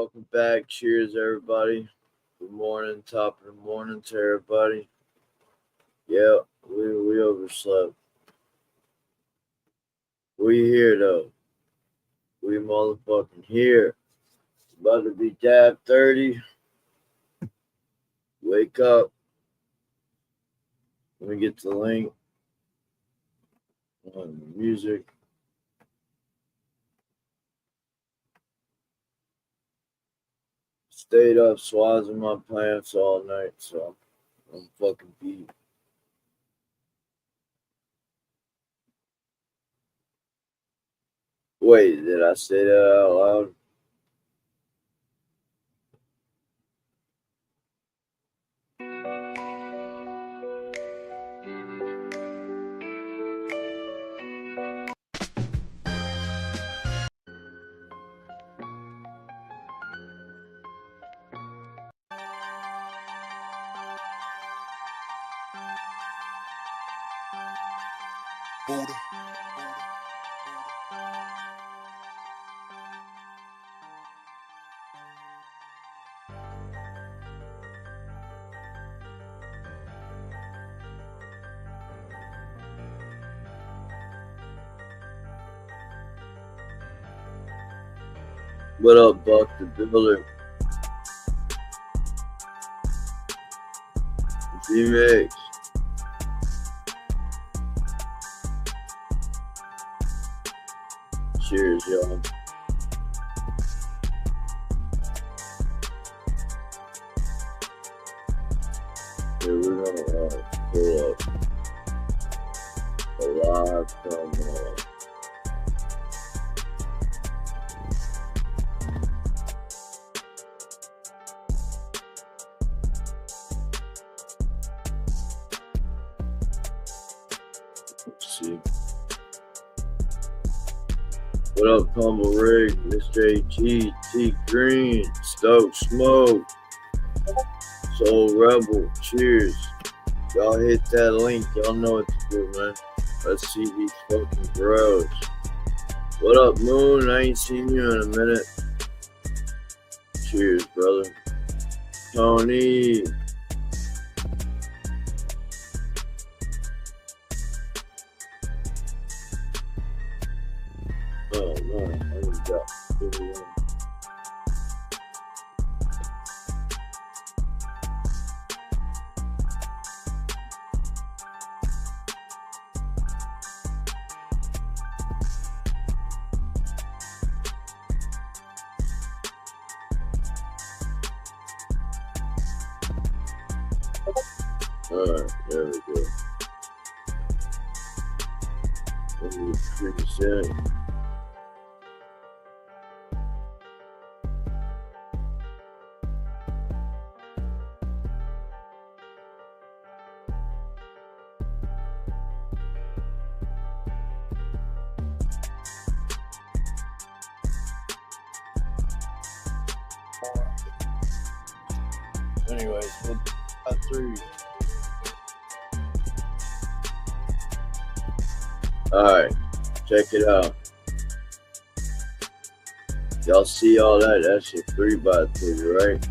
Welcome back. Cheers, everybody. Good morning, top of the morning to everybody. Yeah, we overslept. We here though. We motherfucking here. About to be dab 30. Wake up. Let me get the link on the music. Stayed up swazzing my plants all night, so I'm fucking beat. Wait, did I say that out loud? Buddha. What up, Buck the Builder? G-Mix. Cheers, y'all. Here we're gonna pull up a live from let's see. What up, Humble Rig, Mr. AG, T Green, Stoke Smoke, Soul Rebel, cheers. Y'all hit that link, y'all know what to do, man. Let's see these fucking bros. What up, Moon? I ain't seen you in a minute. Cheers, brother. Tony. Oh man, I just got video. Alright, there we go. Let me fix it. Anyways, we'll cut through. Alright, check it out. Y'all see all that? That's your 3x3, right?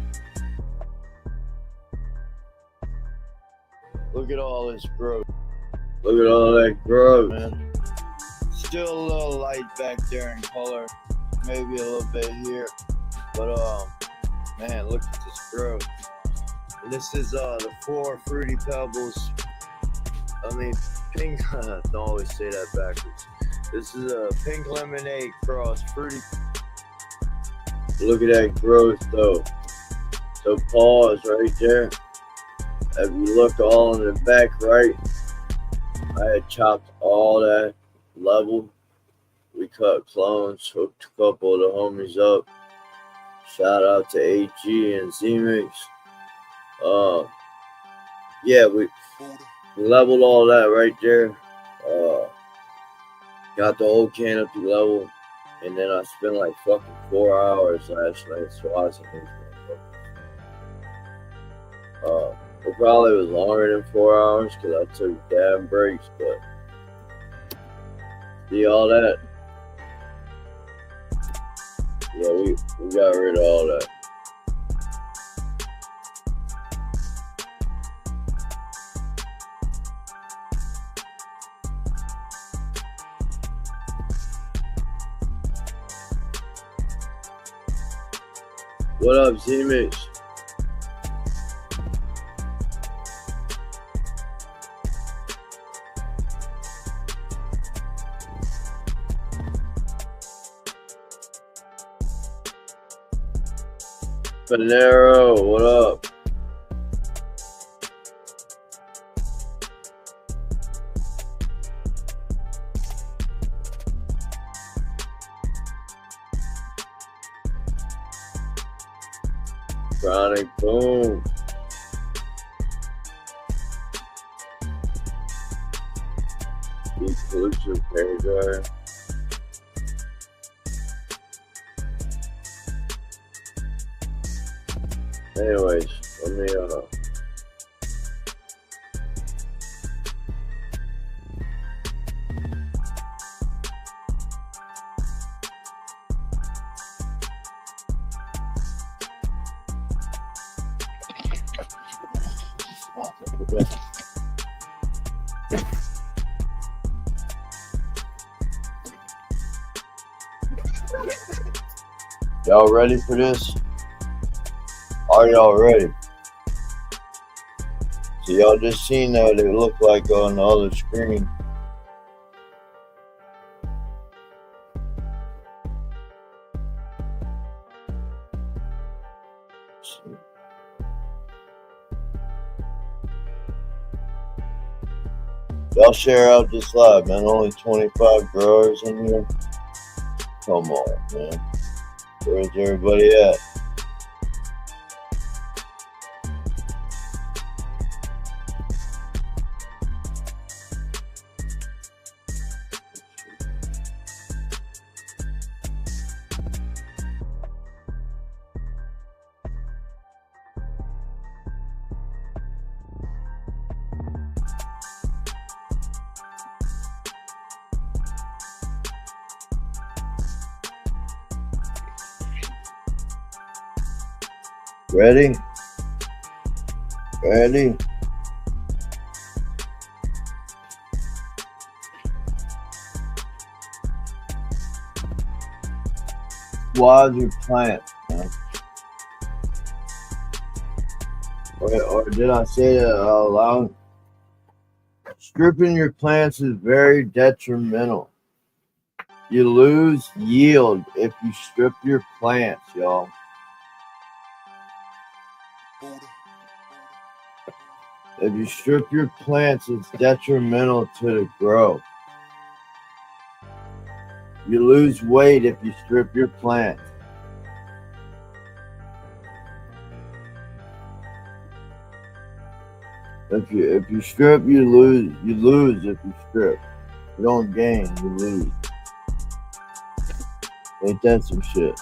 Look at all this growth. Look at all that growth, man. Still a little light back there in color. Maybe a little bit here. But man, look at this growth. And this is the 4 Fruity Pebbles. I mean, pink, don't always say that backwards. This is a pink lemonade cross fruity. Look at that growth though. So pause right there. If you look all in the back right, I had chopped all that level. We cut clones, hooked a couple of the homies up. Shout out to AG and Z-Mix. Yeah, we leveled all that right there. Got the whole canopy level, and then I spent like fucking 4 hours last night swazzing these motherfuckers. It probably was longer than 4 hours because I took damn breaks, but see all that? Yeah, we got rid of all that. What up, Z-Mix? Panero, what up? Chronic, boom. Exclusive paragraph. Anyways, let me y'all ready for this? Are y'all ready? So y'all just seen what it looked like on the other screen. Y'all share out this live, man. Only 25 growers in here. Come on, man. Where's everybody at? Ready? Ready? Squads your plants, man. Or did I say that out loud? Stripping your plants is very detrimental. You lose yield if you strip your plants, y'all. If you strip your plants, it's detrimental to the growth. You lose weight if you strip your plants. If you strip, you lose. You lose if you strip. You don't gain, you lose. Ain't that some shit?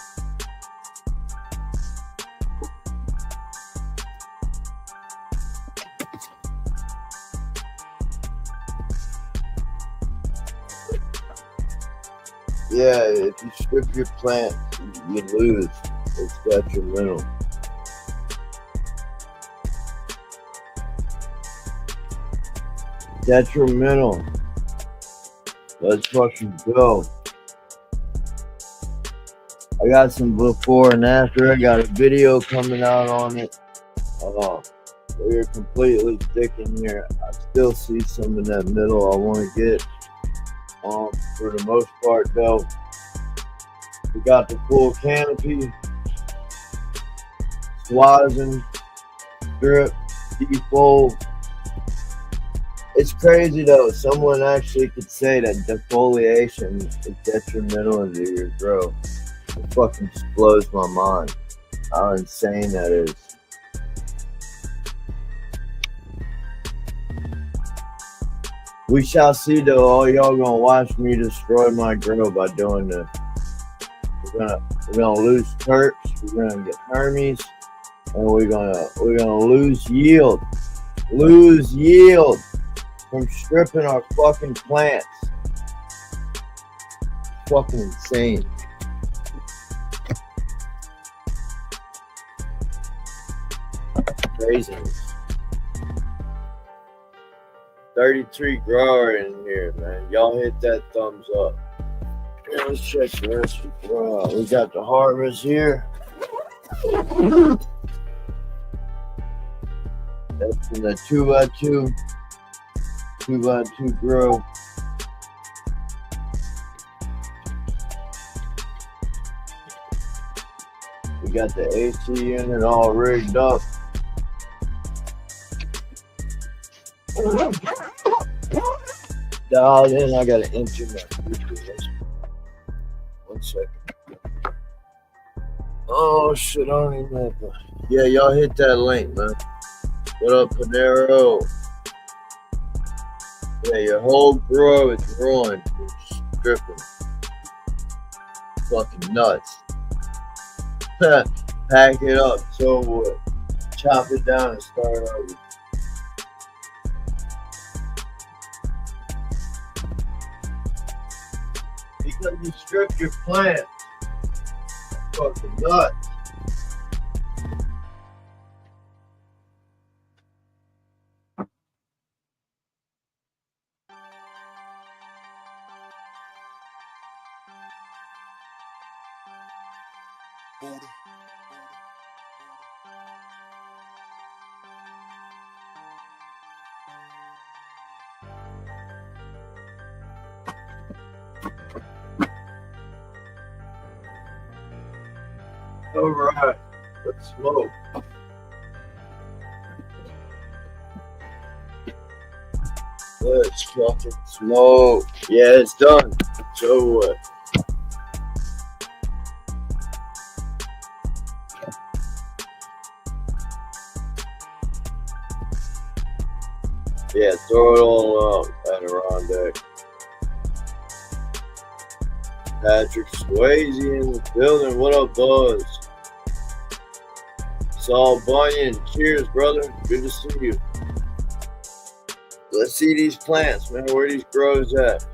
Yeah, if you strip your plants, you lose. It's detrimental. Detrimental. Let's fucking go. I got some before and after. I got a video coming out on it. We're completely thick in here. I still see some in that middle I want to get. For the most part though, we got the full canopy, swazing, strip, defold. It's crazy though, someone actually could say that defoliation is detrimental to your growth. It fucking just blows my mind how insane that is. We shall see though. All y'all gonna watch me destroy my grow by doing this. We're gonna lose terps. We're gonna get hermies, and we're gonna lose yield. Lose yield from stripping our fucking plants. Fucking insane. Craziness. 33 grower in here, man. Y'all hit that thumbs up. Yeah, let's check the rest of the grow. We got the harvest here. That's in the 2x2 grow. We got the AC unit all rigged up. Dialed in. I got to enter my frequency. 1 second. Oh shit, I don't even know. Yeah, y'all hit that link, man. What up, Panero? Yeah, your whole grow is ruined. It's stripping. Fucking nuts. Pack it up, so what? Chop it down and start over. Because you stripped your plants. Fucking nuts. All right, let's smoke. Let's fucking smoke. Yeah, it's done. So what? Yeah, throw it all up at Adirondack. Patrick Swayze in the building. What up, Buzz? Saul Bunyan. Cheers, brother. Good to see you. Let's see these plants, man. Where these grows at?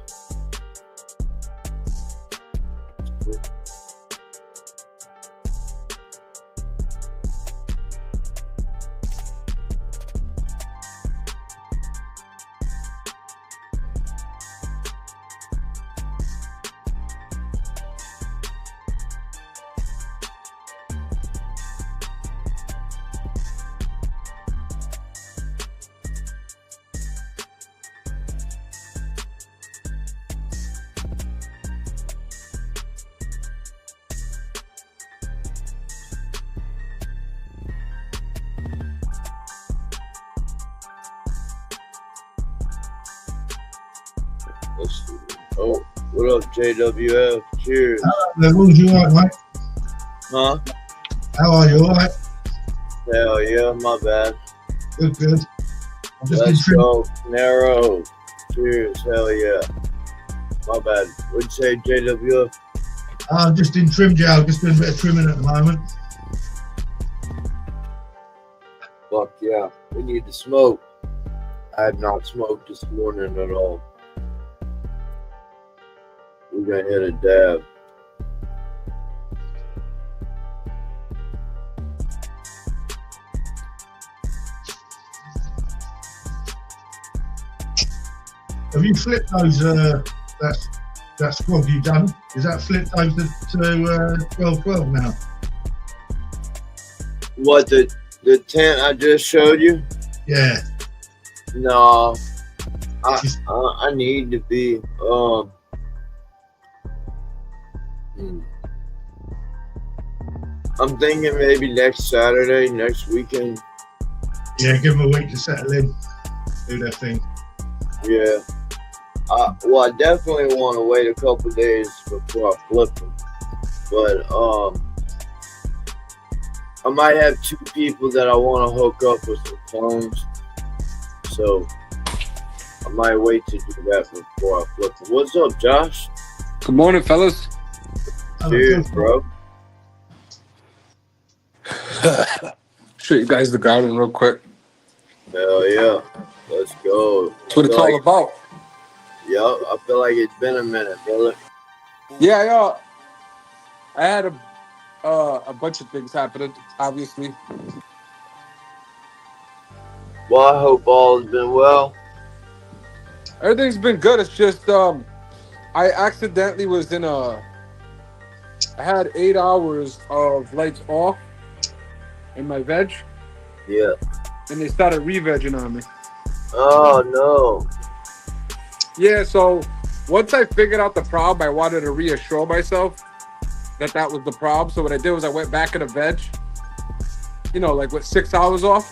Let's see. Oh, what up, JWF? Cheers. Levelz, you alright, mate? Huh? How are you, alright? Hell yeah, my bad. Good, good. I'm just Let's go, Narrow. Cheers, hell yeah. My bad. What'd you say, JWF? I'm just in trim gel, just doing a bit of trimming at the moment. Fuck yeah, we need to smoke. I have not smoked this morning at all. We're gonna hit a dab. Have you flipped those, that squad you done? Is that flipped over to 1212 now? What, the tent I just showed you? Yeah. No, I need to be, I'm thinking maybe next Saturday, next weekend. Yeah, give them a week to settle in, do their thing. Yeah. Well, I definitely want to wait a couple days before I flip them. But I might have 2 people that I want to hook up with some phones. So I might wait to do that before I flip them. What's up, Josh? Good morning, fellas. Cheers, bro. Show you guys the garden real quick. Hell yeah. Let's go. That's what it's all about. Yep, I feel like it's been a minute, brother. Yeah. I had a bunch of things happening, obviously. Well, I hope all has been well. Everything's been good. It's just I accidentally was in a. I had 8 hours of lights off in my veg. Yeah. And they started revegging on me. Oh no. Yeah, so once I figured out the problem, I wanted to reassure myself that that was the problem. So what I did was I went back in the veg, you know, like with 6 hours off.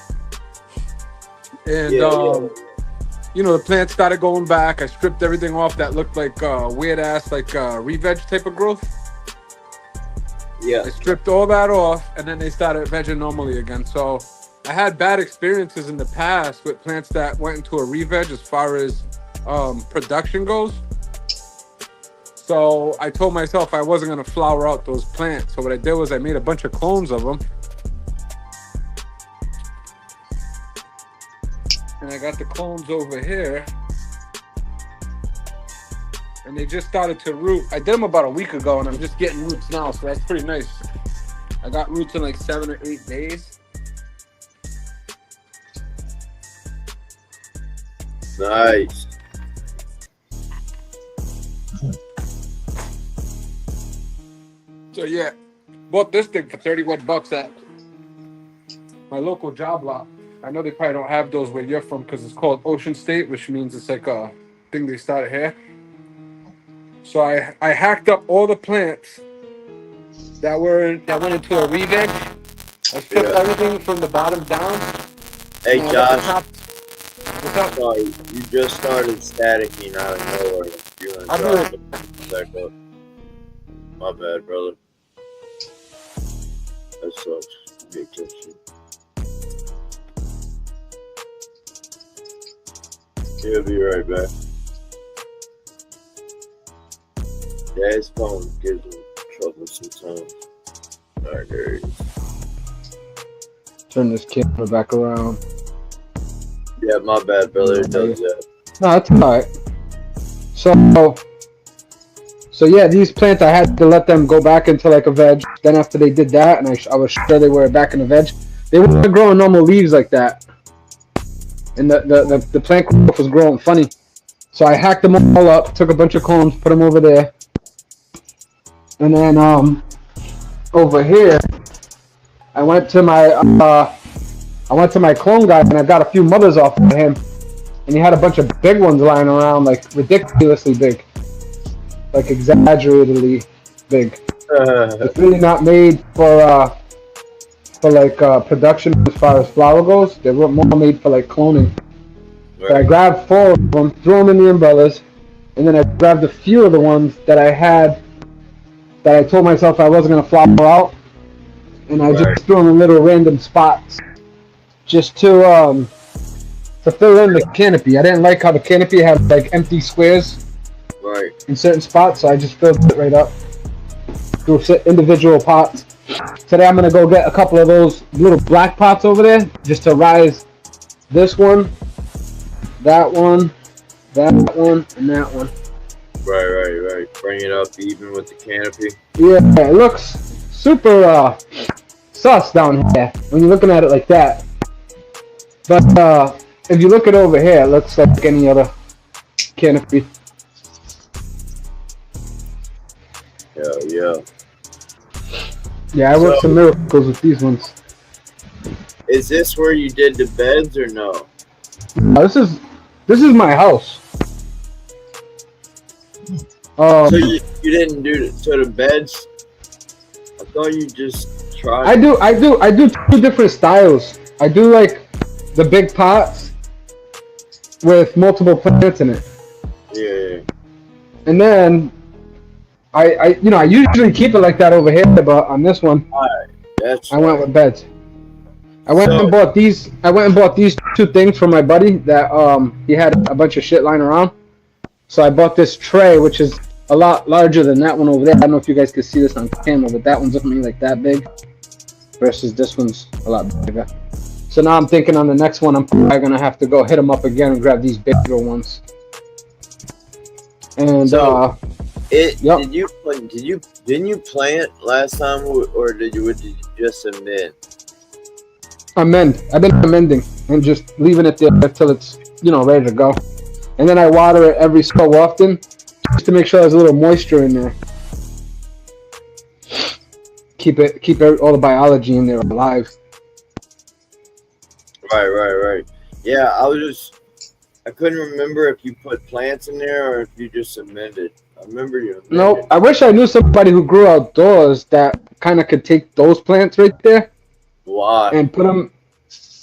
And, you know, the plant started going back. I stripped everything off that looked like weird ass, like reveg type of growth. Yeah. I stripped all that off and then they started vegging normally again. So I had bad experiences in the past with plants that went into a reveg as far as production goes. So I told myself I wasn't going to flower out those plants. So what I did was I made a bunch of clones of them. And I got the clones over here. And they just started to root. I did them about a week ago and I'm just getting roots now. So that's pretty nice. I got roots in like 7 or 8 days. Nice. So yeah, bought this thing for 31 bucks at my local job lot. I know they probably don't have those where you're from because it's called Ocean State, which means it's like a thing they started here. So I hacked up all the plants that went into a reveg. I stripped everything from the bottom down. Hey Josh. What's up? Sorry, you just started staticking out of nowhere. You and Josh back up. My bad, brother. That sucks. Pay attention. He'll be right back. Yeah, his phone gives him trouble sometimes. Alright, there he is. Turn this camera back around. Yeah, my bad, brother. It does that. No, it's alright. So yeah, these plants I had to let them go back into like a veg. Then after they did that, and I was sure they were back in the veg, they weren't growing normal leaves like that. And the plant growth was growing funny. So I hacked them all up, took a bunch of clones, put them over there. And then over here, I went to my clone guy and I got a few mothers off of him. And he had a bunch of big ones lying around, like ridiculously big. Like exaggeratedly big. It's really not made for production as far as flower goes. They were more made for like cloning. Right. So I grabbed 4 of them, threw them in the umbrellas, and then I grabbed a few of the ones that I had that I told myself I wasn't gonna flower out, and I just threw them in little random spots just to fill in the canopy. I didn't like how the canopy had like empty squares in certain spots, so I just filled it right up through individual pots. Today I'm gonna go get a couple of those little black pots over there just to rise this one, that one, and that one. Right. Bring it up even with the canopy. Yeah, it looks super sus down here when you're looking at it like that. But if you look at over here, it looks like any other canopy. Yeah. Yeah, I worked some miracles with these ones. Is this where you did the beds or no? This is my house. So you didn't do it to the beds? I thought you just tried. I do 2 different styles. I do like the big pots with multiple plants in it. Yeah. And then I usually keep it like that over here, but on this one, I went with beds. I went and bought these 2 things for my buddy that he had a bunch of shit lying around. So I bought this tray, which is a lot larger than that one over there. I don't know if you guys can see this on camera, but that one's looking like that big versus this one's a lot bigger. So now I'm thinking on the next one, I'm probably gonna have to go hit them up again and grab these bigger ones. And didn't you plant last time, or did you just submit? amend. I've been amending and just leaving it there until it's, you know, ready to go. And then I water it every so often just to make sure there's a little moisture in there. Keep all the biology in there alive. Right. Yeah, I couldn't remember if you put plants in there or if you just amended. I remember you amended. No, I wish I knew somebody who grew outdoors that kind of could take those plants right there. Why? And put them.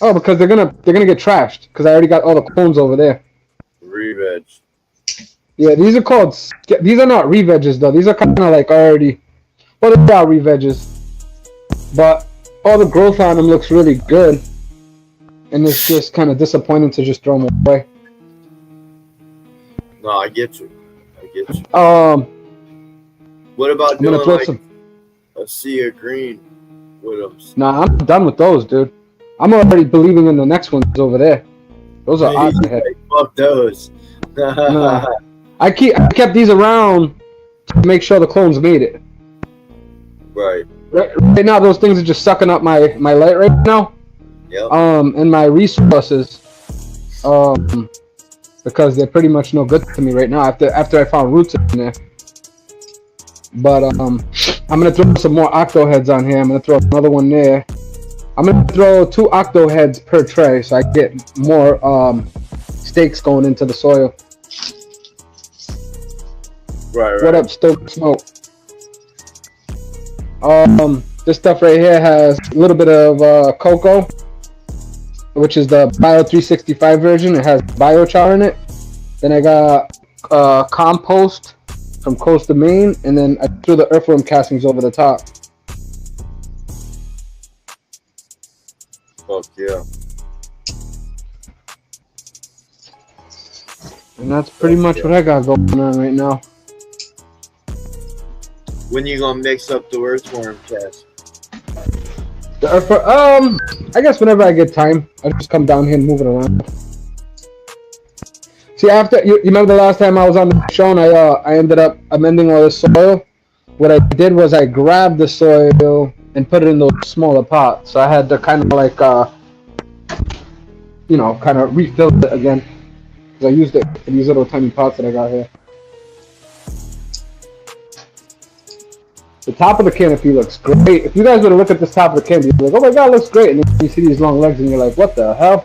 Oh, because they're gonna get trashed. Because I already got all the clones over there. Reveg. Yeah, these are called. These are not reveges though. These are kind of like already. Well, they are reveges, but all the growth on them looks really good, and it's just kind of disappointing to just throw them away. No, I get you. What about doing like a sea of green with them? Nah, I'm done with those, dude. I'm already believing in the next ones over there. Those are odd. Fuck those. Nah. I kept these around to make sure the clones made it. Right now, those things are just sucking up my light right now. Yep. And my resources. Because they're pretty much no good to me right now after I found roots in there. But I'm gonna throw some more octo heads on here. I'm gonna throw another one there. I'm gonna throw 2 octo heads per tray so I get more stakes going into the soil. Right. What up, Stoke Smoke? This stuff right here has a little bit of cocoa, which is the Bio 365 version. It has biochar in it. Then I got compost from Coast of Maine, and then I threw the earthworm castings over the top. Fuck yeah. And that's pretty much what I got going on right now. When you gonna mix up the earthworm cast? The earthworm, I guess whenever I get time, I just come down here and move it around. See, after you remember the last time I was on the show and I ended up amending all the soil. What I did was I grabbed the soil and put it in those smaller pots. So I had to kind of like, you know, kind of refill it again. Because I used it in these little tiny pots that I got here. The top of the canopy looks great. If you guys were to look at this top of the canopy, you're like, oh my god, it looks great. And then you see these long legs and you're like, what the hell?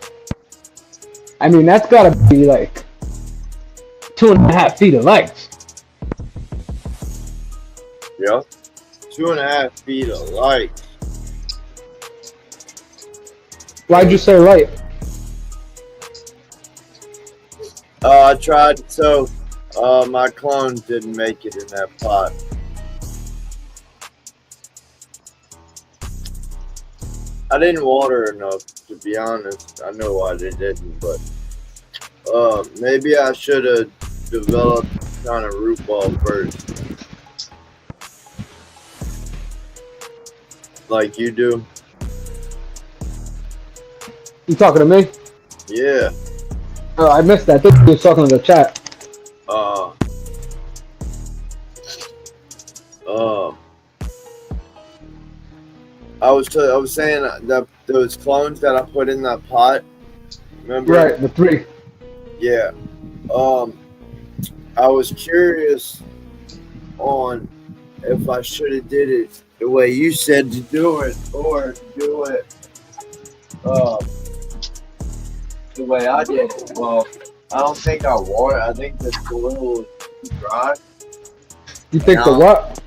I mean, that's gotta be like 2.5 feet of legs. Yeah. 2.5 feet of light. Why'd you say light? I tried, so my clone didn't make it in that pot. I didn't water enough, to be honest. I know why they didn't, but maybe I should have developed kind of root ball first, like you do. You talking to me? Yeah. Oh, I missed that. I think you were talking to the chat. I was saying that those clones that I put in that pot, remember? Right, the 3. Yeah. I was curious on if I should have did it the way you said to do it, or do it the way I did it. Well, I don't think I water. I think the soil was too dry. You think the what?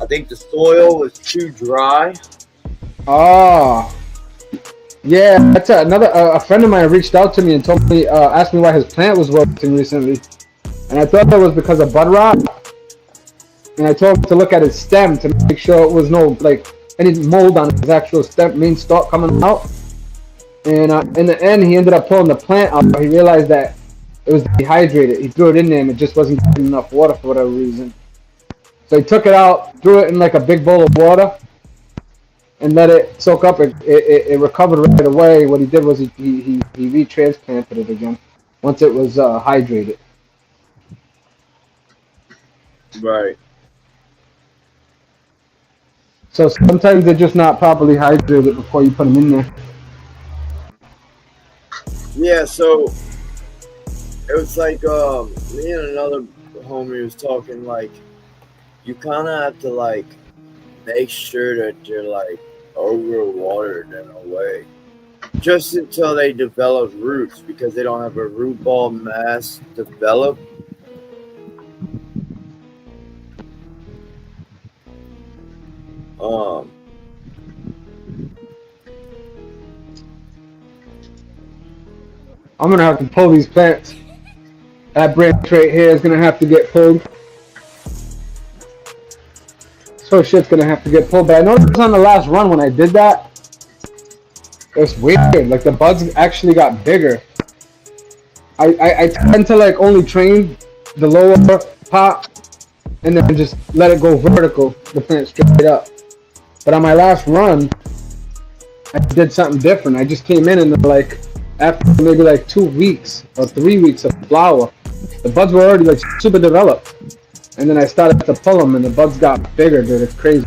I think the soil was too dry. Oh, yeah. That's another. A friend of mine reached out to me and told me, asked me why his plant was wilting recently, and I thought that was because of bud rot. And I told him to look at his stem to make sure it was no like any mold on his actual stem, main stalk coming out. And in the end, he ended up pulling the plant out. He realized that it was dehydrated. He threw it in there and it just wasn't getting enough water for whatever reason. So he took it out, threw it in like a big bowl of water, and let it soak up. It recovered right away. What he did was he retransplanted it again once it was hydrated. Right. So sometimes they're just not properly hydrated before you put them in there. Yeah, so it was like me and another homie was talking like you kind of have to like make sure that you're like overwatered in a way, just until they develop roots, because they don't have a root ball mass developed. I'm gonna have to pull these plants. That branch right here is gonna have to get pulled. So shit's gonna have to get pulled. But I noticed on the last run when I did that, it was weird. Like the buds actually got bigger. I tend to like only train the lower pot and then just let it go vertical, the plant straight up. But on my last run, I did something different. I just came in and like after maybe like 2 weeks or 3 weeks of flower, the buds were already like super developed. And then I started to pull them and the buds got bigger, dude. It's crazy.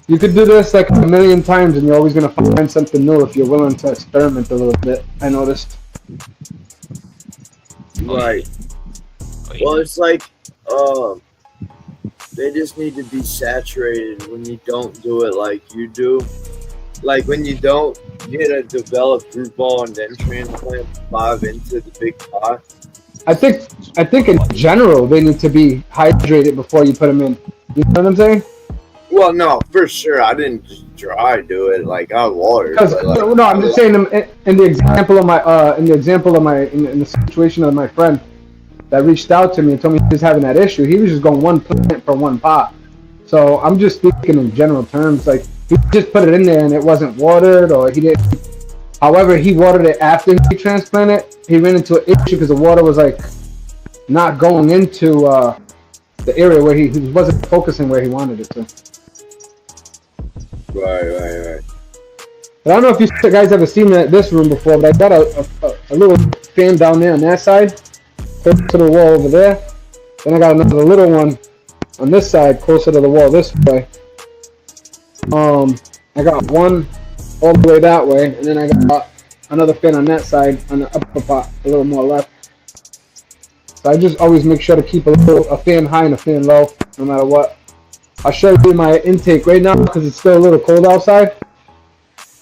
You could do this like a million times and you're always going to find something new if you're willing to experiment a little bit, I noticed. Right. Well, it's like they just need to be saturated when you don't do it like you do. Like when you don't get a developed root ball and then transplant 5 into the big pot. I think in general they need to be hydrated before you put them in. You know what I'm saying? Well, no, for sure. I didn't just dry do it. Like I watered. Like, no, I'm just saying in the example of my in the situation of my friend that reached out to me and told me he was having that issue. He was just going one plant for one pot. So I'm just speaking in general terms. Like he just put it in there and it wasn't watered, or he didn't. However, he watered it after he transplanted. He ran into an issue because the water was like not going into the area where he wasn't focusing where he wanted it to. Right. But I don't know if you guys ever seen this room before, but I got a little fan down there on that side, close to the wall over there. Then I got another little one on this side, closer to the wall this way. I got one all the way that way, and then I got another fan on that side, on the upper pot, a little more left. So I just always make sure to keep a fan high and a fan low, no matter what. I'll show you my intake right now because it's still a little cold outside.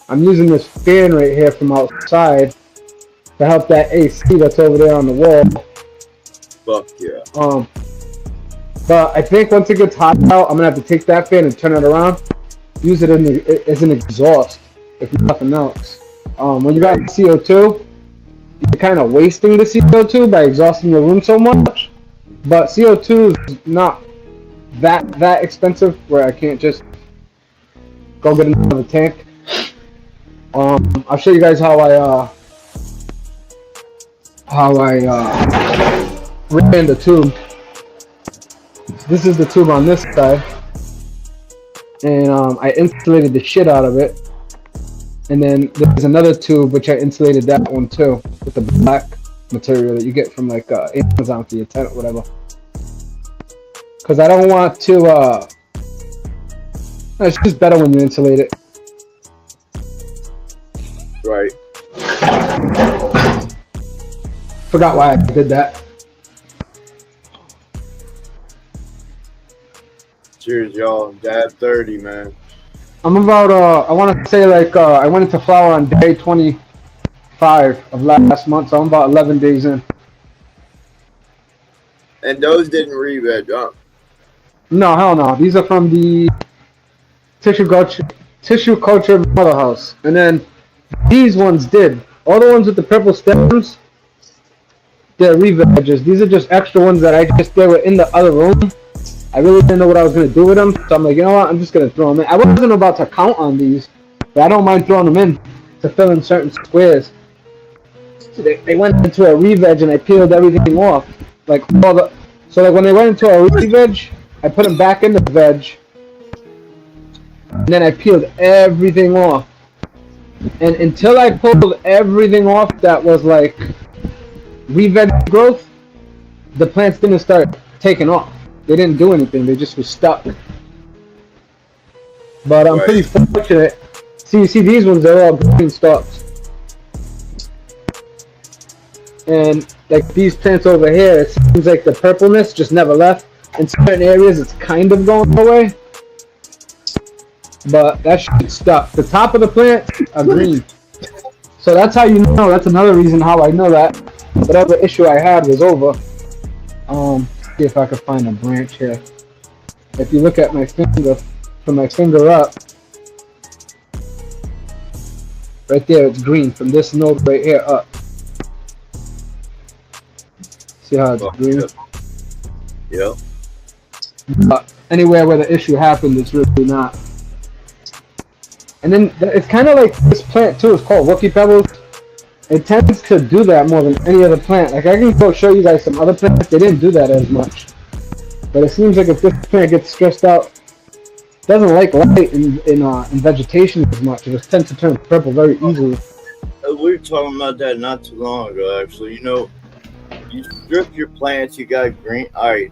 I'm using this fan right here from outside to help that AC that's over there on the wall. Fuck yeah. But I think once it gets hot out, I'm gonna have to take that fan and turn it around, use it as an exhaust, if nothing else. When you got CO2, you're kind of wasting the CO2 by exhausting your room so much. But CO2 is not that expensive where I can't just go get another tank. I'll show you guys how I ran the tube. This is the tube on this side, and I insulated the shit out of it. And then there's another tube which I insulated that one too with the black material that you get from like Amazon for your tent or whatever. Because I don't want to. It's just better when you insulate it. Right. Forgot why I did that. Cheers, y'all. Dad 30, man. I'm about, I want to say like, I went into flower on day 25 of last month, so I'm about 11 days in. And those didn't reveg up. No, hell no. These are from the tissue culture mother house. And then these ones did. All the ones with the purple stems, they're reveges. These are just extra ones that they were in the other room. I really didn't know what I was going to do with them. So I'm like, you know what? I'm just going to throw them in. I wasn't about to count on these, but I don't mind throwing them in to fill in certain squares. So they went into a reveg and I peeled everything off. Like so like when they went into a reveg, I put them back in the veg. And then I peeled everything off. And until I pulled everything off that was like reveg growth, the plants didn't start taking off. They didn't do anything. They just were stuck. But I'm pretty fortunate. See, you see these ones, they're all green stalks. And like these plants over here, it seems like the purpleness just never left. In certain areas, it's kind of going away, but that shit stuck. The top of the plants are green. So that's how you know. That's another reason how I know that whatever issue I had was over. See if I can find a branch here. If you look at my finger, from my finger up, right there, it's green from this node right here up. See how it's green? Yep. But anywhere where the issue happened, it's really not. And then it's kind of like this plant too. It's called Rookie Pebbles. It tends to do that more than any other plant. Like I can go show you guys some other plants. They didn't do that as much. But it seems like if this plant gets stressed out, it doesn't like light in vegetation as much. It just tends to turn purple very easily. We were talking about that not too long ago, actually. You know, you strip your plants, you got green. All right,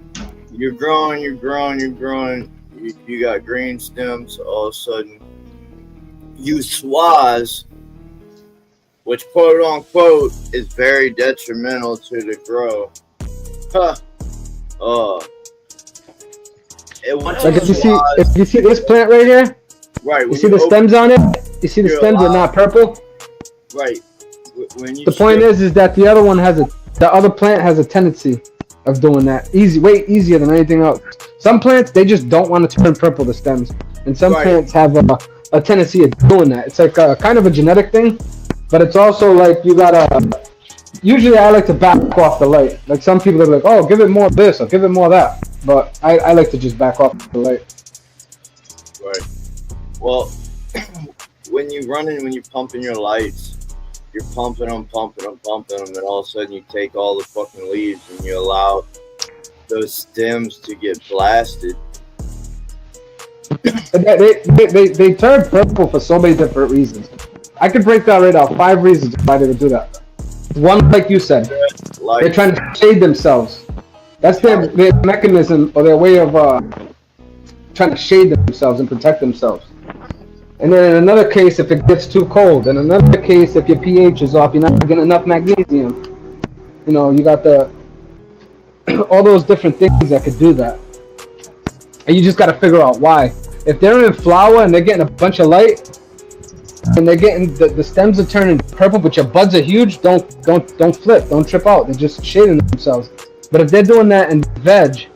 you're growing. You got green stems. All of a sudden, you swaz, which quote unquote is very detrimental to the grow. Like if you see this plant right here, right? You see the stems on it. You see the stems are not purple. Right. When you the point is that the other one the other plant has a tendency of doing that. Way easier than anything else. Some plants they just don't want to turn purple, the stems, and some plants have a tendency of doing that. It's like a kind of a genetic thing, but it's also like you gotta. Usually, I like to back off the light. Like some people are like, "Oh, give it more of this or give it more of that," but I like to just back off the light. Right. Well, when you're pumping your lights, you're pumping them, and all of a sudden you take all the fucking leaves and you allow those stems to get blasted. They turn purple for so many different reasons. I could break that right out. 5 reasons why they would do that. One, like you said, they're trying to shade themselves. That's their mechanism or their way of trying to shade themselves and protect themselves. And then in another case, if it gets too cold. In another case, if your pH is off, you're not getting enough magnesium. You know, you got all those different things that could do that. And you just got to figure out why. If they're in flower and they're getting a bunch of light, and they're getting the stems are turning purple, but your buds are huge, don't flip, don't trip out. They're just shading themselves. But if they're doing that in veg,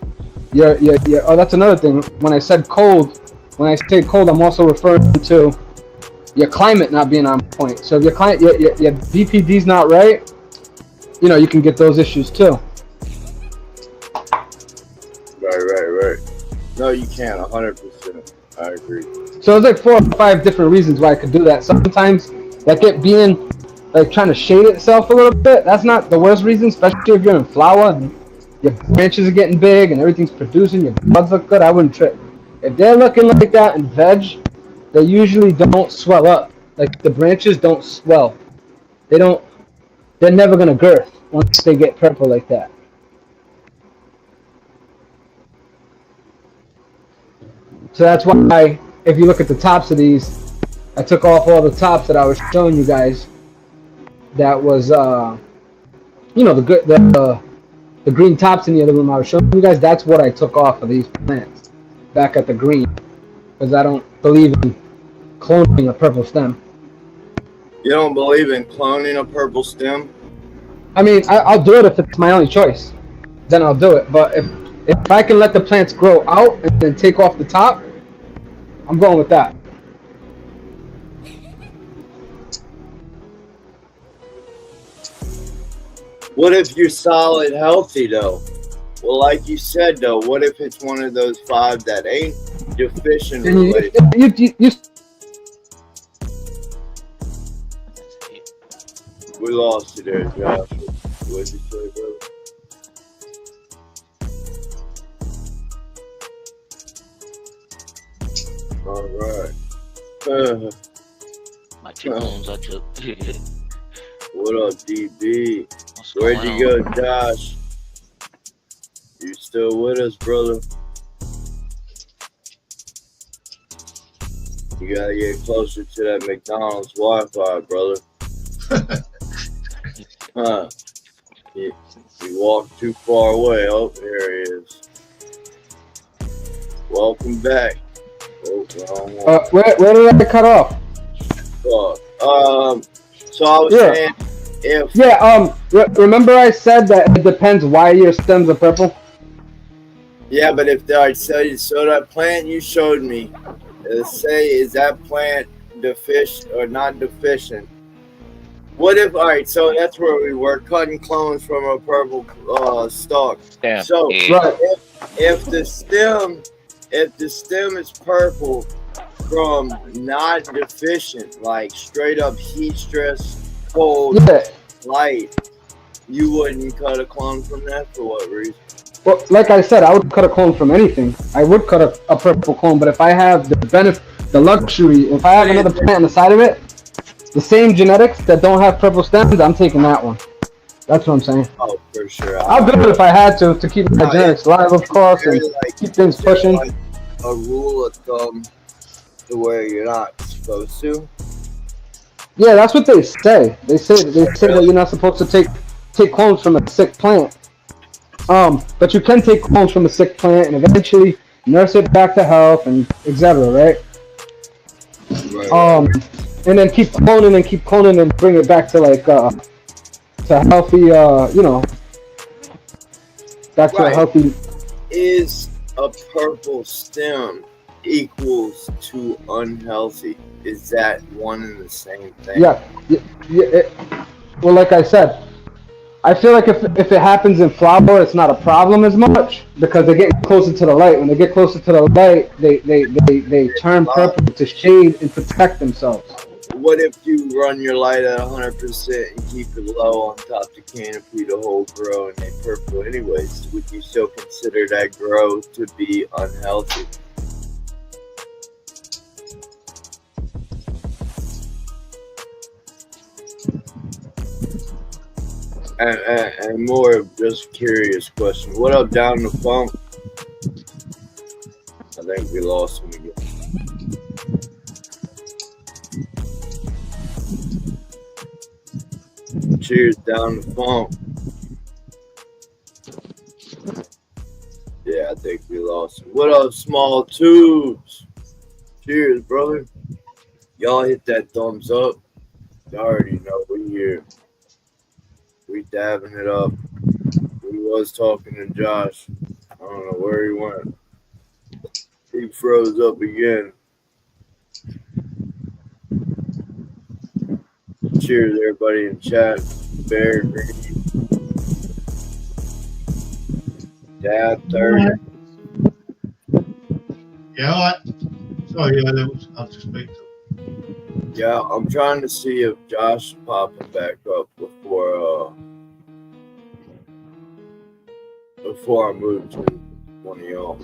oh, that's another thing. When I said cold, when I say cold, I'm also referring to your climate not being on point. So if your VPD's not right, you know, you can get those issues too. Right. No, you can't. 100%. I agree. So there's like 4 or 5 different reasons why I could do that. Sometimes that being like trying to shade itself a little bit, that's not the worst reason, especially if you're in flower and your branches are getting big and everything's producing, your buds look good, I wouldn't trip. If they're looking like that in veg, they usually don't swell up. Like the branches don't swell. They're never gonna girth once they get purple like that. So that's why, if you look at the tops of these, I took off all the tops that I was showing you guys. That was, you know, the green tops in the other room I was showing you guys. That's what I took off of these plants back at the green, because I don't believe in cloning a purple stem. You don't believe in cloning a purple stem? I mean, I'll do it if it's my only choice. Then I'll do it. But if I can let the plants grow out and then take off the top, I'm going with that. What if you're solid healthy though? Well, like you said though, what if it's one of those 5 that ain't deficient related? We lost you there, Josh. What did you say, brother? All right. My T-bones I took. What up, DB? Where'd you go, Josh? You still with us, brother? You gotta get closer to that McDonald's Wi-Fi, brother. You walked too far away. Oh, there he is. Welcome back. Oh, wrong one. Where did I cut off? So I was saying, if remember I said that it depends why your stems are purple. yeah, but if I tell you, so that plant you showed me, say is that plant deficient or not deficient? What if, all right, so that's where we were cutting clones from a purple stalk. Yeah. So Right. if the stem is purple from not deficient, like straight up heat stress, cold, light, you wouldn't cut a clone from that for what reason? Well, like I said, I would cut a clone from anything. I would cut a purple clone, but if I have the benefit, the luxury, if I have another plant on the side of it, the same genetics that don't have purple stems, I'm taking that one. That's what I'm saying. Oh, for sure. I'll do it if I had to keep my genetics alive, of course, and keep things pushing. Like a rule of thumb to where you're not supposed to. Yeah, that's what they say. They say that you're not supposed to take clones from a sick plant. But you can take clones from a sick plant and eventually nurse it back to health and etc. Right? And then keep cloning and bring it back to like to healthy back to a healthy. Is a purple stem equals to unhealthy? Is that one and the same thing? Yeah. Well, like I said, I feel like if it happens in flower, it's not a problem as much because they get closer to the light. When they get closer to the light, they turn purple to shade and protect themselves. What if you run your light at 100% and keep it low on top the canopy the whole grow and they purple anyways? Would you still consider that grow to be unhealthy? And more of just curious question. What up down the funk? I think we lost him again. Cheers down the funk. Yeah, I think we lost him. What up, small tubes? Cheers, brother. Y'all hit that thumbs up. Y'all already know we here. We dabbing it up. We was talking to Josh. I don't know where he went. He froze up again. Cheers, everybody in chat. Bear Green. Dab 30. Yeah, all right. Sorry, Levelz. I'll just speak to him. Yeah, I'm trying to see if Josh is popping back up before I move to one of y'all.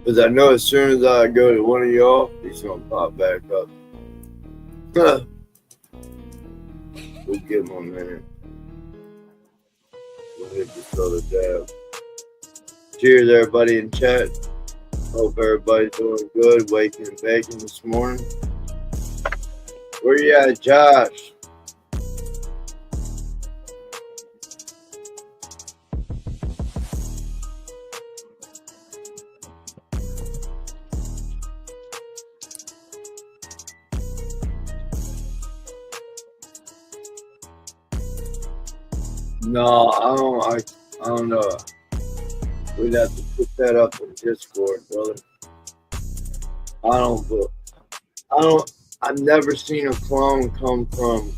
Because I know as soon as I go to one of y'all, he's going to pop back up. We'll give him a minute. We'll hit this other dab. Cheers, everybody in chat. Hope everybody's doing good. Waking and baking this morning. Where you at, Josh? No, I don't know. We'd have to put that up in Discord, brother. I've never seen a clone come from,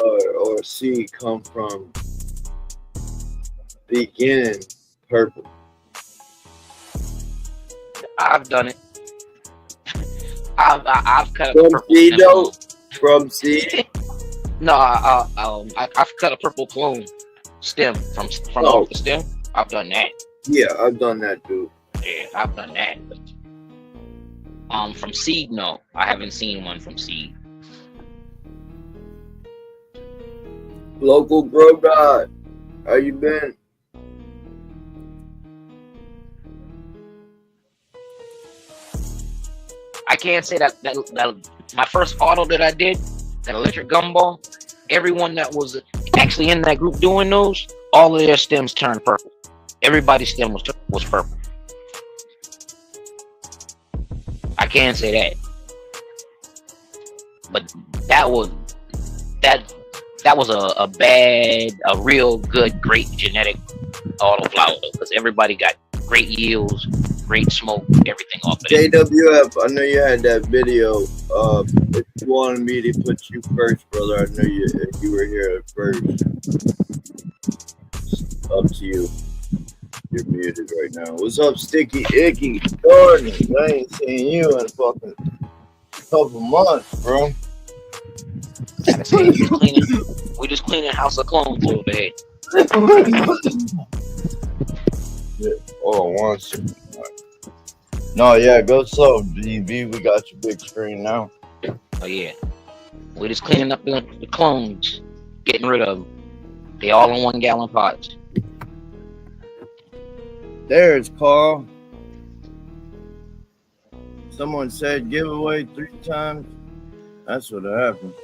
or a seed come from beginning purple. I've done it. I've cut a From purple seed, stem though? clone. From seed? No, I've cut a purple clone stem from off the stem. I've done that. Yeah, I've done that too. Yeah, I've done that. From seed, no, I haven't seen one from seed. Local grow god, how you been? I can't say that my first auto that I did, that electric gumball, everyone that was actually in that group doing those, all of their stems turned purple. Everybody's stem was purple. I can say that. But that was a real good, great genetic autoflower though, because everybody got great yields, great smoke, everything off of it. JWF, I know you had that video. If you wanted me to put you first, brother, I know you were here at first. Up to you. You're muted right now. What's up, Sticky Icky Jordan? I ain't seen you in a fucking couple months, bro. We just cleaning House of Clones over here. Yeah. Oh, one second. No, yeah, go slow, DB. We got your big screen now. Oh yeah, we just cleaning up the clones, getting rid of them. They all in 1 gallon pots. There's Carl. Someone said giveaway 3 times. That's what happened.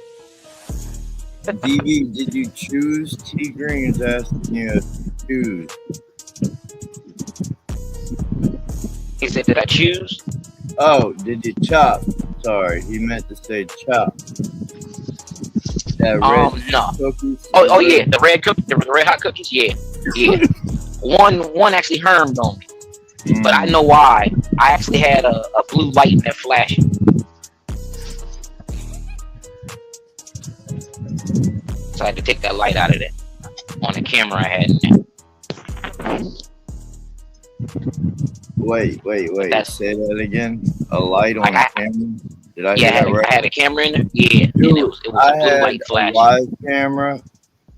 DB, did you choose? T Green is asking you if you choose. He said, did I choose? Oh, did you chop? Sorry, he meant to say chop. That red No. cookies. Oh yeah, the red hot cookies. Yeah. One actually hermed on me, but I know why. I actually had a blue light in there flashing. So I had to take that light out of there on the camera I had in there. Wait. Say that again. A light on the camera? Did I hear that right? I had a camera in there. Yeah, Dude, and it was a blue light flashing. A live camera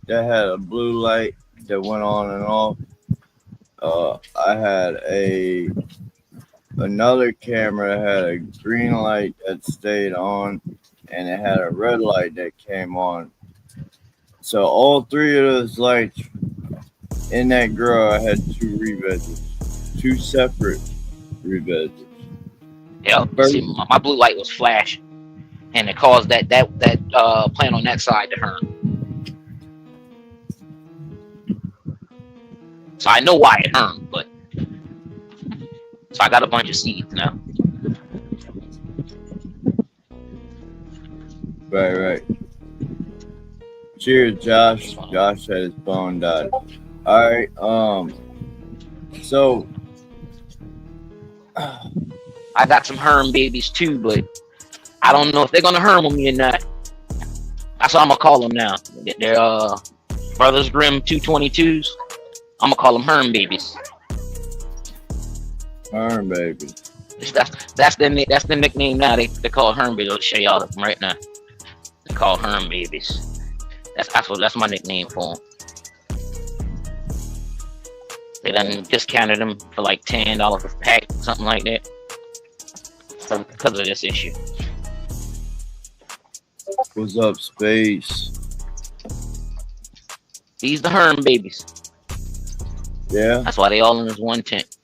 that had a blue light that went on and off. I had another camera that had a green light that stayed on, and it had a red light that came on. So all 3 of those lights in that grow, I had 2 reveges, 2 separate reveges. Yeah, see, my blue light was flashing, and it caused that plant on that side to herm. So I know why it hermed, but so I got a bunch of seeds now. Right. Cheers, Josh. Josh said his phone died. All right. So I got some herm babies too, but I don't know if they're gonna herm on me or not. That's what I'm gonna call them now. They're Brothers Grimm 222s. I'm gonna call them herm babies. Herm babies. That's the nickname now. They call herm babies. I'll show y'all them right now. They call herm babies. That's my nickname for them. They done discounted them for like $10 a pack, something like that, because of this issue. What's up, Space? These the herm babies. Yeah. That's why they all in this one tent.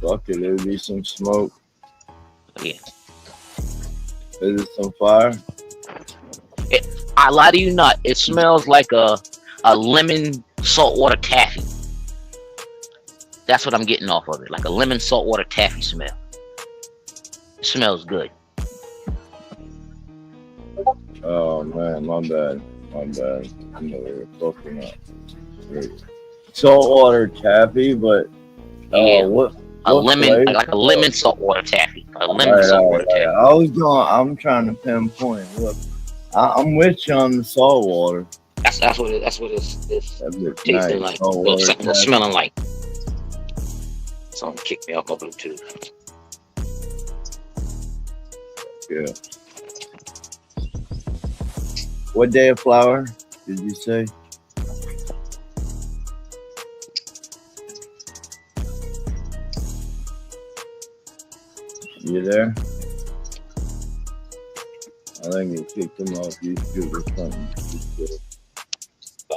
Fuck it, there'll be some smoke. Yeah. Is it some fire? I lie to you not. It smells like a lemon saltwater taffy. That's what I'm getting off of it, like a lemon saltwater taffy smell. It smells good. Oh man, my bad. I know we were fucking up. Saltwater taffy, but yeah, what lemon, flavor? like a lemon saltwater taffy. A lemon saltwater taffy. I'm trying to pinpoint. Look, I'm with you on the saltwater. That's what it's tasting nice. like. Well, smelling like. Someone kicked me off my Bluetooth. Yeah. What day of flower did you say? You there? I think you kicked him off YouTube or something.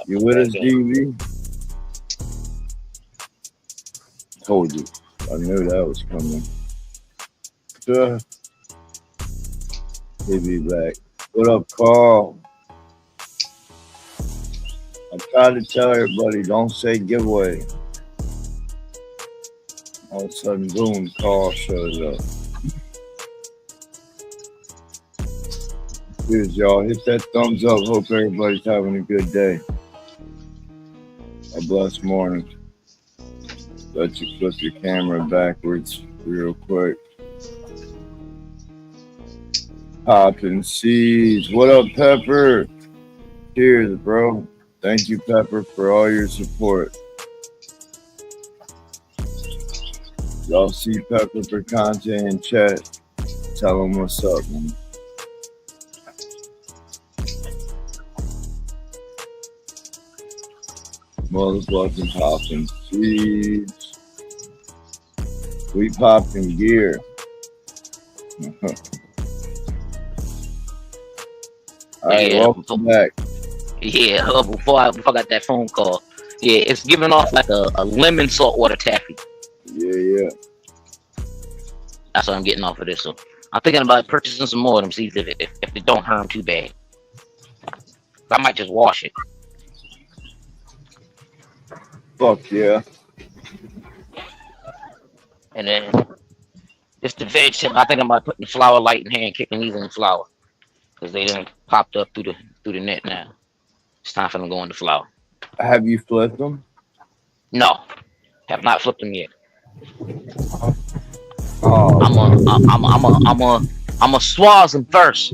You with us, DV? Told you. I knew that was coming. He'll be back. What up, Carl? I try to tell everybody, don't say giveaway. All of a sudden, boom, Carl shows up. Cheers, y'all. Hit that thumbs up. Hope everybody's having a good day. A blessed morning. Let you flip your camera backwards real quick. Popping seeds. What up, Pepper? Cheers, bro. Thank you, Pepper, for all your support. Y'all see Pepper for content in chat. Tell them what's up, man. Motherfucking popping seeds. We popping gear. All right, welcome back. Yeah, before I got that phone call. Yeah, it's giving off like a lemon saltwater taffy. Yeah. That's what I'm getting off of this. So I'm thinking about purchasing some more of them, see if they don't harm too bad. I might just wash it. Fuck yeah. And then just the veg tip, I think I'm about putting the flower light in here and kicking these in the flower. Because they done popped up through the net now. It's time for them to go in the flower. Have you flipped them? No. Have not flipped them yet. Oh, I'm a swaz them first.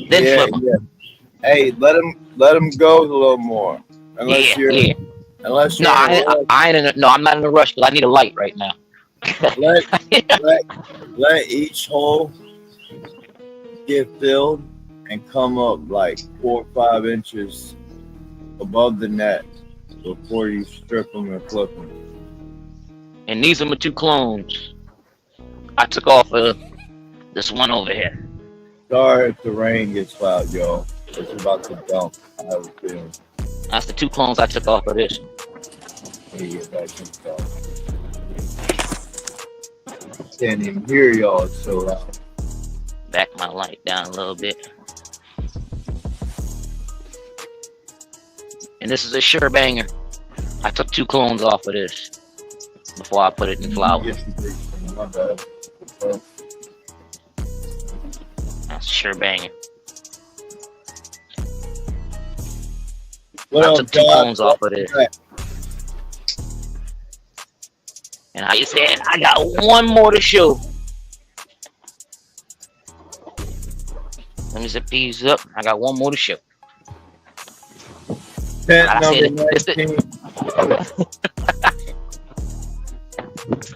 Then flip them. Yeah. Hey, let them go a little more. Unless you're No, I'm not in a rush because I need a light right now. let each hole get filled and come up like 4 or 5 inches above the net before you strip them and flip them. And these are my 2 clones. I took off this one over here. Sorry if the rain gets loud, y'all. It's about to dump. I have a feeling. That's the 2 clones I took off of this. Let me get back inside. Can't even hear y'all. It's so loud. Back my light down a little bit. And this is a sure banger. I took 2 clones off of this before I put it in flour. My bad. That's a sure banger. I took 2 clones off of this. And how you said, I got one more to show. Let me zip these up. I got one more to show. Tent Like number I 19.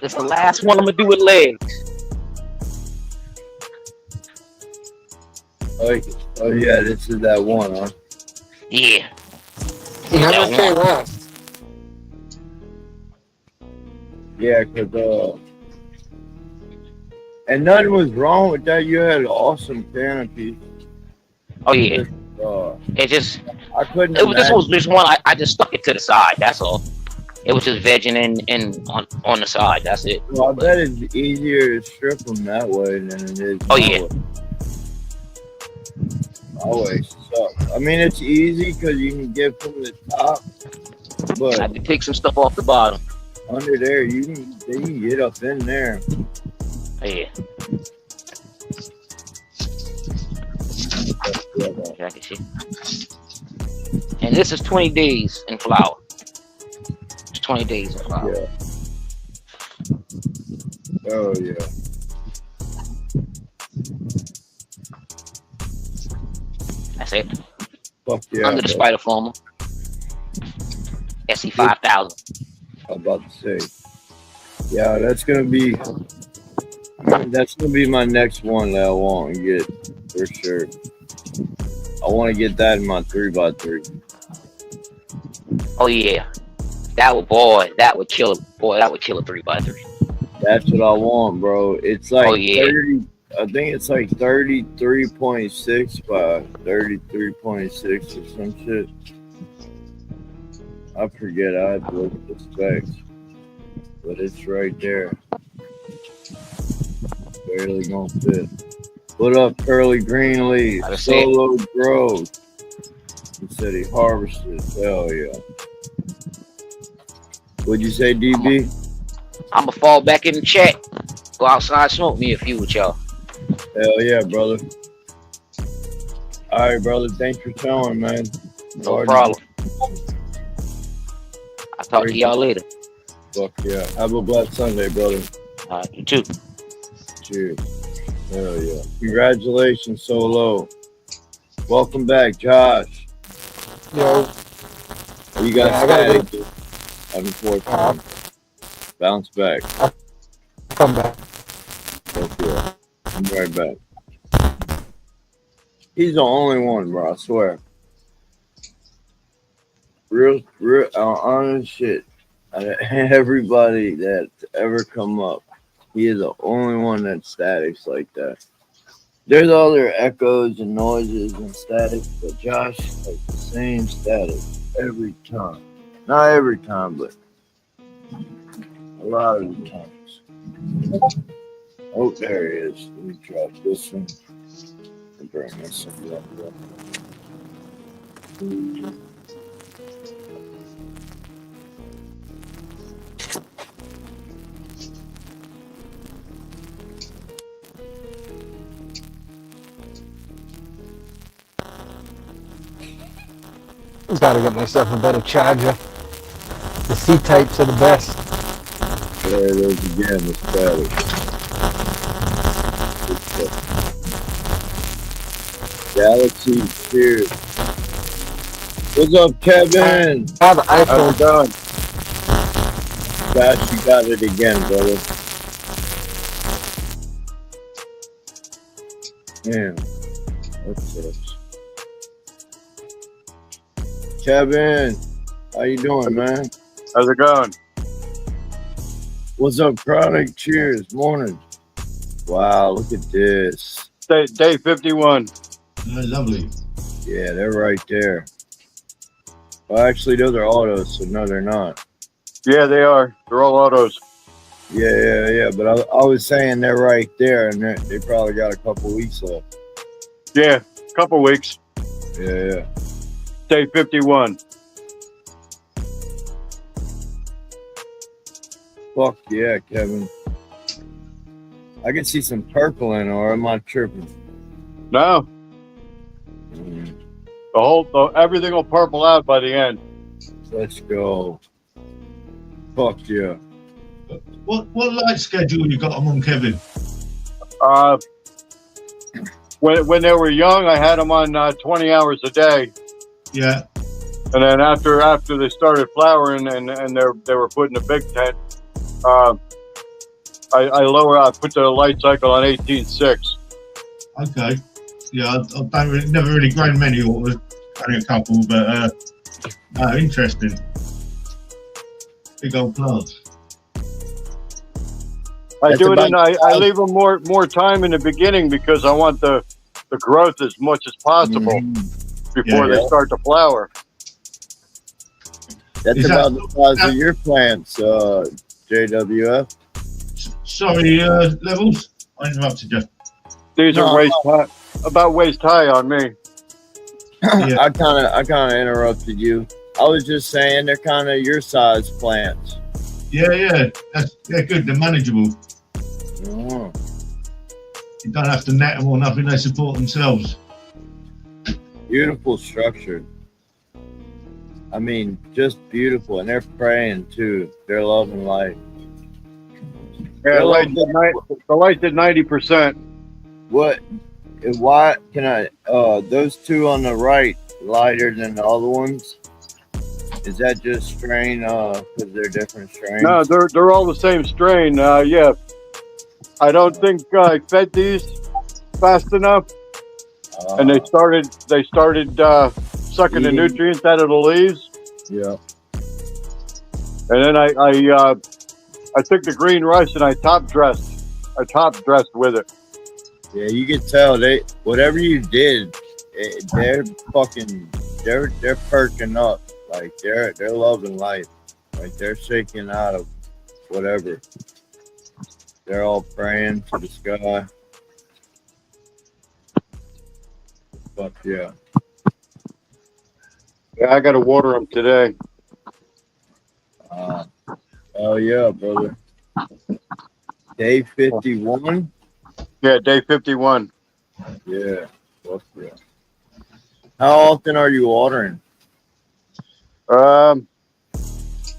This is the last one I'm gonna do with legs. Oh yeah, this is that one, huh? Yeah. How much they last? Yeah, cause and nothing was wrong with that. You had an awesome canopy. Oh yeah. It just I couldn't. This was just one. I just stuck it to the side. That's all. It was just vegging in on the side. That's it. Well, I bet it's easier to strip them that way than it is. Oh yeah. Always sucks. I mean, it's easy because you can get from the top, but I had to take some stuff off the bottom. Under there, you can get up in there. Yeah. I can see. And this is 20 days in flower. It's 20 days in flower. Yeah. Oh yeah. That's it. Fuck yeah. Under the spider former. SE 5000. I'm about to say. Yeah, that's gonna be my next one that I want to get for sure. I want to get that in my 3x3. Oh yeah, that would kill a 3x3. That's what I want, bro. It's like 30. I think it's like 33.6 by 33.6 or some shit. I forget. I had to look at the specs, but it's right there. Barely gonna fit. What up, Curly Greenleaf? Like I said. Solo growth. He said he harvested. Hell yeah. What'd you say, DB? I'm gonna fall back in the chat. Go outside, smoke me a few with y'all. Hell yeah, brother. All right, brother. Thanks for showing, man. No problem. I'll talk to y'all later. Fuck yeah. Have a blessed Sunday, brother. All right, you too. Cheers. Hell yeah. Congratulations, Solo. Welcome back, Josh. Yo. You got Yeah, I gotta static. Unfortunately. Bounce back. Come back. Fuck yeah. I'm right back. He's the only one, bro. I swear. Real, honest shit. Everybody that's ever come up, he is the only one that's statics like that. There's other echoes and noises and static, but Josh has the same static every time. Not every time, but a lot of the times. Oh, there he is. Let me drop this one and bring this one up. Gotta get myself a better charger. The C-types are the best. There it is again, the static. Galaxy, cheers. What's up, Kevin? How the iPhone done? Gosh, you got it again, brother. Damn. What's up? Kevin, how you doing, man? How's it going? What's up, Chronic? Cheers. Morning. Wow, look at this. Day 51. Lovely. Yeah, they're right there. Well, actually, those are autos, so no, they're not. Yeah, they are. They're all autos. Yeah. But I was saying they're right there, and they probably got a couple weeks left. Yeah, a couple weeks. Yeah. Day 51. Fuck yeah, Kevin. I can see some purple in, or am I tripping? No. Everything will purple out by the end. Let's go. Fuck yeah. What light schedule you got them on, Kevin? When they were young, I had them on 20 hours a day. Yeah. And then after they started flowering and they were put in a big tent, I put the light cycle on 18.6. Okay. Yeah, I've never really grown many autos, only a couple, but interesting. Big old plants. I leave them more time in the beginning because I want the growth as much as possible before they start to flower. That's about the size of your plants, JWF. Sorry, Levelz, I interrupted you. These are about waist high on me. Yeah. I kind of interrupted you. I was just saying they're kind of your size plants. Yeah. They're good. They're manageable. Oh. You don't have to net them or nothing. They support themselves. Beautiful structure. I mean, just beautiful, and they're praying too. They're loving life. Yeah, the light did 90%. What? Why can I? Those two on the right lighter than the other ones. Is that just strain? Because they're different strains. No, they're all the same strain. Yeah, I don't think I fed these fast enough, and they started sucking the nutrients out of the leaves. Yeah. And then I took the green rice and I top dressed with it. Yeah, you can tell whatever you did, they're perking up. Like they're loving life. Like they're shaking out of whatever. They're all praying to the sky. Fuck yeah. Yeah, I got to water them today. Oh yeah, brother. Day 51. Yeah, day 51. Yeah. Fuck yeah. How often are you watering?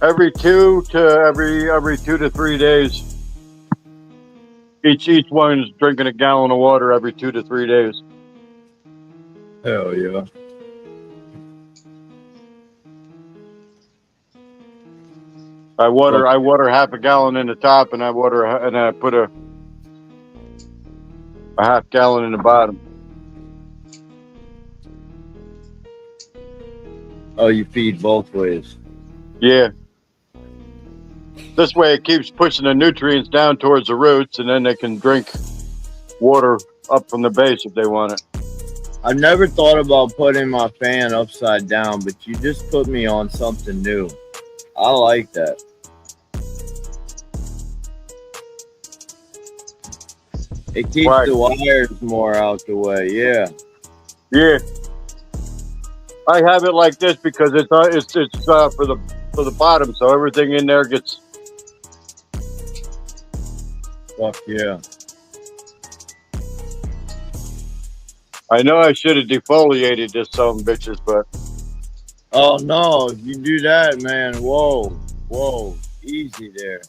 Every 2 to 3 days. Each one's drinking a gallon of water every 2 to 3 days. Hell yeah. I water half a gallon in the top, and I put a half gallon in the bottom. Oh, you feed both ways. Yeah. This way it keeps pushing the nutrients down towards the roots, and then they can drink water up from the base if they want it. I've never thought about putting my fan upside down, but you just put me on something new. I like that. It keeps Right. the wires more out the way. Yeah. Yeah. I have it like this because it's for the bottom, so everything in there gets. Fuck yeah. I know I should have defoliated this some bitches, but Oh no, if you do that, man, whoa, easy there.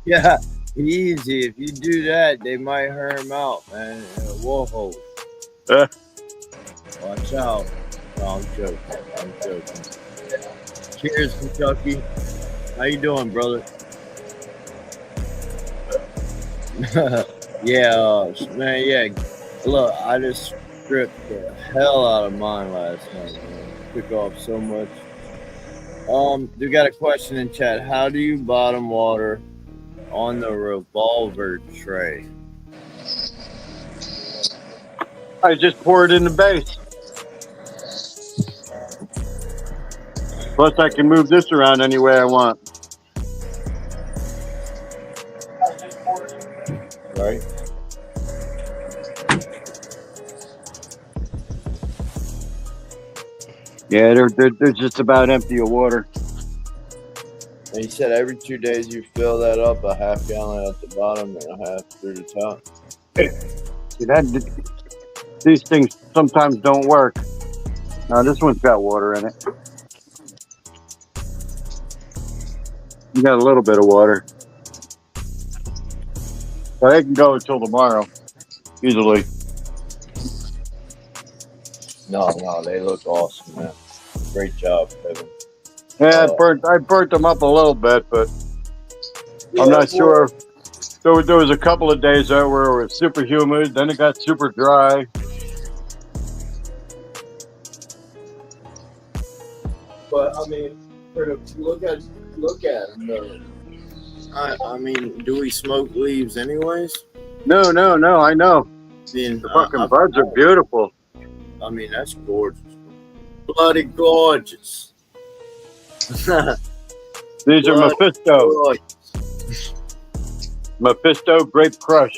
Yeah, easy. If you do that, they might herm out, man. Whoa. Watch out. No, I'm joking. Cheers, Kentucky. How you doing, brother? Yeah, man, yeah. Look, I just stripped the hell out of mine last night, man. Took off so much. We got a question in chat. How do you bottom water on the revolver tray? I just pour it in the base. Plus, I can move this around any way I want. Right? Yeah, they're just about empty of water. And you said every 2 days you fill that up, a half gallon at the bottom and a half through the top. See, these things sometimes don't work. Now this one's got water in it. You got a little bit of water. But they can go until tomorrow, easily. No, they look awesome, man. Great job, Kevin. Yeah, I burnt them up a little bit, but I'm not sure. There was a couple of days there where it was super humid, then it got super dry. But I mean, look at them though. I mean, do we smoke leaves anyways? No, I know. I mean, The fucking buds are beautiful. I mean, that's gorgeous. Bloody gorgeous. These are Mephisto. Mephisto Grape Crush.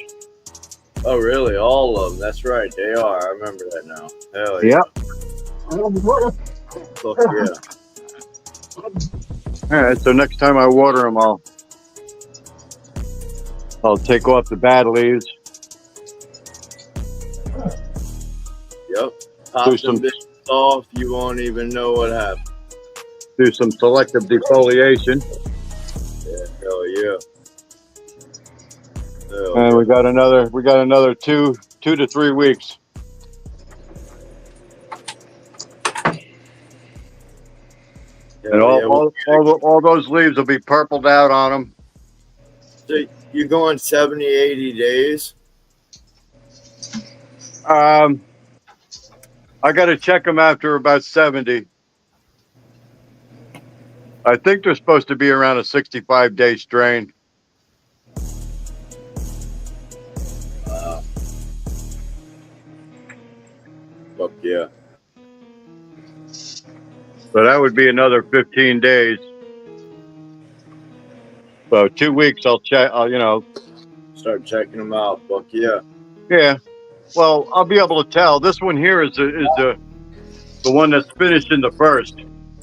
Oh, really? All of them. That's right. They are. I remember that now. Hell yeah. Yep. Fuck yeah. All right, so next time I water them, I'll take off the bad leaves. Yep. Pop some bitches off. You won't even know what happened. Do some selective defoliation. Yeah. Hell yeah. And we got another 2 to 3 weeks. And all those leaves will be purpled out on them. So you're going 70, 80 days? I got to check them after about 70. I think they're supposed to be around a 65-day strain. Fuck yeah. So that would be another 15 days. So 2 weeks, I'll check. Start checking them out. Fuck yeah. Yeah. Well, I'll be able to tell. This one here is the one that's finished in the first.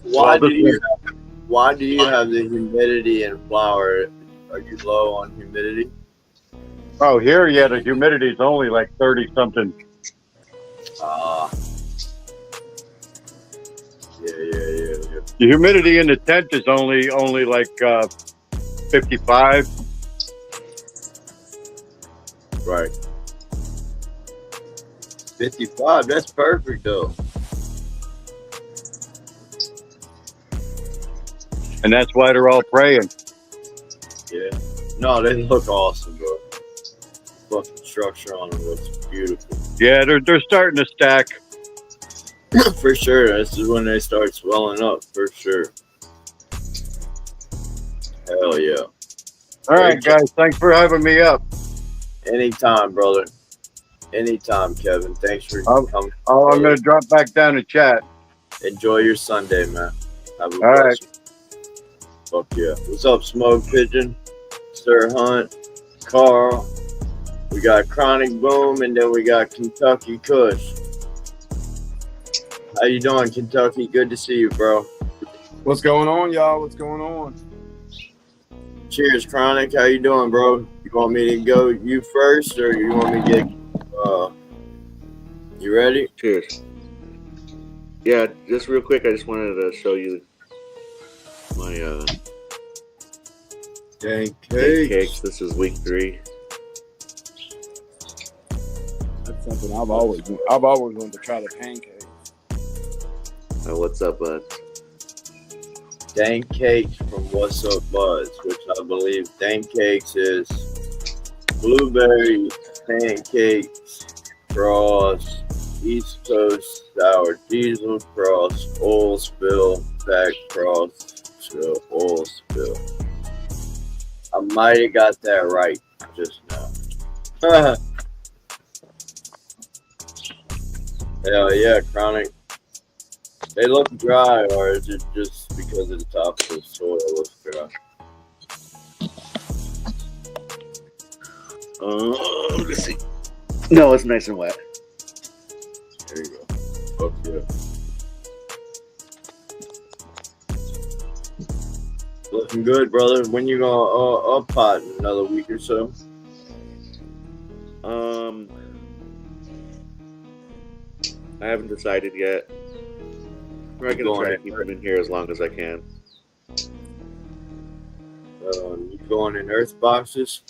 Why Well, why do you have the humidity in flower? Are you low on humidity? Oh, here, yeah, the humidity is only like 30 something. Yeah. The humidity in the tent is only like 55. Right. 55. That's perfect though. And that's why they're all praying. Yeah. No, they look awesome, bro. Fucking structure on them looks beautiful. Yeah, they're starting to stack. For sure. This is when they start swelling up, for sure. Hell yeah. All right, guys. Thanks for having me up. Anytime, brother. Anytime, Kevin. Thanks for coming. Oh, I'm going to drop back down and chat. Enjoy your Sunday, man. Have a All right. Fuck yeah. What's up, Smoke Pigeon? Sir Hunt, Carl. We got Chronic Boom, and then we got Kentucky Kush. How you doing, Kentucky? Good to see you, bro. What's going on, y'all? What's going on? Cheers, Chronic. How you doing, bro? You want me to go you first, or you want me to get you ready? Cheers. Yeah, just real quick, I just wanted to show you my Dank cakes. This is week 3. That's something I've always wanted to try, the pancakes. What's up, bud? Dank Cakes from What's Up Buds, which I believe Dank Cakes is blueberry pancakes, cross, East Coast sour diesel, cross, oil spill, back cross, spill, oil spill. I might have got that right just now. Hell yeah, Chronic. They look dry, or is it just because of the top of the soil looks dry? Let's see. No, it's nice and wet. There you go. Fuck yeah. Looking good, brother. When you gonna up pot in another week or so? I haven't decided yet. I'm gonna try to keep them in here as long as I can. You going in earth boxes?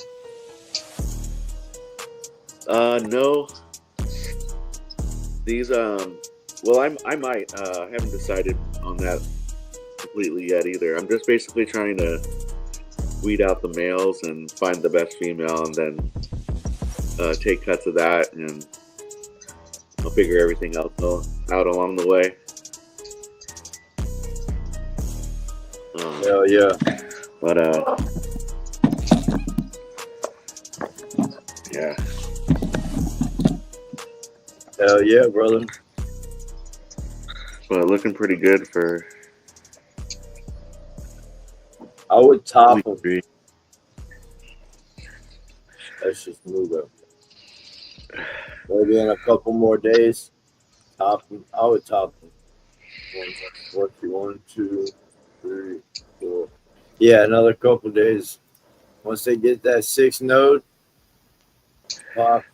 No. These well, I might. I haven't decided on that completely yet either. I'm just basically trying to weed out the males and find the best female, and then take cuts of that, and I'll figure everything else out along the way. Hell yeah. But yeah. Hell yeah, brother. But looking pretty good for. I would top week them. 3. Let's just move up. Maybe in a couple more days, top them. I would top them. 1, 2, 3, 4. Yeah, another couple days. Once they get that 6 node, pop.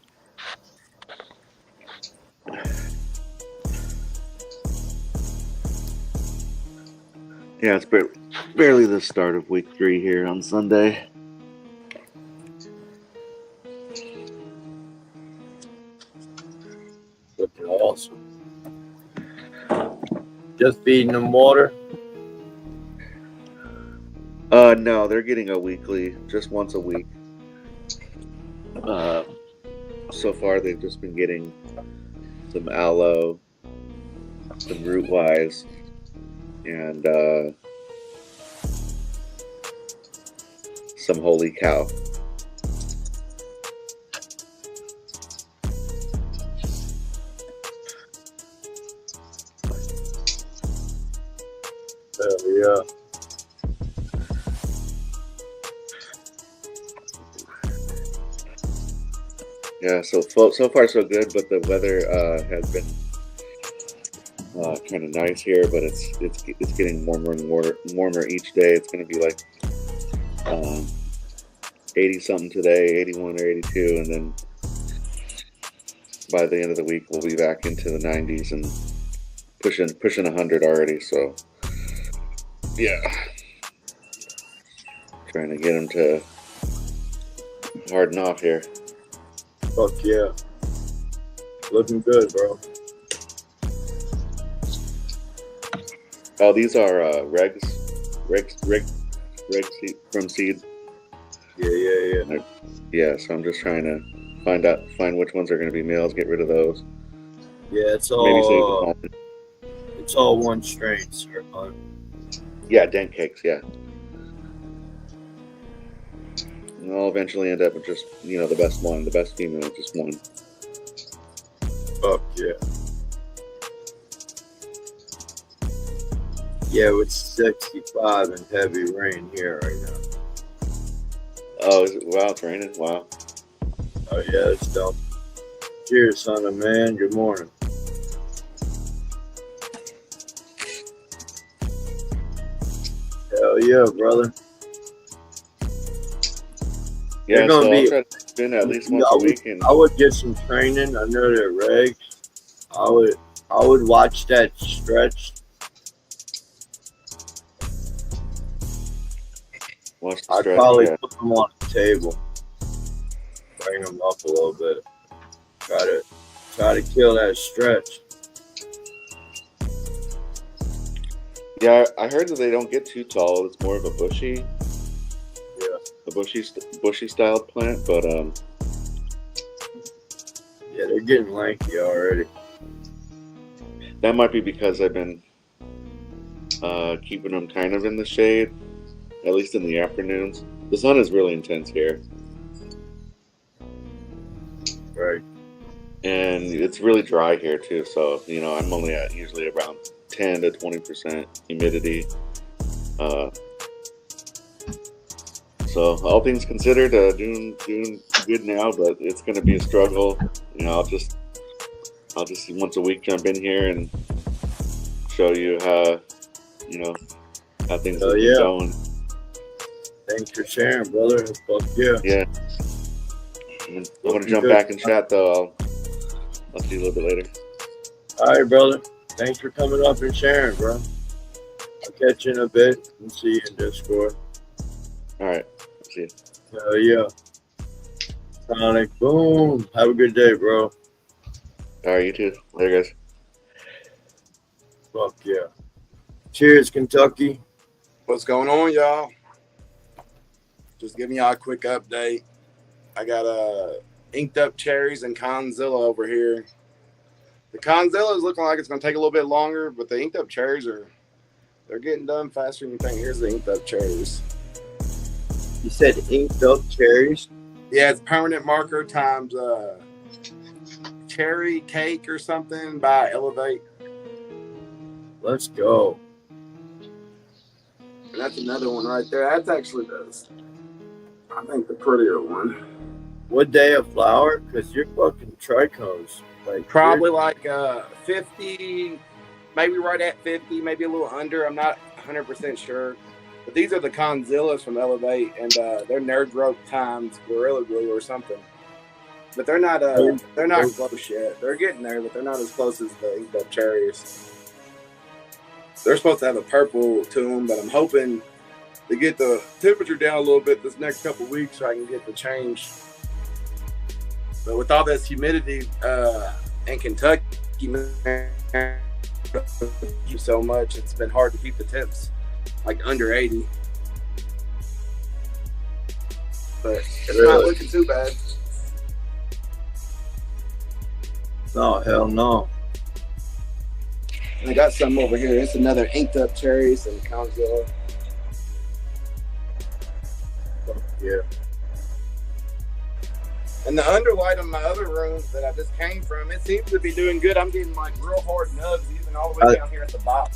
Yeah, it's barely the start of week 3 here on Sunday. Looking awesome. Just feeding them water. No, they're getting a weekly, just once a week. So far, they've just been getting some aloe, some root wise, and some holy cow. Yeah. Yeah, so far so good, but the weather has been kind of nice here, but it's getting warmer and warmer each day. It's going to be like 80 something today, 81 or 82, and then by the end of the week we'll be back into the 90s and pushing 100 already. So yeah, trying to get them to harden off here. Fuck yeah. Looking good, bro. Oh, these are regs from seed. Yeah. Yeah, so I'm just trying to find which ones are going to be males, get rid of those. Yeah, it's Maybe save the all pollen. it's all one strain, sir. Yeah, dent cakes, yeah. And I'll eventually end up with just, the best one, the best female, just one. Fuck yeah. Yeah, it's 65 and heavy rain here right now. Oh, is it? Wow, it's raining. Wow. Oh yeah, it's dope. Cheers, son of man. Good morning. Hell yeah, brother. Yeah, gonna so be- I'll try to spin at least once a week. And I would get some training. I know they're regs. I would watch that stretch. watch the I'd stretch. probably Yeah. put them on the table, bring them up a little bit, try to kill that stretch. Yeah, I heard that they don't get too tall. It's more of a bushy, Yeah, bushy styled plant. But yeah, they're getting lanky already. that might be because I've been keeping them kind of in the shade, at least in the afternoons. The sun is really intense here, Right. and it's really dry here too. So I'm only at usually around 10 to 20% humidity. So all things considered, doing good now, but it's going to be a struggle. I'll just once a week jump in here and show you how how things Hell have been yeah. going. Thanks for sharing, brother. Fuck yeah. Yeah. I'm going to jump Good. back and chat though. I'll see you a little bit later. All right, brother. Thanks for coming up and sharing, bro. I'll catch you in a bit and see you in Discord. All right. See you. Hell yeah. Sonic, boom. Have a good day, bro. All right. You too. Later, guys. Fuck yeah. Cheers, Kentucky. What's going on, y'all? Just giving y'all a quick update. I got inked up cherries and Conzilla over here. The Conzilla is looking like it's going to take a little bit longer, but the inked up cherries they're getting done faster than you think. Here's the inked up cherries. You said inked up cherries? Yeah, it's permanent marker times cherry cake or something by Elevate. Let's go. And that's another one right there. That's actually I think the prettier one. What day of flower? Because you're fucking trichomes. Like Probably like 50, maybe right at 50, maybe a little under. I'm not 100% sure. But these are the Conzillas from Elevate, and they're Nerd Rope times Gorilla Glue or something. But they're not close yet. They're getting there, but they're not as close as the inked up cherries. They're supposed to have a purple to them, but I'm hoping to get the temperature down a little bit this next couple weeks so I can get the change. But with all this humidity in Kentucky, so much, it's been hard to keep the temps like under 80. But it's not looking too bad. No, hell no. I got some over here. It's another inked up cherries and Conzilla. Fuck yeah. And the underlight in my other room that I just came from, it seems to be doing good. I'm getting like real hard nugs even all the way down here at the bottom.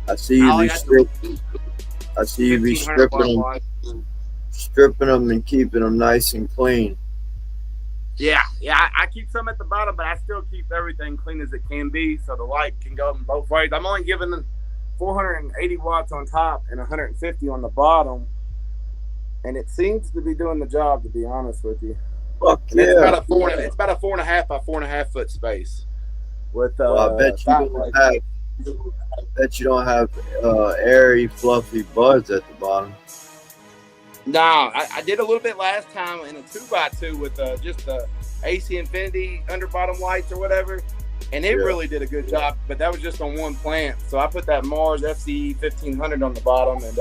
I see you be stripping them and keeping them nice and clean. Yeah, I keep some at the bottom, but I still keep everything clean as it can be, so the light can go in both ways. I'm only giving them 480 watts on top and 150 on the bottom, and it seems to be doing the job, to be honest with you. Fuck and yeah. It's about a 4.5 by 4.5 foot space. With well, I bet you don't have airy, fluffy buds at the bottom. No, I did a little bit last time in a 2x2 with just the AC Infinity under bottom lights or whatever, and it really did a good job. But that was just on one plant, so I put that Mars FCE 1500 on the bottom, and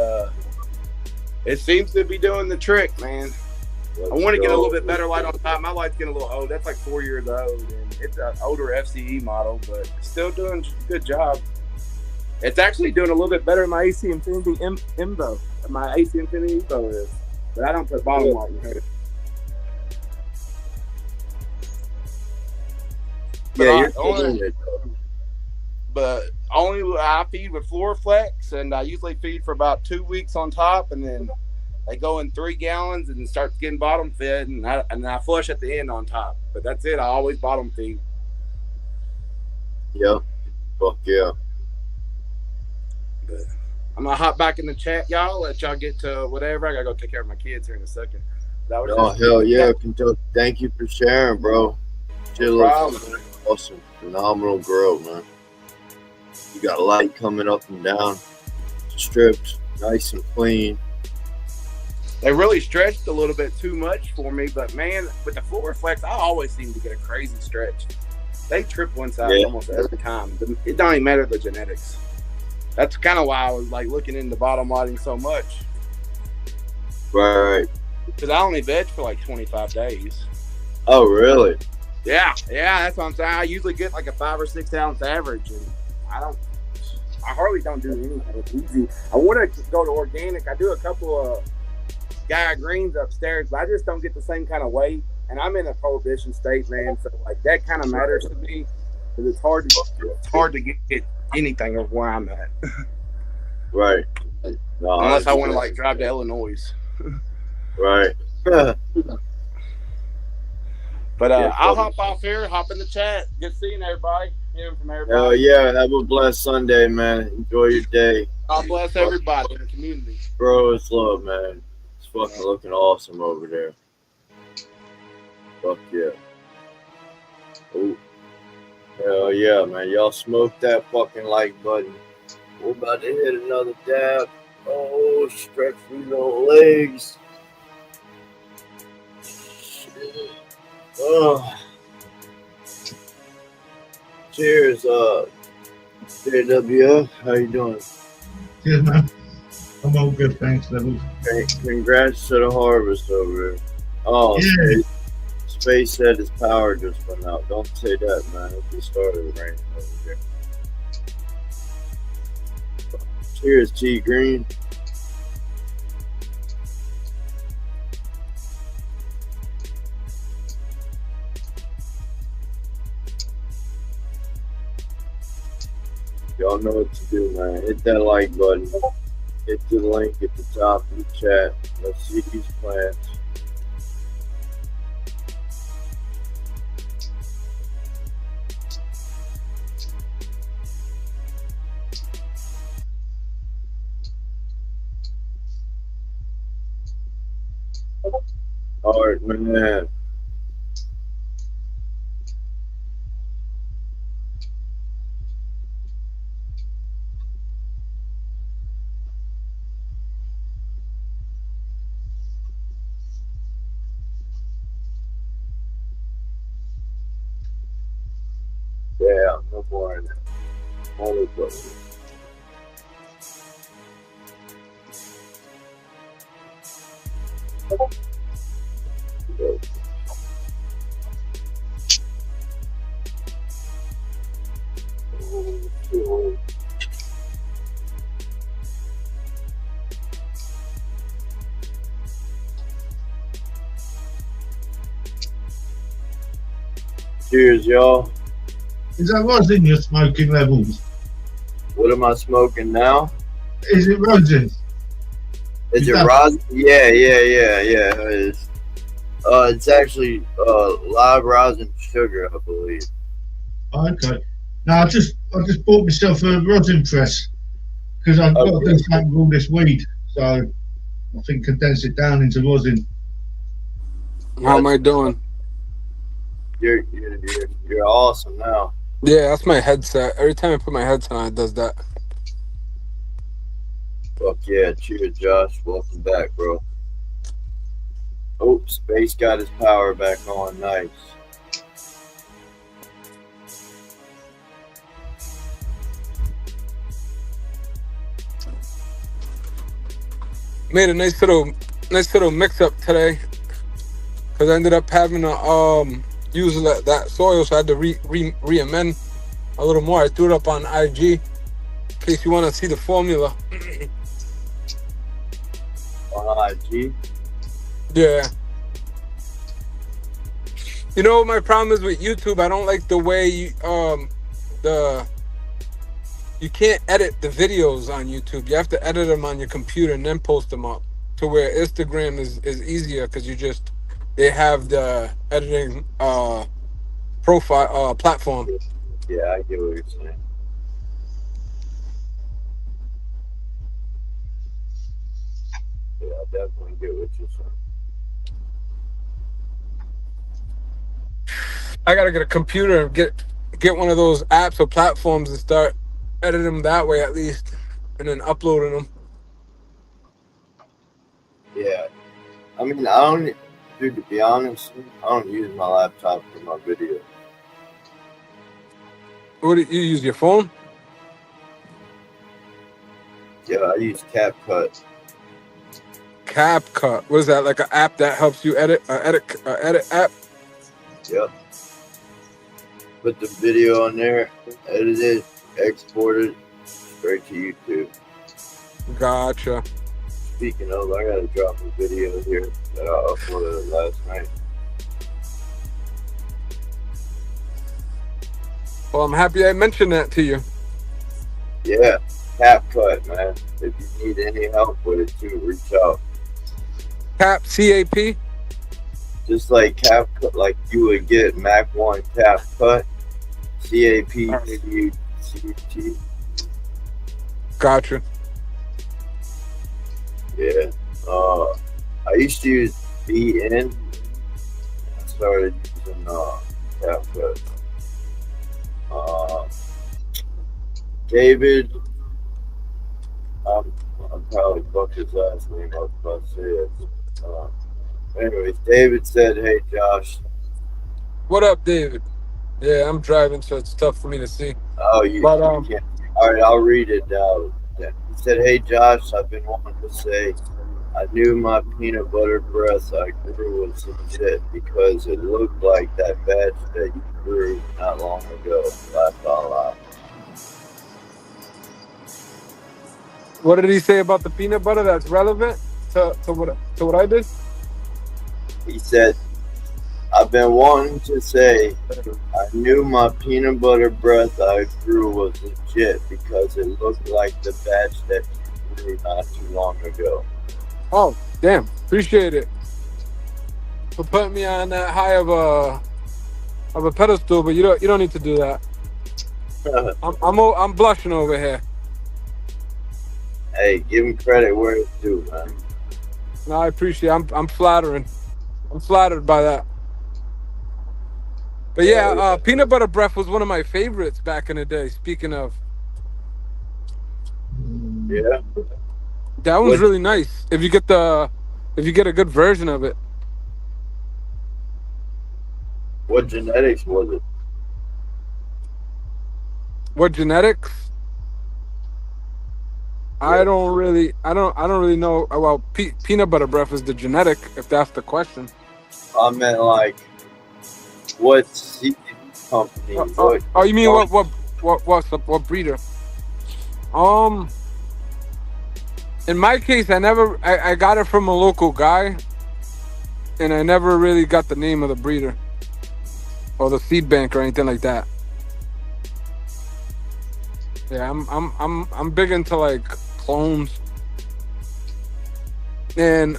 it seems to be doing the trick, man. I want to get a little bit better light on top. My light's getting a little old. That's like 4 years old, and it's an older FCE model, but still doing a good job. It's actually doing a little bit better than my AC Infinity Imbo. My AC Infinity Imbo is, but I don't put bottom light in here. Yeah, you're but only I feed with Fluoroflex, and I usually feed for about 2 weeks on top, and then they go in 3 gallons and start getting bottom fed, and I flush at the end on top. But that's it. I always bottom feed. Yeah. Fuck yeah. But I'm gonna hop back in the chat, y'all. Let y'all get to whatever. I gotta go take care of my kids here in a second. Oh hell yeah, Kentucky! Thank you for sharing, bro. Shit looks awesome, phenomenal grow, man. You got light coming up and down, stripped, nice and clean. They really stretched a little bit too much for me, but man, with the Fluoroflex, I always seem to get a crazy stretch. They trip one side almost every time. It don't even matter the genetics. That's kind of why I was like looking into bottom lighting so much. Right. Because I only veg for like 25 days. Oh, really? Yeah, that's what I'm saying. I usually get like a 5 or 6 ounce average, and I hardly don't do anything. It's easy. I want to go to organic. I do a couple of Gaia Greens upstairs, but I just don't get the same kind of weight. And I'm in a prohibition state, man, so like that kind of matters to me because it's hard to get anything of where I'm at. Right. No, unless I want to like drive to Illinois. Right. But I'll hop off here, hop in the chat. Good seeing everybody. Hearing from everybody. Oh yeah, have a blessed Sunday, man. Enjoy your day. God bless everybody in the community. Bro, it's love, man. It's fucking looking awesome over there. Fuck yeah. Oh. Hell yeah, man. Y'all smoke that fucking like button. We're about to hit another dab. Oh, stretch these little legs. Shit. Oh. Cheers, JWF. How you doing? Cheers, man. I'm all good, thanks, Levelz. Okay, congrats to the harvest over here. Oh, yeah. Space said his power just went out. Don't say that, man. It just started raining over here. Cheers, T Green. Y'all know what to do, man. Hit that like button. Hit the link at the top of the chat. Let's see these plants. All right, man. Yeah, no more in there. Only close. Cheers, y'all. Is that rosin you're smoking, Levelz? What am I smoking now? Is it rosin? Is it rosin? Yeah, it is. It's actually live rosin sugar, I believe. Okay. Now I just bought myself a rosin press because I've got to do something with all this weed. So I think condense it down into rosin. How am I doing? You're awesome now. Yeah, that's my headset. Every time I put my headset on, it does that. Fuck yeah. Cheers, Josh. Welcome back, bro. Oh, Space got his power back on. Nice. Made a nice little mix up today because I ended up having to use that soil, so I had to re-amend a little more. I threw it up on IG in case you want to see the formula. On IG? Yeah. You know what my problem is with YouTube? I don't like the way you can't edit the videos on YouTube. You have to edit them on your computer and then post them up. To where Instagram is easier because they have the editing profile platform. Yeah, I get what you're saying. Yeah, I definitely get what you're saying. I gotta get a computer and get one of those apps or platforms and start editing them that way at least, and then uploading them. Yeah. I mean, I don't, dude, to be honest, I don't use my laptop for my video. What do you use, your phone? Yeah, I use CapCut. CapCut. What is that? Like an app that helps you edit app? Yep. Put the video on there, edit it, export it straight to YouTube. Gotcha. Speaking of, I gotta drop a video here that I uploaded last night. Well, I'm happy I mentioned that to you. Yeah, CapCut, man. If you need any help with it too, reach out. CAP? Just like CapCut, like you would get Mac 1 CapCut, CAPCUT. Gotcha. Yeah. I used to use BN. I started using CapCut. David, I'm probably fucked his last name. I was about to say it. Anyways, David said, "Hey, Josh." What up, David? Yeah, I'm driving, so it's tough for me to see. Oh, you can't. All right, I'll read it down. He said, "Hey, Josh, I've been wanting to say I knew my peanut butter breath I grew was legit because it looked like that batch that you grew not long ago." Laughed out loud. What did he say about the peanut butter that's relevant to what I did? He said, "I've been wanting to say I knew my peanut butter breath I grew was legit because it looked like the batch that you grew not too long ago." Oh, damn! Appreciate it for putting me on that high of a pedestal, but you don't need to do that. I'm blushing over here. Hey, give him credit where it's due, man. No, I appreciate it. I'm flattering. I'm flattered by that. But yeah, peanut butter breath was one of my favorites back in the day. Speaking of, yeah, that one's really nice. If you get a good version of it. What genetics was it? What genetics? Yeah. I don't really know. Well, peanut butter breath is the genetic, if that's the question. I meant like what seed company? Oh, you mean what breeder? In my case, I got it from a local guy, and I never really got the name of the breeder or the seed bank or anything like that. Yeah, I'm big into like clones, and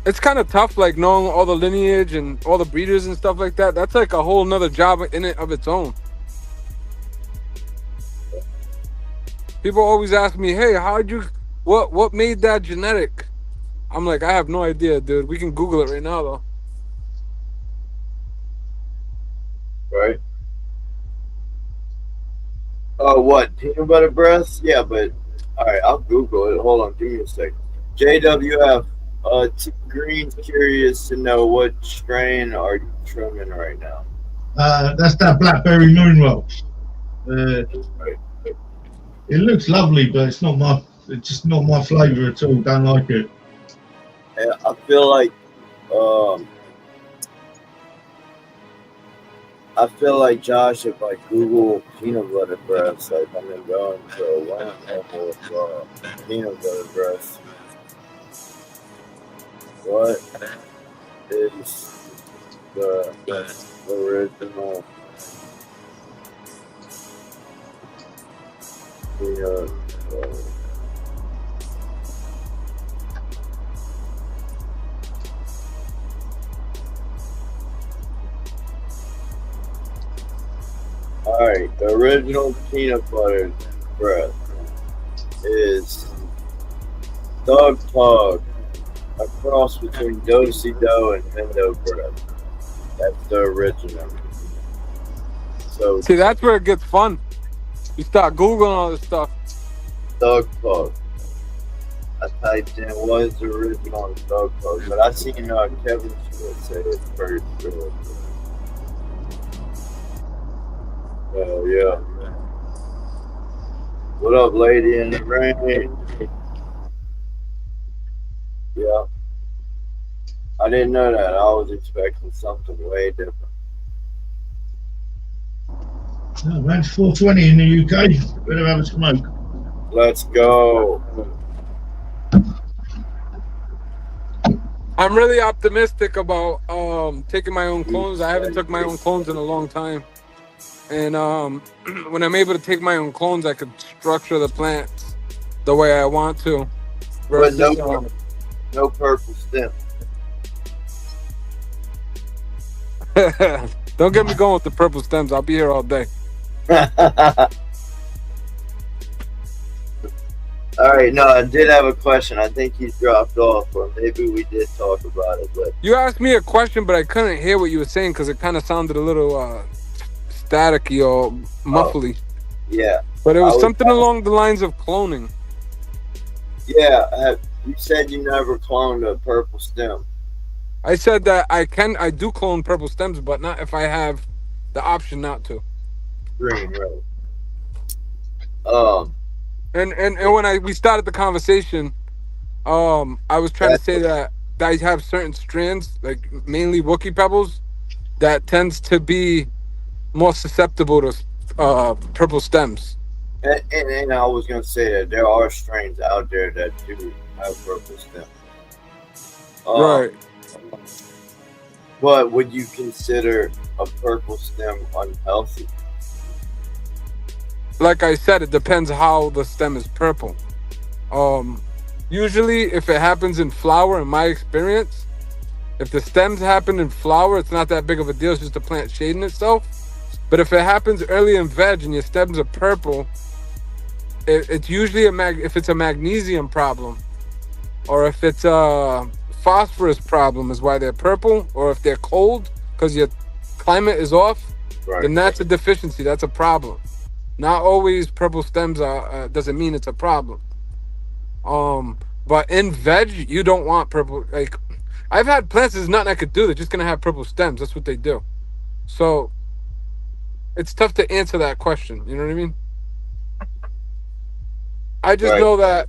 It's kind of tough, like knowing all the lineage and all the breeders and stuff like that. That's like a whole nother job in it of its own. People always ask me, "Hey, what made that genetic?" I'm like, I have no idea, dude. We can Google it right now, though. Right. Oh, what? Peanut butter breasts? Yeah, but all right, I'll Google it. Hold on, give me a second. JWF. T Green, curious to know what strain are you trimming right now? That's that blackberry moonrocks. It looks lovely, but it's just not my flavour at all. Don't like it. And I feel like Josh, if I Google peanut butter breasts, like I'm gonna go into a one level of peanut butter breasts. What is the original peanut butter? Alright, the original peanut butter bread is Thug Pug, a cross between Do-Si-Do and Hendo bread. That's the original. So See, that's where it gets fun. You start Googling all this stuff. Thug Pug. I typed in what is the original Thug Pug, but I seen Kevin Smith say it's pretty good. Oh yeah. What up, lady in the rain? Yeah. I didn't know that. I was expecting something way different. Oh, man, it's 4:20 in the UK. Better have a smoke. Let's go. I'm really optimistic about taking my own clones. I haven't took my own clones in a long time. And when I'm able to take my own clones, I could structure the plants the way I want to. But no purple stem. Don't get me going with the purple stems. I'll be here all day. All right, no, I did have a question. I think he dropped off, or maybe we did talk about it. But you asked me a question, but I couldn't hear what you were saying because it kind of sounded a little staticky or muffly. Yeah. But it was something along the lines of cloning. Yeah, you said you never cloned a purple stem. I said that I do clone purple stems, but not if I have the option not to. Green, right. And when we started the conversation, I was trying to say that I have certain strands, like mainly Wookiee pebbles, that tends to be more susceptible to purple stems. And I was gonna say that there are strains out there that do have purple stems. Right. But would you consider a purple stem unhealthy? Like I said, it depends how the stem is purple. Usually, if it happens in flower, in my experience, if the stems happen in flower, it's not that big of a deal. It's just the plant shading itself. But if it happens early in veg and your stems are purple, it's usually if it's a magnesium problem, or if it's a phosphorus problem is why they're purple, or if they're cold because your climate is off, right, then that's a deficiency. That's a problem. Not always purple stems doesn't mean it's a problem. But in veg, you don't want purple. Like, I've had plants, there's nothing I could do. They're just gonna have purple stems. That's what they do. So it's tough to answer that question. You know what I mean? I just know that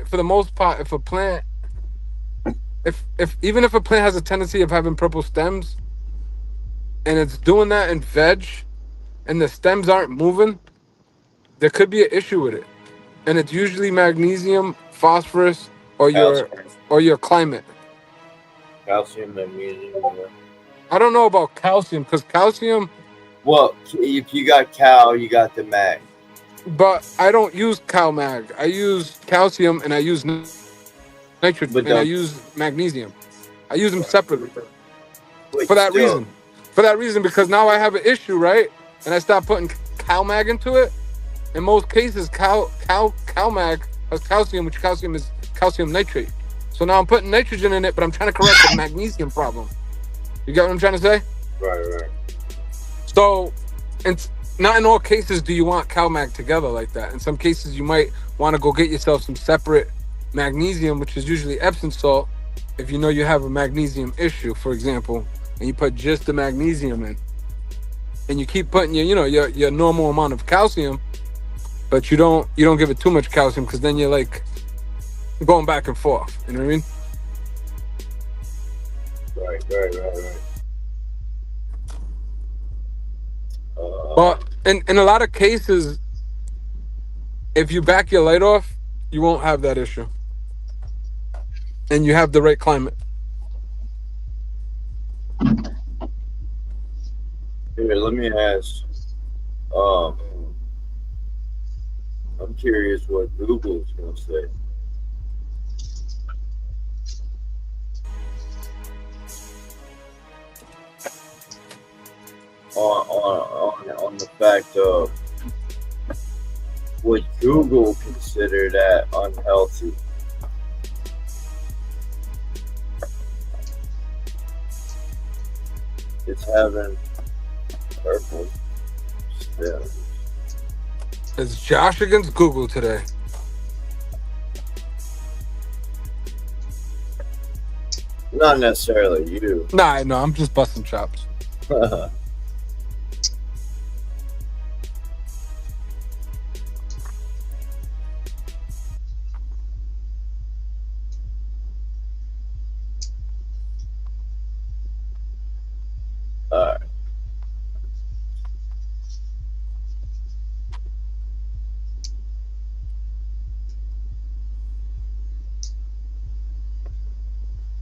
for the most part, if a plant, even if a plant has a tendency of having purple stems, and it's doing that in veg, and the stems aren't moving, there could be an issue with it, and it's usually magnesium, phosphorus, or your climate. Calcium, magnesium. I don't know about calcium because calcium. Well, if you got cal, you got the mag. But I don't use cal mag. I use calcium and I use nitrogen, But and I don't. use magnesium. I use them separately Wait, for that still. reason. For that reason, because now I have an issue, right? And I start putting CalMag into it. In most cases, CalMag has calcium, which calcium is calcium nitrate. So now I'm putting nitrogen in it, but I'm trying to correct the magnesium problem. You get what I'm trying to say? Right. So, it's not in all cases do you want CalMag together like that. In some cases, you might want to go get yourself some separate magnesium, which is usually Epsom salt, if you know you have a magnesium issue, for example, and you put just the magnesium in, and you keep putting your normal amount of calcium, but you don't give it too much calcium, because then you're like going back and forth. You know what I mean? Right. But in a lot of cases, if you back your light off, you won't have that issue, and you have the right climate. Here, let me ask. I'm curious what Google's gonna say. On the fact of would Google consider that unhealthy? It's having purple stems. It's Josh against Google today. Not necessarily you. Nah, no, I'm just busting chops. Alright.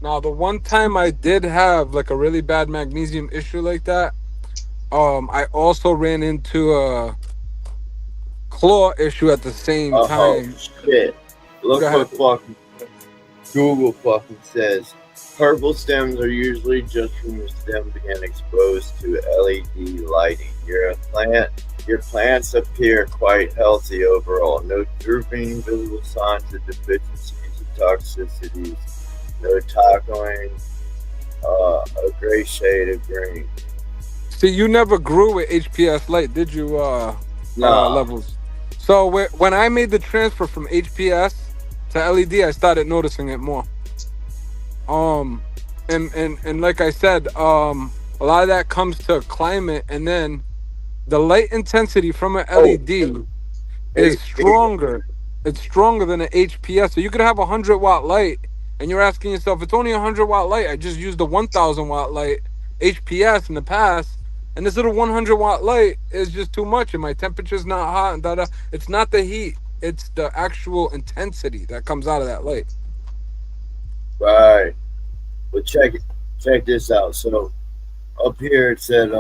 Now, the one time I did have like a really bad magnesium issue like that, I also ran into a claw issue at the same time. Shit. Look Go ahead. what fucking Google fucking says. Purple stems are usually just from the stem being exposed to LED lighting. Your plants appear quite healthy overall. No drooping, visible signs of deficiencies or toxicities. No toggling, a gray shade of green. See, you never grew with HPS light, did you, No. Levelz? So when I made the transfer from HPS to LED, I started noticing it more. And like I said, a lot of that comes to climate, and then the light intensity from an LED is stronger. It's stronger than an HPS. So you could have a 100-watt light, and you're asking yourself, it's only a 100-watt light. I just used a 1,000-watt light HPS in the past, and this little 100-watt light is just too much, and my temperature's not hot, and da-da. It's not the heat. It's the actual intensity that comes out of that light. Right. But check this out. So up here it said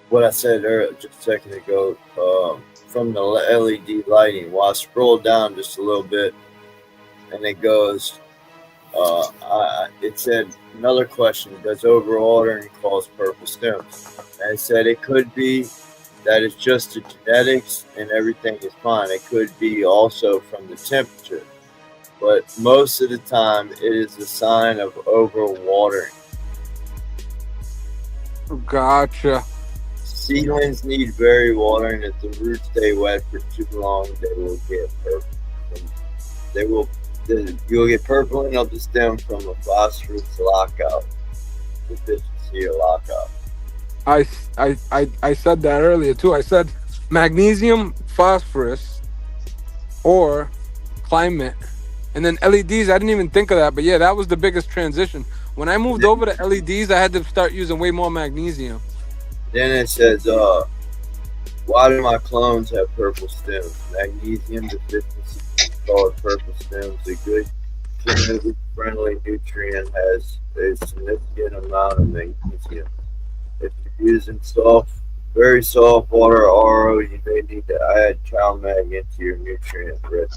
what I said earlier, just a second ago, from the LED lighting. Well, I scroll down just a little bit, and it goes, it said another question: does overwatering cause purple stems? And it said it could be that it's just the genetics and everything is fine. It could be also from the temperature, but most of the time it is a sign of overwatering. Gotcha. Seedlings need very watering. If the roots stay wet for too long, they will get purple. You'll get purpling of the stem from a phosphorus lockout, deficiency or lockout. I said that earlier too. I said magnesium, phosphorus, or climate. And then LEDs, I didn't even think of that. But yeah, that was the biggest transition. When I moved over to LEDs, I had to start using way more magnesium. Then it says, why do my clones have purple stems? Magnesium deficiency called purple stems. A good friendly nutrient has a significant amount of magnesium. If you're using very soft water or RO, you may need to add CalMag into your nutrient rich.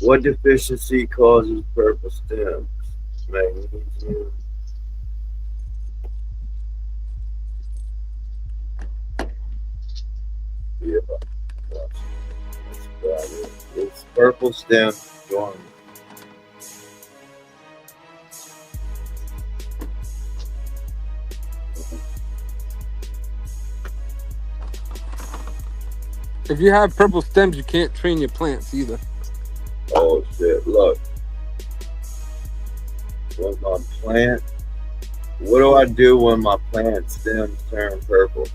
What deficiency causes purple stems? Magnesium. Yeah, that's about it. It's purple stem dormant. If you have purple stems, you can't train your plants either. Oh shit! Look, with my plant. What do I do when my plant stems turn purple?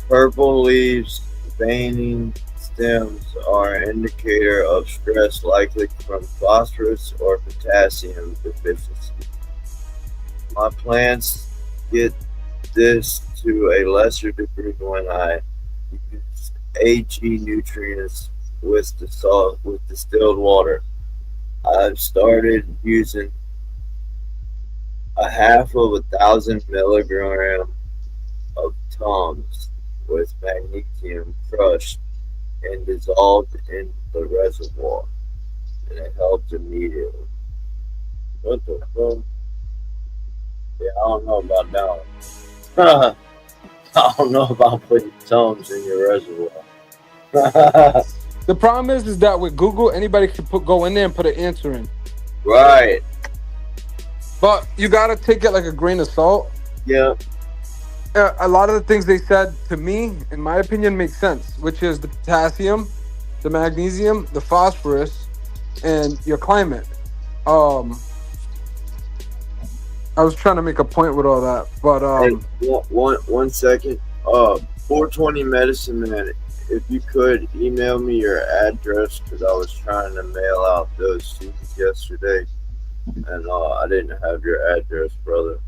Purple leaves, veining stems are an indicator of stress, likely from phosphorus or potassium deficiency. My plants get this to a lesser degree when I use AG nutrients with distilled water. I've started using a half of 1,000 milligrams of Tums with magnesium crushed and dissolved in the reservoir, and it helped immediately. What the fuck? Yeah, I don't know about that one. I don't know about putting Tums in your reservoir. The problem is that with Google, anybody can go in there and put an answer in. Right. But you gotta take it like a grain of salt. Yeah. A lot of the things they said to me, in my opinion, make sense, which is the potassium, the magnesium, the phosphorus, and your climate. I was trying to make a point with all that, but Hey, one second. 420 Medicine Man, if you could email me your address, because I was trying to mail out those seeds yesterday, and I didn't have your address, brother.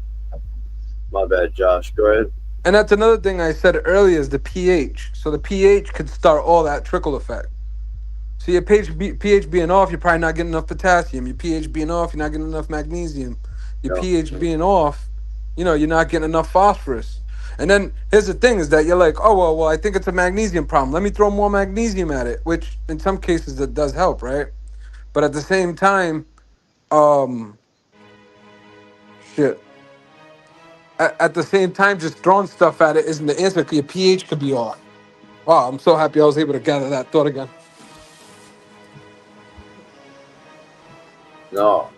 My bad, Josh. Go ahead. and that's another thing I said earlier is the pH. So the pH could start all that trickle effect. So your pH being off, you're probably not getting enough potassium. Your pH being off, you're not getting enough magnesium. Your pH being off, you're not getting enough phosphorus. And then here's the thing is that you're like, oh, well, I think it's a magnesium problem. Let me throw more magnesium at it, which in some cases it does help, right? But at the same time, shit. At the same time, just throwing stuff at it isn't the answer. Your pH could be off. Wow, I'm so happy I was able to gather that thought again. No,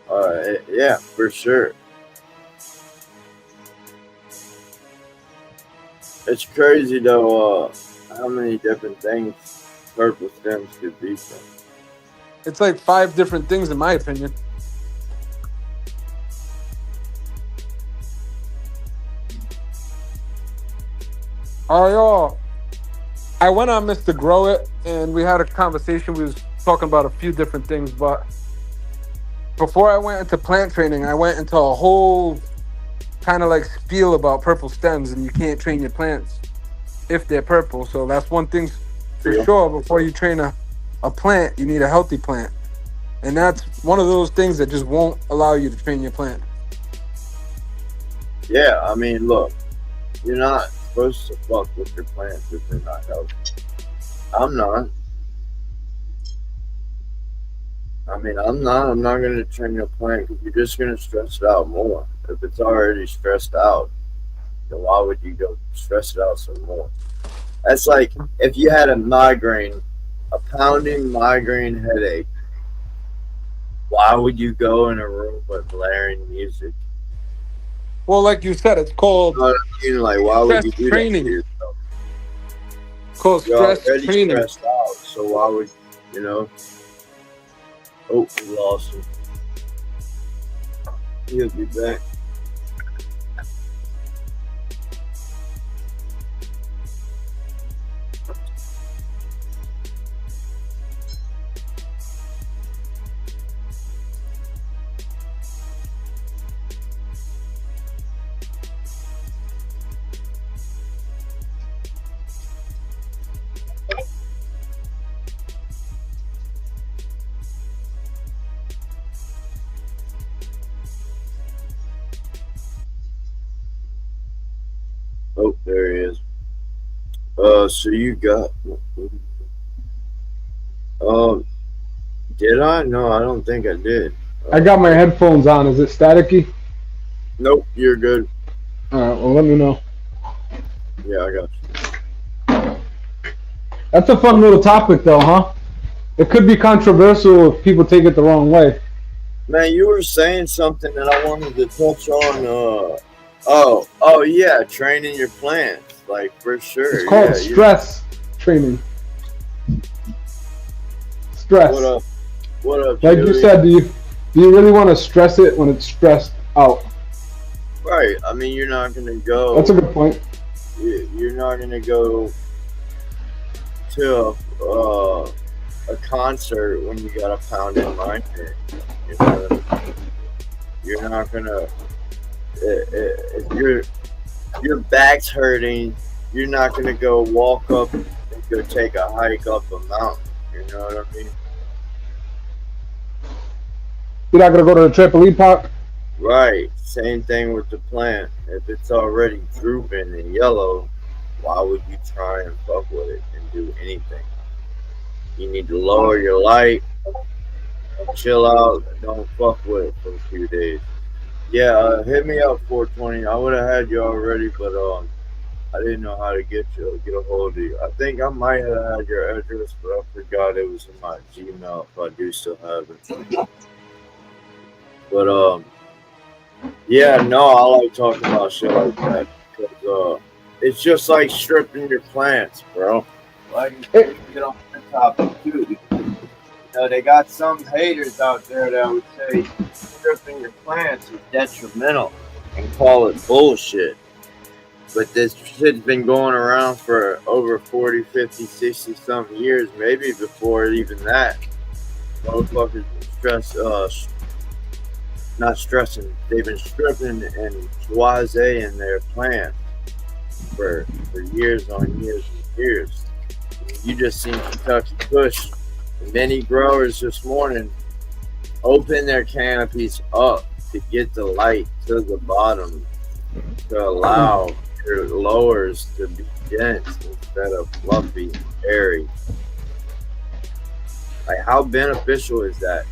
yeah, for sure. It's crazy though, how many different things purple stems could be from. It's like 5 different things in my opinion. I went on Mr. Grow It and we had a conversation. We was talking about a few different things, but before I went into plant training, I went into a whole kind of like spiel about purple stems, and you can't train your plants if they're purple. So that's one thing for sure. Before you train a plant, you need a healthy plant. And that's one of those things that just won't allow you to train your plant. Yeah, I mean, look, you're not supposed to fuck with your plants if they're not healthy. I'm not. I'm not going to train your plant because you're just going to stress it out more. If it's already stressed out, then why would you go stress it out some more? That's like if you had a migraine, a pounding migraine headache, why would you go in a room with blaring music? Well, like you said, it's called like, why would you do training. That to yourself? Called You're stress already training. stressed out, so why would Oh, we lost him. He'll be back. Oh, there he is. So you got Did I? No, I don't think I did. I got my headphones on. Is it staticky? Nope, you're good. All right. Well, let me know. Yeah, I got you. That's a fun little topic, though, huh? It could be controversial if people take it the wrong way. Man, you were saying something that I wanted to touch on. Oh yeah, training your plants, like for sure. It's called stress training. Stress. What up? What up? Like you said, do you really want to stress it when it's stressed out? Right. I mean, you're not gonna go. That's a good point. You're not gonna go to a concert when you got a pound in mind. You know, you're not gonna. If your back's hurting, you're not gonna go walk up and go take a hike up a mountain. You know what I mean? You're not gonna go to the trampoline park. Right. Same thing with the plant. If it's already drooping and yellow, why would you try and fuck with it and do anything? You need to lower your light, chill out, don't fuck with it for a few days. Yeah, hit me up 420. I would have had you already, but I didn't know how to get a hold of you. I think I might have had your address, but I forgot it was in my Gmail if I do still have it. But yeah, no, I like talking about shit like that because it's just like stripping your plants, bro. Like, you get on the topic too. You know, they got some haters out there that would say stripping your plants is detrimental and call it bullshit. But this shit's been going around for over 40, 50, 60 something years, maybe before even that. Motherfuckers not stressing. They've been stripping and in their plants for years on years and years. You just seen Kentucky Kush. Many growers this morning open their canopies up to get the light to the bottom to allow your lowers to be dense instead of fluffy and airy. Like, how beneficial is that?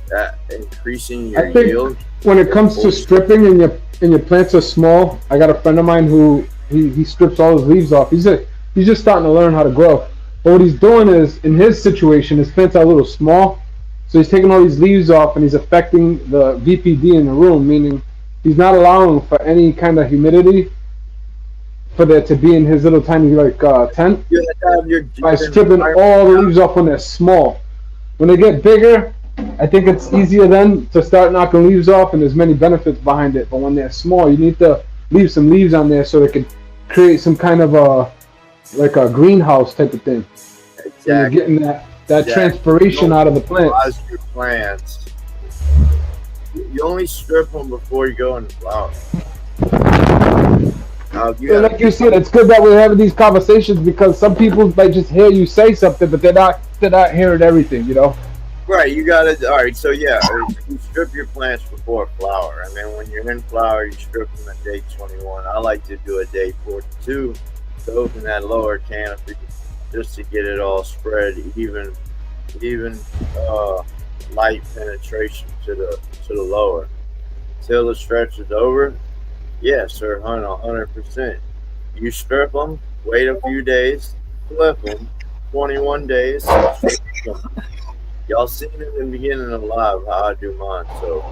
That increasing your yield? When it comes to stripping and your plants are small, I got a friend of mine who he strips all his leaves off. He's just starting to learn how to grow. But what he's doing is, in his situation, his plants are a little small, so he's taking all these leaves off and he's affecting the VPD in the room, meaning he's not allowing for any kind of humidity for there to be in his little tiny tent by stripping all the leaves off when they're small. When they get bigger, I think it's easier then to start knocking leaves off, and there's many benefits behind it. But when they're small, you need to leave some leaves on there so they can create some kind of a greenhouse type of thing. Exactly. So you're getting that transpiration out of the plants. Your plants. You only strip them before you go into flower. Like you said, it's good that we're having these conversations because some people might just hear you say something, but they're not hearing everything, you know. Right, you gotta. All right, so yeah, you strip your plants before flower. I mean, when you're in flower, you strip them at day 21. I like to do a day 42 to open that lower canopy just to get it all spread, even light penetration to the lower. Till the stretch is over. Yes, sir, 100%. You strip them, wait a few days, flip them, 21 days. Y'all seen in the beginning of live how I do mine, so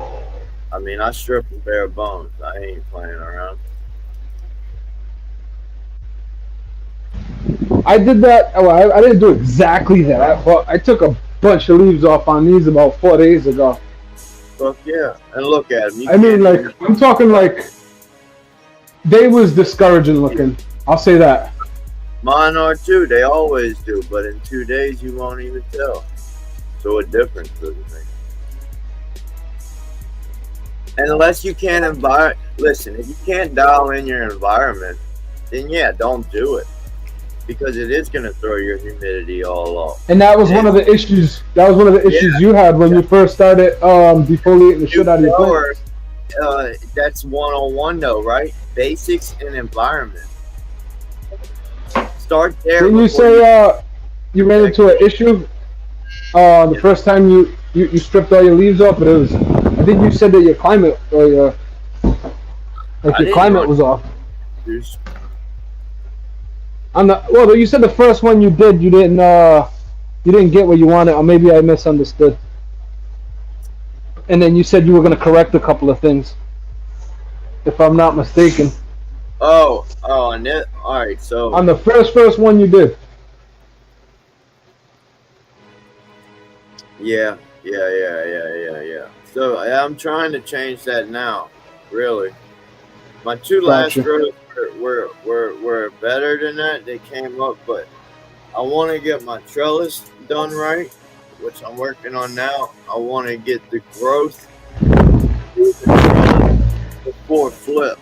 I mean, I strip them bare bones. I ain't playing around. I did that. Well, I didn't do exactly that, but I took a bunch of leaves off on these about 4 days ago. Fuck yeah, and look at them. I mean, like, I'm talking like they was discouraging looking. I'll say that. Mine are too. They always do, but in 2 days you won't even tell. So what difference does it make? And unless you can't listen, if you can't dial in your environment, then yeah, don't do it. Because it is going to throw your humidity all off. And that was one of the issues. That was one of the issues you had when you first started defoliating the shit out of your plants. That's 101 though, right? Basics and environment. Start there. Didn't you say you ran into an issue? The first time you stripped all your leaves off, but it was, I think you said that your climate or your climate was off. Well, you said the first one you did, you didn't get what you wanted, or maybe I misunderstood. And then you said you were going to correct a couple of things, if I'm not mistaken. Oh, and it, all right. So on the first one you did. Yeah. So I'm trying to change that now. Really, my two last grows were better than that. They came up, but I want to get my trellis done right, which I'm working on now. I want to get the growth before flip,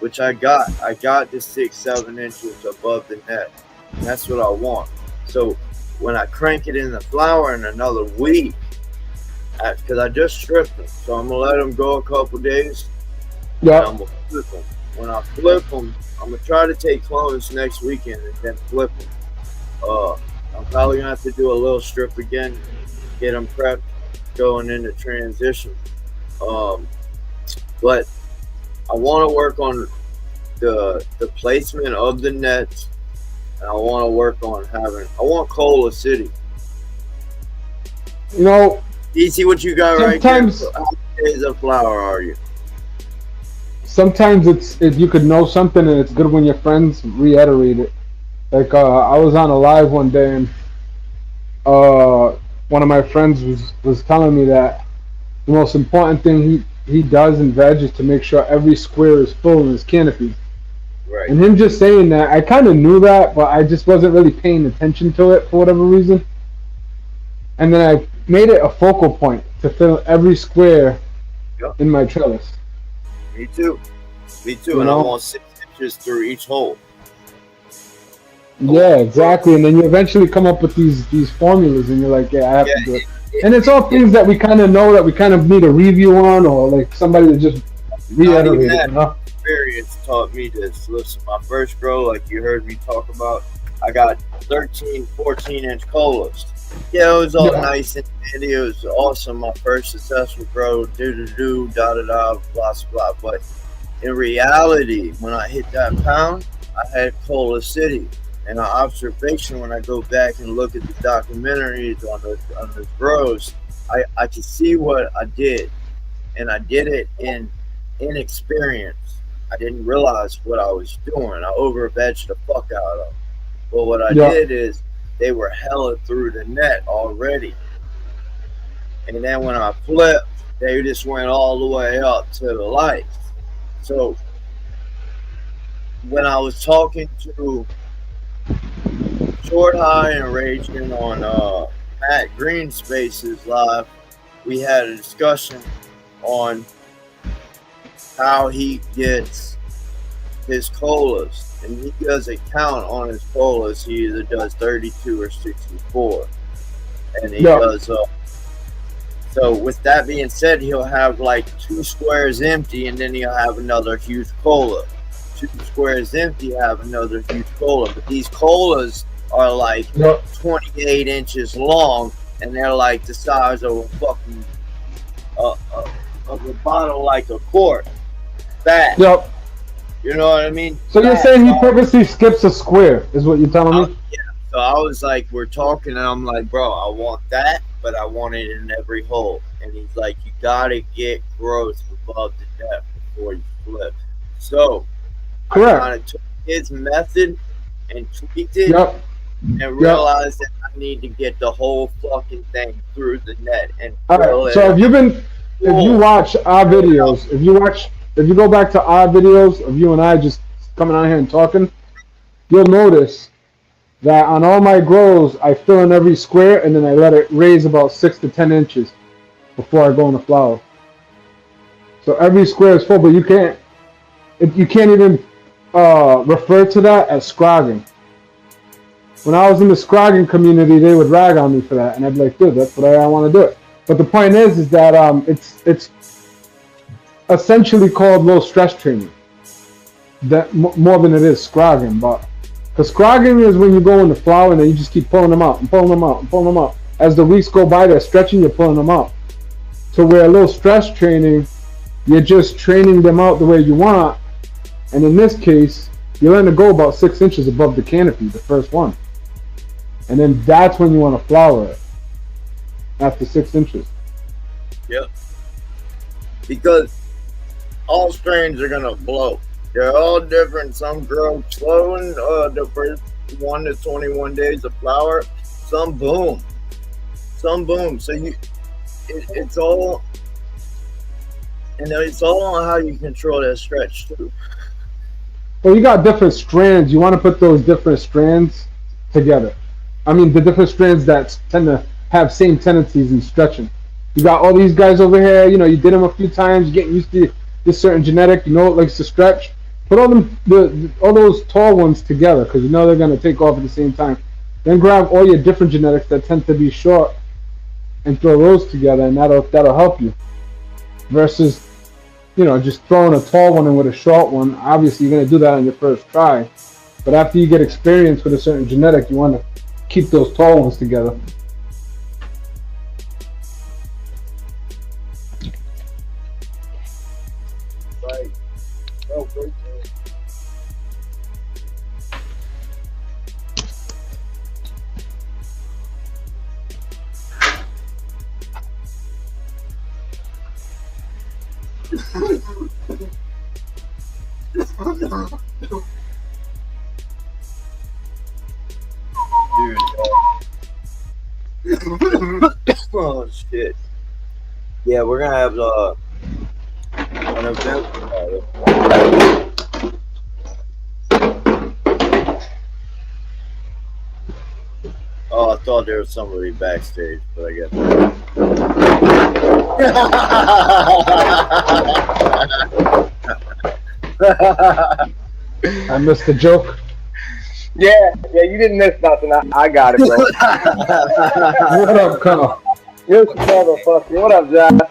which I got. I got the 6-7 inches above the net. That's what I want. So when I crank it in the flower in another week, because I just stripped them, so I'm gonna let them go a couple days. Yeah. I'm gonna flip them. When I flip them, I'm gonna try to take clones next weekend and then flip them. I'm probably gonna have to do a little strip again, get them prepped, going into transition. But I want to work on the placement of the nets, and I want to work on I want Cola City. You know, Easy, what you got right there? How many days of flower are you? Sometimes you could know something, and it's good when your friends reiterate it. Like I was on a live one day, and one of my friends was telling me that the most important thing he does in veg is to make sure every square is full in his canopy. Right. And him just saying that, I kind of knew that, but I just wasn't really paying attention to it for whatever reason. And then I made it a focal point to fill every square in my trellis. Me too. You and know? I want 6 inches through each hole. Yeah, exactly. And then you eventually come up with these formulas, and you're like, yeah, I have to do it. And it's all things that we kind of know that we kind of need a review on, or like somebody to just reiterate it. You know? Experience taught me this. Listen, my first grow, like you heard me talk about, I got 13, 14-inch colas. Yeah, it was all nice and dandy. It was awesome. My first successful grow, da-da-da, blah, blah. But in reality, when I hit that pound, I had Cola City. And an observation, when I go back and look at the documentaries on the grows, I can see what I did. And I did it in inexperience. I didn't realize what I was doing. I over-vegged the fuck out of them. But what I did is, they were hella through the net already. And then when I flipped, they just went all the way up to the lights. So when I was talking to Short High and Raging on Matt Green Spaces Live, we had a discussion on how he gets his colas. And he does a count on his colas. He either does 32 or 64. And he does so with that being said, he'll have like 2 squares empty, and then he'll have another huge cola. 2 squares empty, have another huge cola. But these colas are like 28 inches long, and they're like the size of a fucking of a bottle, like a quart. Fat. Yep. You know what I mean? So you're saying he purposely skips a square, is what you're telling me? Yeah. So I was like, we're talking, and I'm like, bro, I want that, but I want it in every hole. And he's like, you gotta get growth above the depth before you flip. So I kind of took his method and tweaked it, and realized that I need to get the whole fucking thing through the net. And so if you watch our videos, if you go back to our videos of you and I just coming out here and talking, you'll notice that on all my grows, I fill in every square, and then I let it raise about 6 to 10 inches before I go in the flower. So every square is full, but you can't even refer to that as scrogging. When I was in the scrogging community, they would rag on me for that, and I'd be like, dude, that's what I want to do it. But the point is that it's essentially called low stress training, that more than it is scrogging. But because scrogging is when you go in the flower and then you just keep pulling them out and pulling them out and pulling them out, as the weeks go by, they're stretching, you're pulling them out. So where a little stress training, you're just training them out the way you want. And in this case, you're letting it go about 6 inches above the canopy, the first one. And then that's when you want to flower it, after 6 inches. Yep. Because all strains are gonna blow. They're all different. Some grow slow in the first 1 to 21 days of flower. Some boom. Some boom. So it's all, and it's all on how you control that stretch too. Well, you got different strands. You want to put those different strands together. I mean, the different strands that tend to have same tendencies in stretching. You got all these guys over here, you know, you did them a few times, you're getting used to this certain genetic, you know it likes to stretch. Put all those tall ones together, because you know they're going to take off at the same time. Then grab all your different genetics that tend to be short and throw those together, and that'll help you. Versus, you know, just throwing a tall one in with a short one. Obviously, you're going to do that on your first try. But after you get experience with a certain genetic, you want to keep those tall ones together. Right. Oh, great. Oh shit. Yeah, we're gonna have an event. Oh, I thought there was somebody backstage, but I guess I missed the joke. Yeah, you didn't miss nothing. I got it, bro. What up, Carl? You motherfucker. What up, Josh?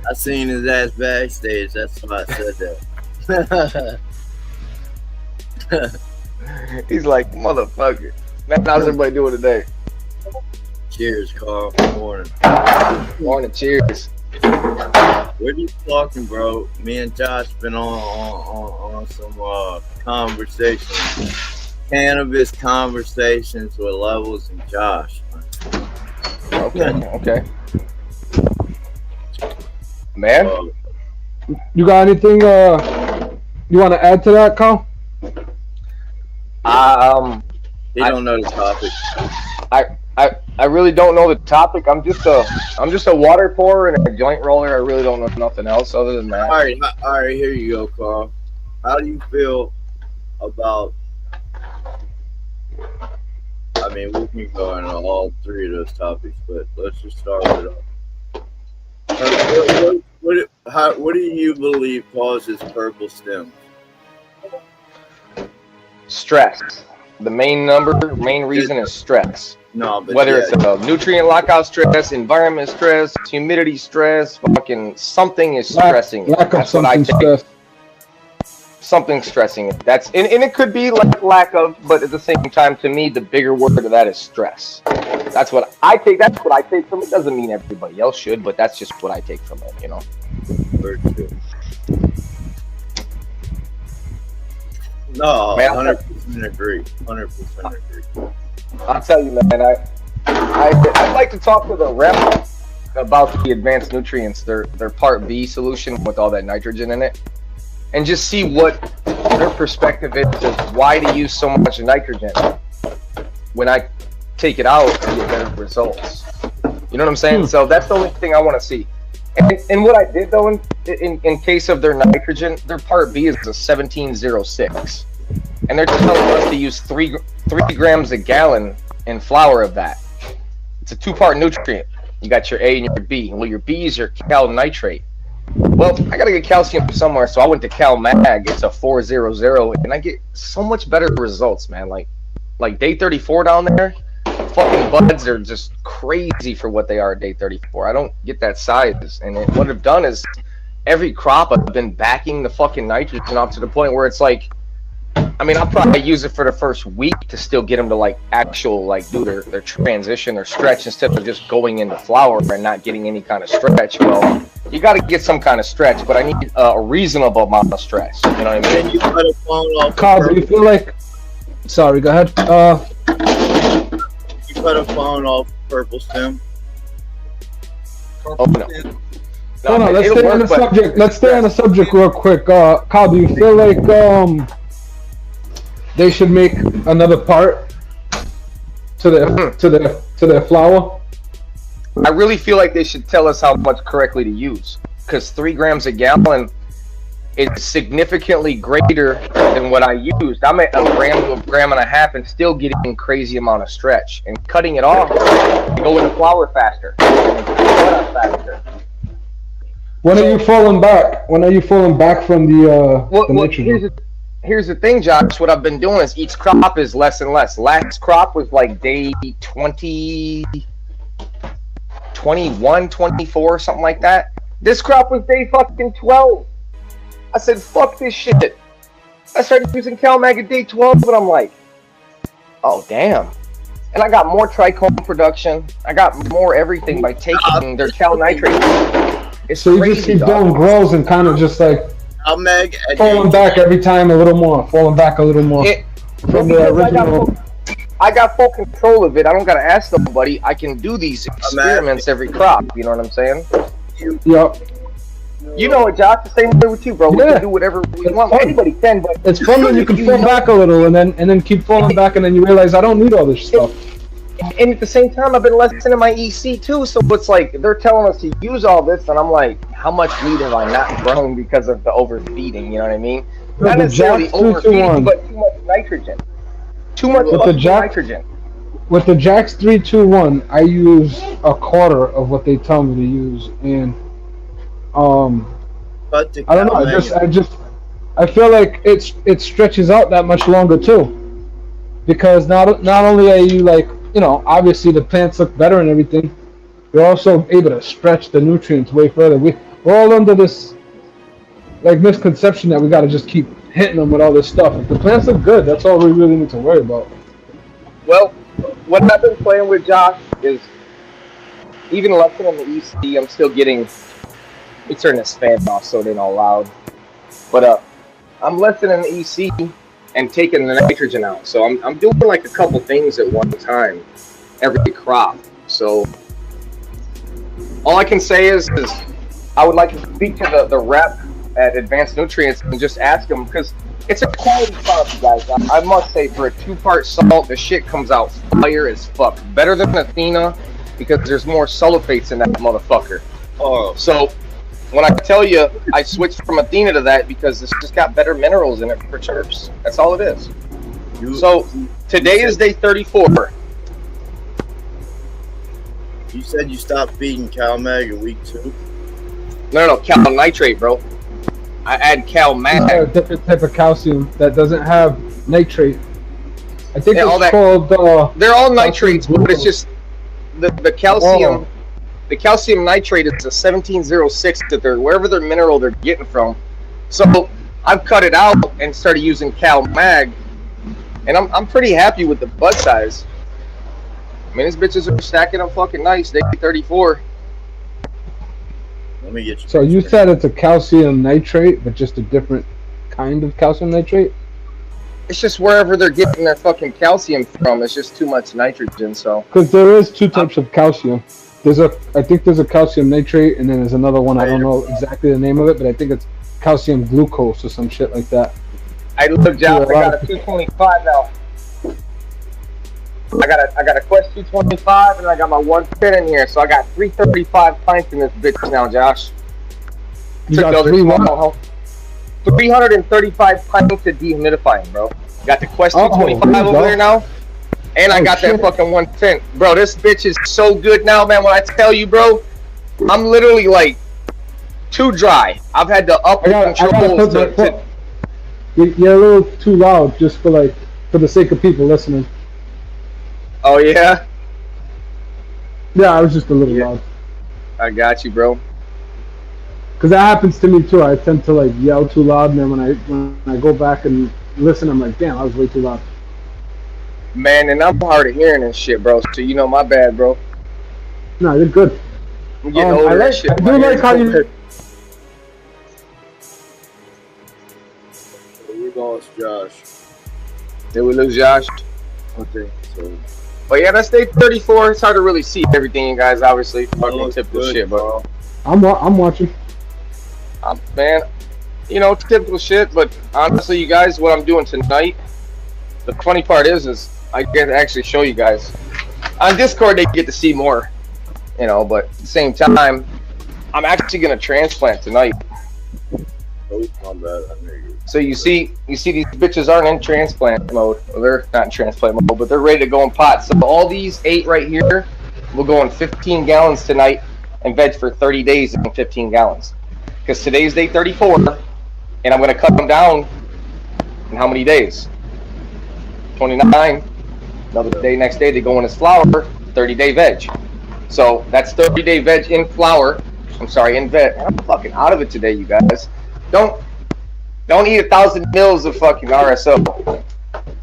I seen his ass backstage. That's why I said that. He's like, motherfucker. Man, how's everybody doing today? Cheers, Carl. Good morning. Morning, cheers. We're just talking, bro. Me and Josh been on some conversations, cannabis conversations with Levelz and Josh. Okay. Man, You got anything you want to add to that, Carl? He don't know the topic. I really don't know the topic. I'm just a water pourer and a joint roller. I really don't know nothing else other than that. All right. Here you go, Carl. How do you feel about? I mean, we can go into all three of those topics, but let's just start with what do you believe causes purple stems? Stress. The main reason is stress. No, but whether it's a nutrient lockout stress, environment stress, humidity stress, fucking something is stressing. Lack of something stress. Something stressing it. And it could be like lack of, but at the same time, to me, the bigger word of that is stress. That's what I take. That's what I take from it. Doesn't mean everybody else should, but that's just what I take from it. You know. Very good. No, 100% agree. 100% agree. I'll tell you, man. I'd like to talk to the rep about the advanced nutrients, their Part B solution with all that nitrogen in it, and just see what their perspective is of why to use so much nitrogen when I take it out and get better results. You know what I'm saying? So that's the only thing I want to see. And what I did though, in case of their nitrogen, their Part B is a 1706, and they're telling us to use 3 grams a gallon in flour of that. It's a 2-part nutrient. You got your A and your B. Well, your B is your cal nitrate. Well, I gotta get calcium somewhere, so I went to Cal Mag. It's a 400, and I get so much better results, man. Like day 34 down there, fucking buds are just crazy for what they are at day 34. I don't get that size, and what I've done is every crop I've been backing the fucking nitrogen up to the point where it's like I mean, I'll probably use it for the first week to still get them to like actual like do their transition or stretch instead of just going into flower and not getting any kind of stretch. Well, you got to get some kind of stretch, but I need a reasonable amount of stretch. You know what I mean? And you cut a phone off. Carl, do you feel like? Sorry, go ahead. You cut a phone off purple stem. Oh no. No, let's stay on the subject. Let's stay on the subject real quick. Carl, do you feel like they should make another part to the flower? I really feel like they should tell us how much correctly to use, because 3 grams a gallon is significantly greater than what I used. I'm at a gram to a gram and a half and still getting crazy amount of stretch. And cutting it off, you go into flower faster. When are you falling back? When are you falling back from the nitrogen? Here's the thing, Josh. What I've been doing is each crop is less and less. Last crop was like day 20, 21, 24, something like that. This crop was day fucking 12. I said, fuck this shit. I started using CalMag at day 12, but I'm like, oh, damn. And I got more trichome production. I got more everything by taking their cal nitrate. It's so you crazy, just keep dog. doing grows and kind of just like falling back every time a little more, falling back a little more from the original. I got full control of it. I don't gotta ask nobody. I can do these experiments every crop. You know what I'm saying? Yep. You know it, Josh. The same way with you, bro. We can do whatever we want. Anybody can, but it's fun when you can fall back a little and then keep falling back, and then you realize I don't need all this stuff. And at the same time, I've been lessening my EC too, so it's like they're telling us to use all this, and I'm like, how much weed have I not grown because of the overfeeding? You know what I mean? Not necessarily overfeeding, but too much nitrogen. Too much nitrogen. With the Jax 321, I use a quarter of what they tell me to use, and I don't know. I feel like it stretches out that much longer too, because not only are you like, you know, obviously the plants look better and everything, you're also able to stretch the nutrients way further. We're all under this like misconception that we got to just keep hitting them with all this stuff. If the plants look good, that's all we really need to worry about. Well, what I've been playing with, Josh, is even lesson on the EC, I'm still getting. Let me turn this fan off so they're not loud. But I'm lessening the EC and taking the nitrogen out. So I'm doing like a couple things at one time, every crop. So all I can say is I would like to speak to the rep at Advanced Nutrients and just ask them, because it's a quality product, you guys. I must say, for a 2-part salt, the shit comes out fire as fuck. Better than Athena, because there's more sulfates in that motherfucker. Oh. So when I tell you I switched from Athena to that because it's just got better minerals in it for chirps. That's all it is. So today is day 34. You said you stopped feeding CalMag in week 2? No, cal nitrate, bro. I add CalMag. A different type of calcium that doesn't have nitrate. I think it's called. They're all nitrates, but it's just the calcium. The calcium nitrate is a 1706 that they're wherever their mineral they're getting from. So I've cut it out and started using CalMag, and I'm pretty happy with the bud size. I mean, these bitches are stacking up fucking nice. Day 34. Let me get you. So you said it's a calcium nitrate, but just a different kind of calcium nitrate? It's just wherever they're getting their fucking calcium from. It's just too much nitrogen. So because there is 2 types of calcium. I think there's a calcium nitrate, and then there's another one. I don't know exactly the name of it, but I think it's calcium glucose or some shit like that. I look, Josh. I got a 225 now. I got a Quest 225, and I got my 110 in here, so I got 335 pints in this bitch now, Josh. You got 335 pints of dehumidifying, bro. Got the Quest 225 over there now. And I got that fucking 110. Bro, this bitch is so good now, man. When I tell you, bro, I'm literally like too dry. I've had to up the controls to You're a little too loud just for the sake of people listening. Oh, yeah? Yeah, I was just a little loud. I got you, bro. Because that happens to me, too. I tend to, yell too loud, and then when I go back and listen. I'm like, damn, I was way too loud. Man, and I'm hard of hearing and shit, bro. So you know, my bad, bro. No, you're good. I'm getting older and shit. I do like how you. We lost Josh. Did we lose Josh? Okay, so. But yeah, that's day 34. It's hard to really see everything, you guys. Obviously, fucking typical shit, but I'm watching. Man, you know, typical shit. But honestly, you guys, what I'm doing tonight, the funny part is I get to actually show you guys. On Discord, they get to see more, you know. But at the same time, I'm actually gonna transplant tonight. Oh, my bad. I knew you. So you see these bitches aren't in transplant mode. Well, they're not in transplant mode, but they're ready to go in pots. So all these 8 right here will go in 15 gallons tonight and veg for 30 days in 15 gallons. Because today's day 34, and I'm going to cut them down in how many days? 29. Another day, next day, they go in as flour, 30-day veg. So that's 30-day veg in flour. I'm sorry, in veg. I'm fucking out of it today, you guys. Don't eat 1,000 mils of fucking RSO.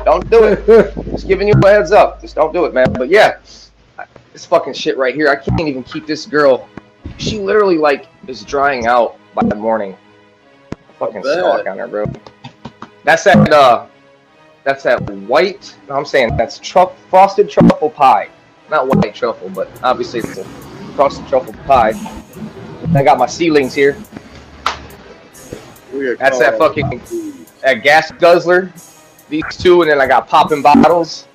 Don't do it. Just giving you a heads up. Just don't do it, man. But yeah, this fucking shit right here. I can't even keep this girl. She literally like is drying out by the morning. Fucking stalk on her, bro. That's that white. No, I'm saying that's frosted truffle pie. Not white truffle, but obviously it's a frosted truffle pie. I got my seedlings here. That's that fucking that gas guzzler. These 2, and then I got popping bottles.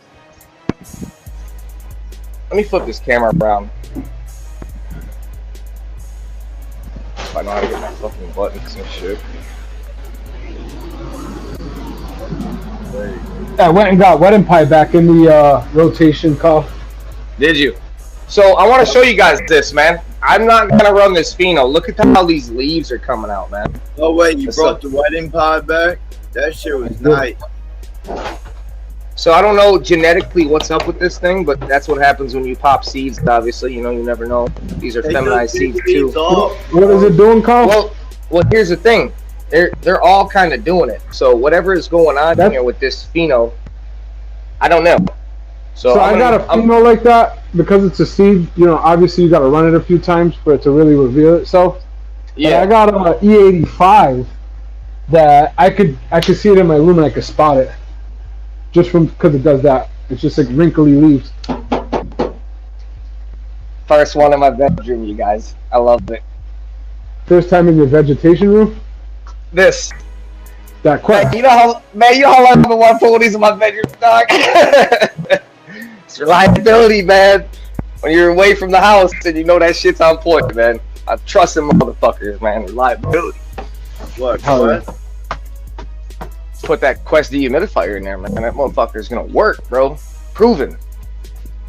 Let me flip this camera around. If I know how to get my fucking buttons and shit. I went and got wedding pie back in the rotation call. Did you? So I want to show you guys this, man. I'm not gonna run this pheno. Look at how these leaves are coming out, man. Oh wait, you brought the wedding pie back? That shit was nice. So I don't know genetically what's up with this thing, but that's what happens when you pop seeds. Obviously, you know, you never know. These are feminized seeds too. What is it doing, Carl? Well, here's the thing. They're all kind of doing it. So whatever is going on here with this pheno, I don't know. So I got a pheno like that because it's a seed. You know, obviously you got to run it a few times for it to really reveal itself. Yeah. But I got an E85 that I could see it in my room and I could spot it just from because it does that. It's just like wrinkly leaves. First one in my bedroom, you guys. I love it. First time in your vegetation room? This. That quest. Man, you know how long I've been wanting to put these in my bedroom, dog? It's reliability, man. When you're away from the house and you know that shit's on point, man. I trust them motherfuckers, man. Reliability. What? Put that Quest dehumidifier in there, man. That motherfucker's gonna work, bro. Proven.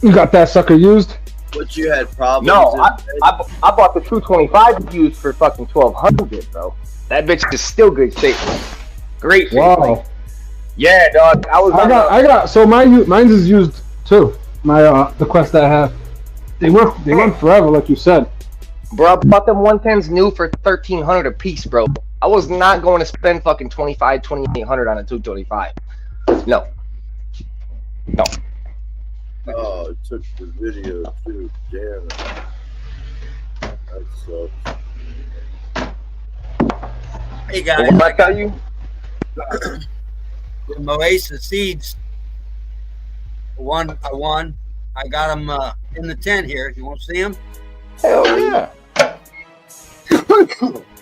You got that sucker used? What, you had problems? No, I bought the 225 used for fucking 1200, bro. That bitch is still good shape. Great shape. Wow. Yeah, dog. I got. So mine's is used too. My the Quest that I have. They run forever, like you said. Bro, I bought them 110s new for 1,300 a piece, bro. I was not going to spend fucking 2,800 on a 225. No. Oh, it took the video too. Damn it. That sucks. Hey guys, what I tell you? The Moesa seeds. I won. I got them in the tent here. You want to see them? Hell yeah.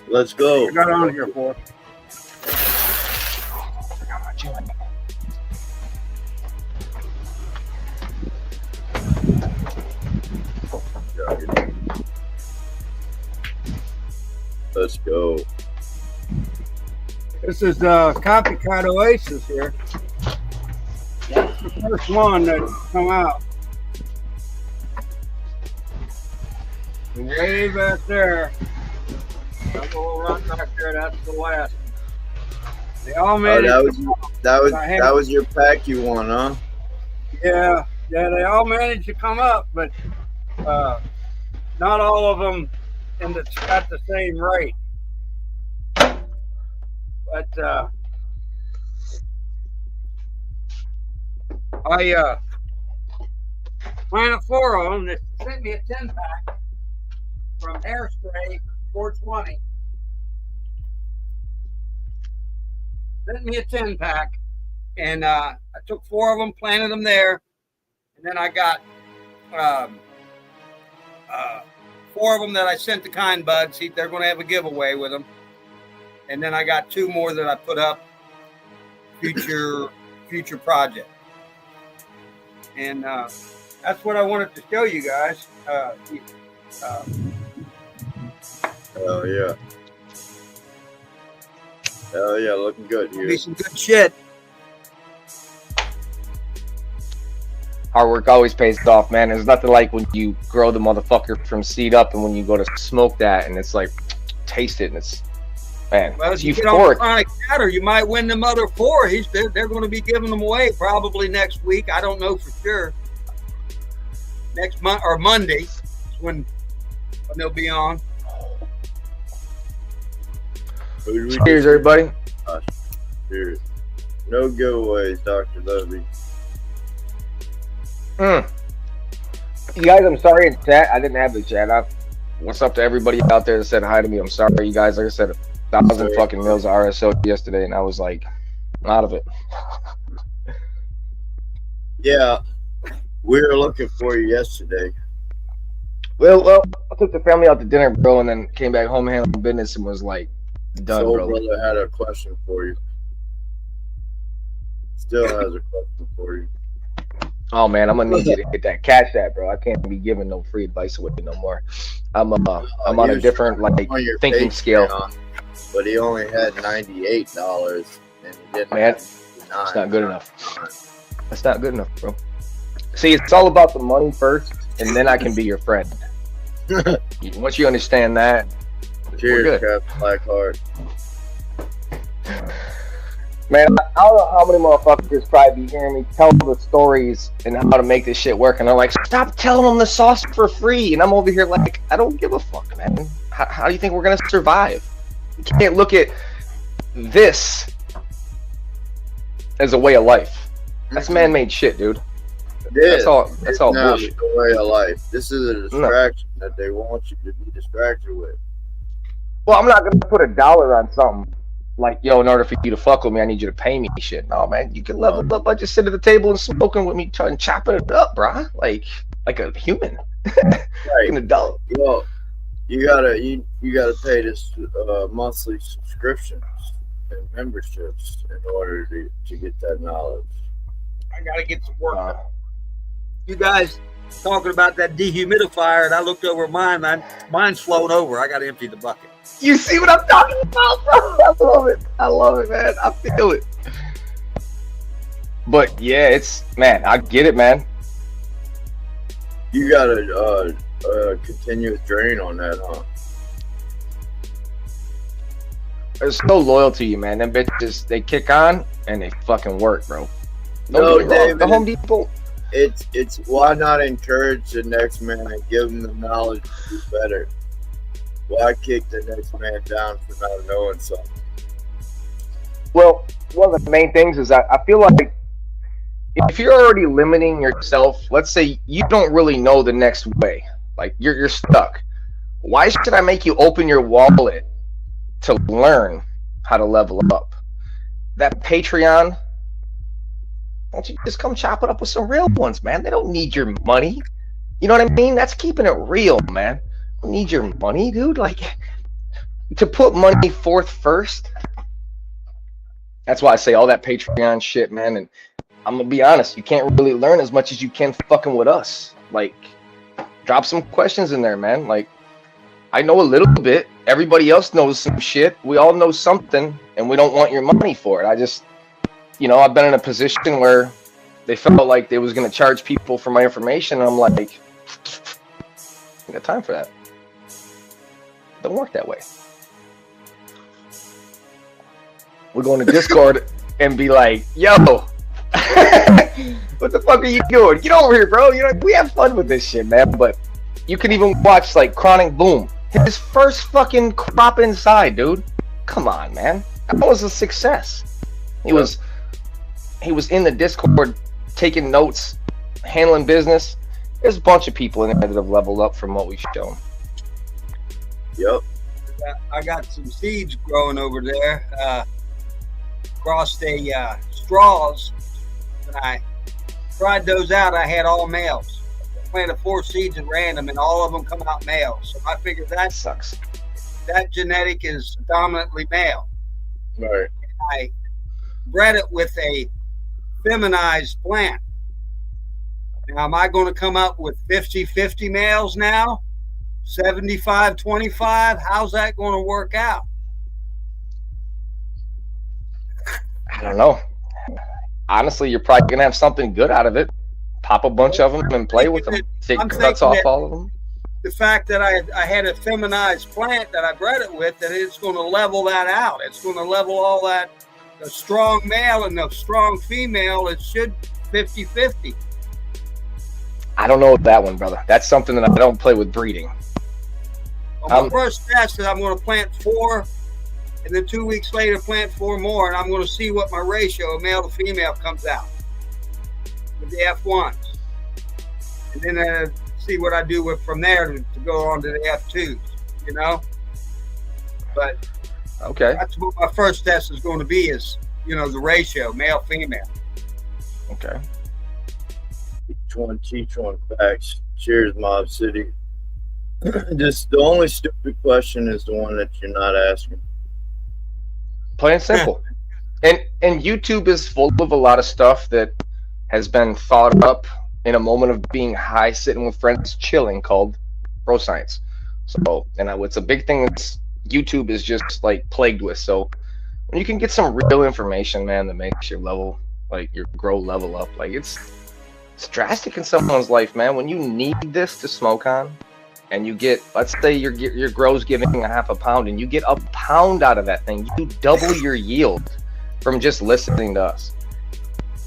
Let's go. I got on here for. Let's go. This is Copycat Oasis here. That's the first one that come out. And way back there, that little run back there, that's the last. They all made that was your pack you won, huh? Yeah, they all managed to come up, but not all of them at the same rate. But I planted 4 of them. They sent me a 10-pack from Hairspray 420. Sent me a 10-pack, and I took 4 of them, planted them there, and then I got 4 of them that I sent to Kind Buds. They're going to have a giveaway with them, and then I got 2 more that I put up future project, and that's what I wanted to show you guys. Oh yeah. Oh yeah, looking good here. Be some good shit. Hard work always pays off, man. There's nothing like when you grow the motherfucker from seed up, and when you go to smoke that, and it's like, taste it, and it's, man, Well, it's if you get on the euphoric. chronic chatter, you might win them other 4. They're going to be giving them away probably next week. I don't know for sure. Next month or Monday is when they'll be on. Cheers, everybody. Cheers. No giveaways, Dr. Levy. You guys, I'm sorry in chat. I didn't have the chat. What's up to everybody out there that said hi to me? I'm sorry, you guys. Like I said, 1,000 fucking meals of RSO yesterday, and I was like, out of it. Yeah, we were looking for you yesterday. Well, I took the family out to dinner, bro, and then came back home handling business and was like, done, Soul bro. Brother had a question for you. Still has a question for you. Oh man, I'm gonna need you to hit that cash app, bro. I can't be giving no free advice away no more. I'm on a different thinking scale. But he only had $98, and he didn't. Man, it's not good enough. That's not good enough, bro. See, it's all about the money first, and then I can be your friend. Once you understand that, Cheers, we're good. Captain Blackheart. Man, I don't know how many motherfuckers probably be hearing me tell the stories and how to make this shit work, and they're like, stop telling them the sauce for free, and I'm over here like, I don't give a fuck, man. How do you think we're gonna survive? You can't look at this as a way of life. That's man-made shit, dude. That's all bullshit. The way of life. This is a distraction that they want you to be distracted with. Well, I'm not gonna put $1 on something like, yo, in order for you to fuck with me, I need you to pay me shit. No, man, you can level up by just sitting at the table and smoking with me, and chopping it up, bruh. Like a human, Right. like an adult. Well, you gotta pay this monthly subscriptions and memberships in order to get that knowledge. I got to get some work done. You guys talking about that dehumidifier, and I looked over mine. Mine's flowed over. I got to empty the bucket. You see what I'm talking about, bro? I love it, man. I feel it. But yeah, man, I get it, man. You got a continuous drain on that, huh? There's no loyalty, you, man. Them bitches, they kick on and they fucking work, bro. No, David, the Home Depot. It's why not encourage the next man and give him the knowledge to do better? Why kick the next man down for not knowing something? Well, one of the main things is that I feel like if you're already limiting yourself, let's say you don't really know the next way, like you're stuck. Why should I make you open your wallet to learn how to level up? That Patreon, why don't you just come chop it up with some real ones, man? They don't need your money. You know what I mean? That's keeping it real, man. They don't need your money, dude. Like, to put money forth first. That's why I say all that Patreon shit, man. And I'm gonna be honest, you can't really learn as much as you can fucking with us. Like, drop some questions in there, man. Like, I know a little bit. Everybody else knows some shit. We all know something, and we don't want your money for it. I just, you know, I've been in a position where they felt like they was gonna charge people for my information, and I'm like, I got time for that. Don't work that way. We're going to Discord and be like, yo, what the fuck are you doing? Get over here, bro. You know, we have fun with this shit, man. But you can even watch like Chronic Boom. His first fucking crop inside, dude. Come on, man. That was a success. He was in the Discord taking notes, handling business. There's a bunch of people in there that have leveled up from what we've shown. Yep. I got some seeds growing over there. Crossed a straws. When I tried those out, I had all males. I planted 4 seeds at random, and all of them come out males. So I figured that sucks. That genetic is dominantly male. Right. And I bred it with a feminized plant. Now, am I going to come up with 50-50 males now? 75-25? How's that going to work out? I don't know. Honestly, you're probably going to have something good out of it. Pop a bunch of them and play with them. Take cuts off all of them. The fact that I had a feminized plant that I bred it with, that it's going to level that out. It's going to level all that, the strong male and the strong female. It should 50-50. I don't know that one, brother. That's something that I don't play with breeding. Well, my first test is I'm going to plant 4, and then 2 weeks later plant 4 more, and I'm going to see what my ratio of male to female comes out with the F1s, and then see what I do with from there to go on to the F2s. You know, but okay, that's what my first test is going to be, is, you know, the ratio male female. Okay. Teach one facts. Cheers, Mob City. Just the only stupid question is the one that you're not asking. Plain and simple. And YouTube is full of a lot of stuff that has been thought up in a moment of being high, sitting with friends, chilling, called bro science. So, and it's a big thing that YouTube is just like plagued with. So when you can get some real information, man, that makes your level, like your grow level up, like it's drastic in someone's life, man. When you need this to smoke on, and you get, let's say your grow's giving a half a pound, and you get a pound out of that thing, you double your yield from just listening to us.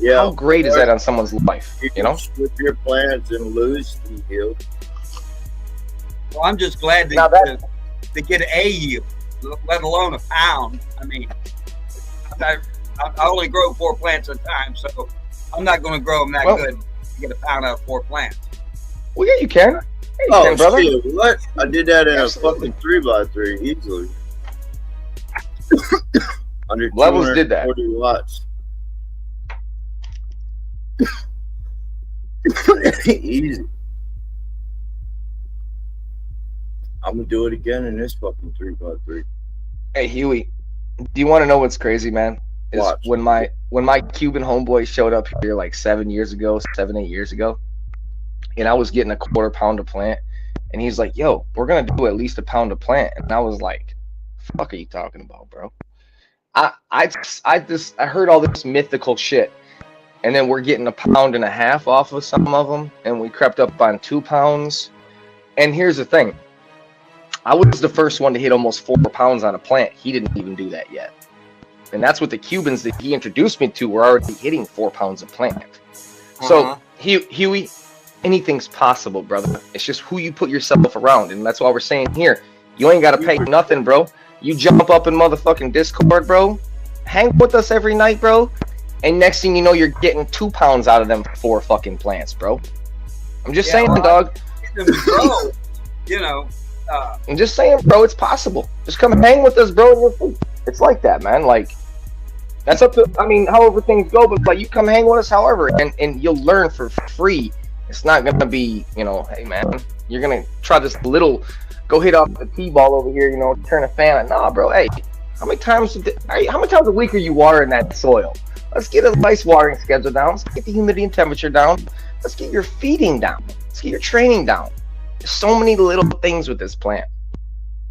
Yeah. How great is that on someone's life? You know, strip your plants and lose the yield. Well, I'm just glad to get a yield, let alone a pound. I mean, I only grow 4 plants at a time, so I'm not going to grow them that good to get a pound out of 4 plants. Well, yeah, you can. Oh, can, brother. Shit, what? I did that in a fucking 3x3 easily. Under Levelz did that. 40 watts. Easy. I'm gonna do it again in this fucking 3x3. Hey, Huey, do you want to know what's crazy, man? Is Watch. when my Cuban homeboy showed up here like 7, 8 years ago, and I was getting a 1/4 pound of plant, and he's like, "Yo, we're gonna do at least a pound of plant," and I was like, "Fuck, are you talking about, bro?" I heard all this mythical shit, and then we're getting 1.5 pounds off of some of them, and we crept up on 2 pounds. And here's the thing: I was the first one to hit almost 4 pounds on a plant. He didn't even do that yet, and that's what the Cubans that he introduced me to were already hitting 4 pounds of plant. So Huey, anything's possible, brother. It's just who you put yourself around, and that's why we're saying here, you ain't gotta pay nothing, bro. You jump up in motherfucking Discord, bro. Hang with us every night, bro. And next thing you know, you're getting 2 pounds out of them 4 fucking plants, bro. I'm just saying, dog. You know. I'm just saying, bro. It's possible. Just come hang with us, bro. It's like that, man. Like, that's up to, I mean, however things go, but like, you come hang with us, however, and you'll learn for free. It's not gonna be, you know, hey man, you're gonna try this little, go hit off the T-ball over here, you know, turn a fan on. Nah, bro, hey, how many times a week are you watering that soil? Let's get a nice watering schedule down. Let's get the humidity and temperature down. Let's get your feeding down. Let's get your training down. There's so many little things with this plant.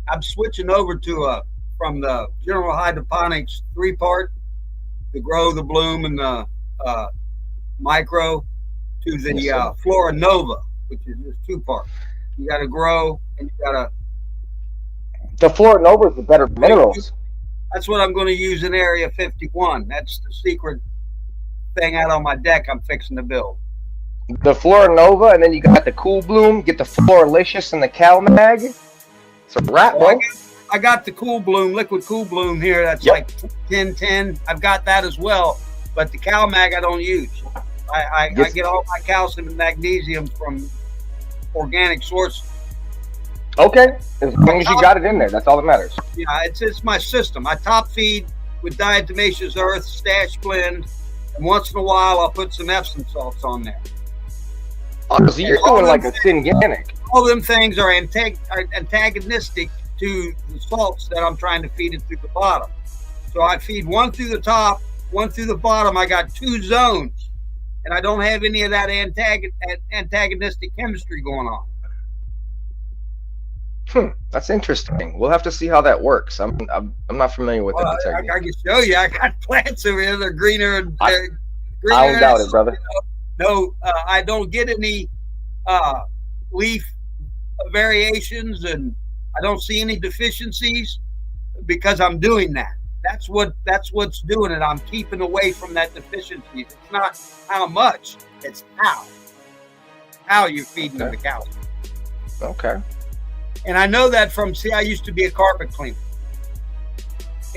I'm switching over to from the general hydroponics 3-part, the grow, the bloom, and the micro, to the Flora Nova, which is just 2-part. You got to grow, and you got to. The Flora Nova is the better minerals. That's what I'm going to use in Area 51. That's the secret thing out on my deck I'm fixing to build. The Flora Nova, and then you got the Cool Bloom, get the Floralicious and the CalMag. It's a wrap, bro. I got the Cool Bloom, liquid Cool Bloom here. That's like 10-10. I've got that as well, but the CalMag I don't use. I get all my calcium and magnesium from organic sources. Okay, as long as you got it in there, that's all that matters. Yeah, it's my system. I top feed with diatomaceous earth, stash blend, and once in a while I'll put some Epsom salts on there. Oh, so you're doing like a Syngenic. All them things are antagonistic to the salts that I'm trying to feed it through the bottom. So I feed one through the top, one through the bottom. I got 2 zones, and I don't have any of that antagonistic chemistry going on. That's interesting. We'll have to see how that works. I'm not familiar with that technique. I can show you. I got plants over here that are greener. And I don't doubt it, brother. No, I don't get any leaf variations, and I don't see any deficiencies because I'm doing that. That's what's doing it. I'm keeping away from that deficiency. It's not how much, it's how you're feeding them the calcium. Okay. And I know that from, I used to be a carpet cleaner.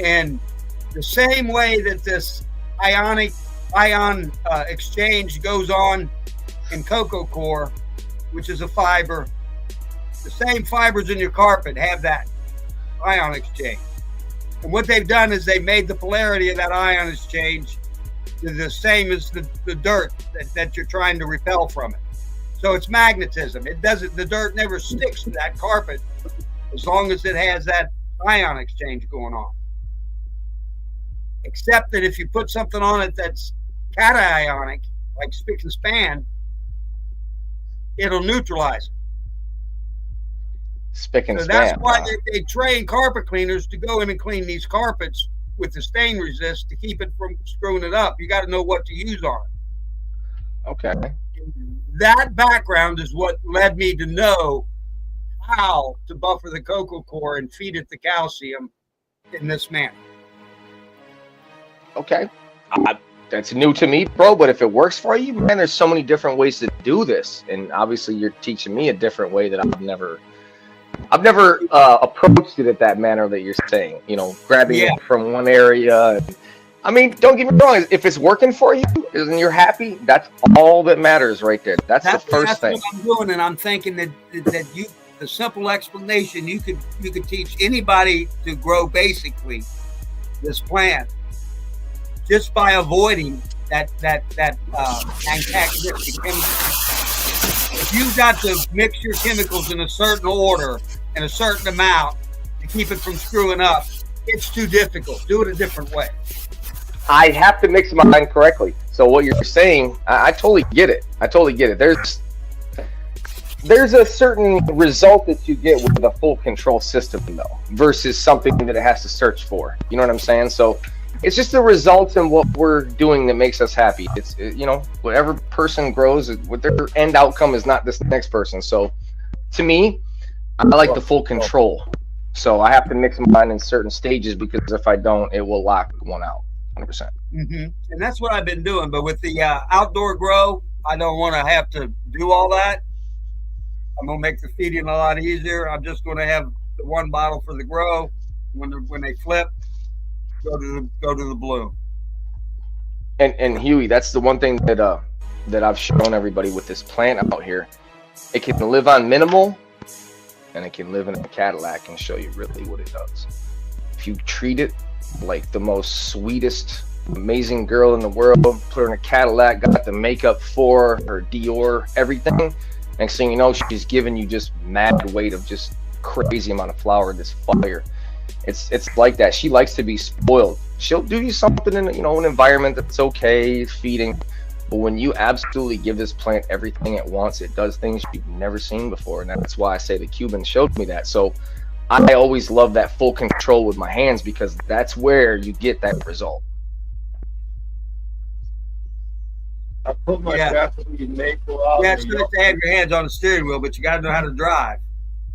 And the same way that this ion exchange goes on in cocoa core, which is a fiber, the same fibers in your carpet have that ion exchange. And what they've done is they made the polarity of that ion exchange the same as the dirt that you're trying to repel from it. So it's magnetism. The dirt never sticks to that carpet as long as it has that ion exchange going on. Except that if you put something on it that's cationic, like spick and span, it'll neutralize it. Spick and so span. That's why they train carpet cleaners to go in and clean these carpets with the stain resist to keep it from screwing it up. You got to know what to use on it. Okay. That background is what led me to know how to buffer the cocoa core and feed it the calcium in this manner. Okay. That's new to me, bro, but if it works for you, man, there's so many different ways to do this. And obviously you're teaching me a different way that I've never approached it at that manner that you're saying, grabbing it from one area. I mean, don't get me wrong. If it's working for you and you're happy, that's all that matters right there. That's the first thing. That's what I'm doing, and I'm thinking that the simple explanation you could teach anybody to grow basically this plant just by avoiding that antagonistic chemistry. If you've got to mix your chemicals in a certain order and a certain amount to keep it from screwing up, it's too difficult. Do it a different way. I have to mix mine correctly. So what you're saying, I totally get it. There's a certain result that you get with a full control system, though, versus something that it has to search for. You know what I'm saying? So it's just the results and what we're doing that makes us happy. It's whatever person grows, what their end outcome is not this next person. So to me, I like the full control. So I have to mix mine in certain stages because if I don't, it will lock one out. 100%. And that's what I've been doing. But with the outdoor grow, I don't want to have to do all that. I'm going to make the feeding a lot easier. I'm just going to have the one bottle for the grow. When they flip, go to the bloom. And Huey, that's the one thing that I've shown everybody with this plant out here. It can live on minimal, and it can live in a Cadillac and show you really what it does. If you treat it like the most sweetest, amazing girl in the world, put her in a Cadillac, got the makeup for her, Dior, everything. Next thing you know, she's giving you just mad weight of just crazy amount of flower, this fire. It's like that. She likes to be spoiled. She'll do you something in an environment that's okay, feeding. But when you absolutely give this plant everything it wants, it does things you've never seen before. And that's why I say the Cuban showed me that. So I always love that full control with my hands because that's where you get that result. I put my Japanese maple out. Yeah, it's good to have your hands on the steering wheel, but you got to know how to drive.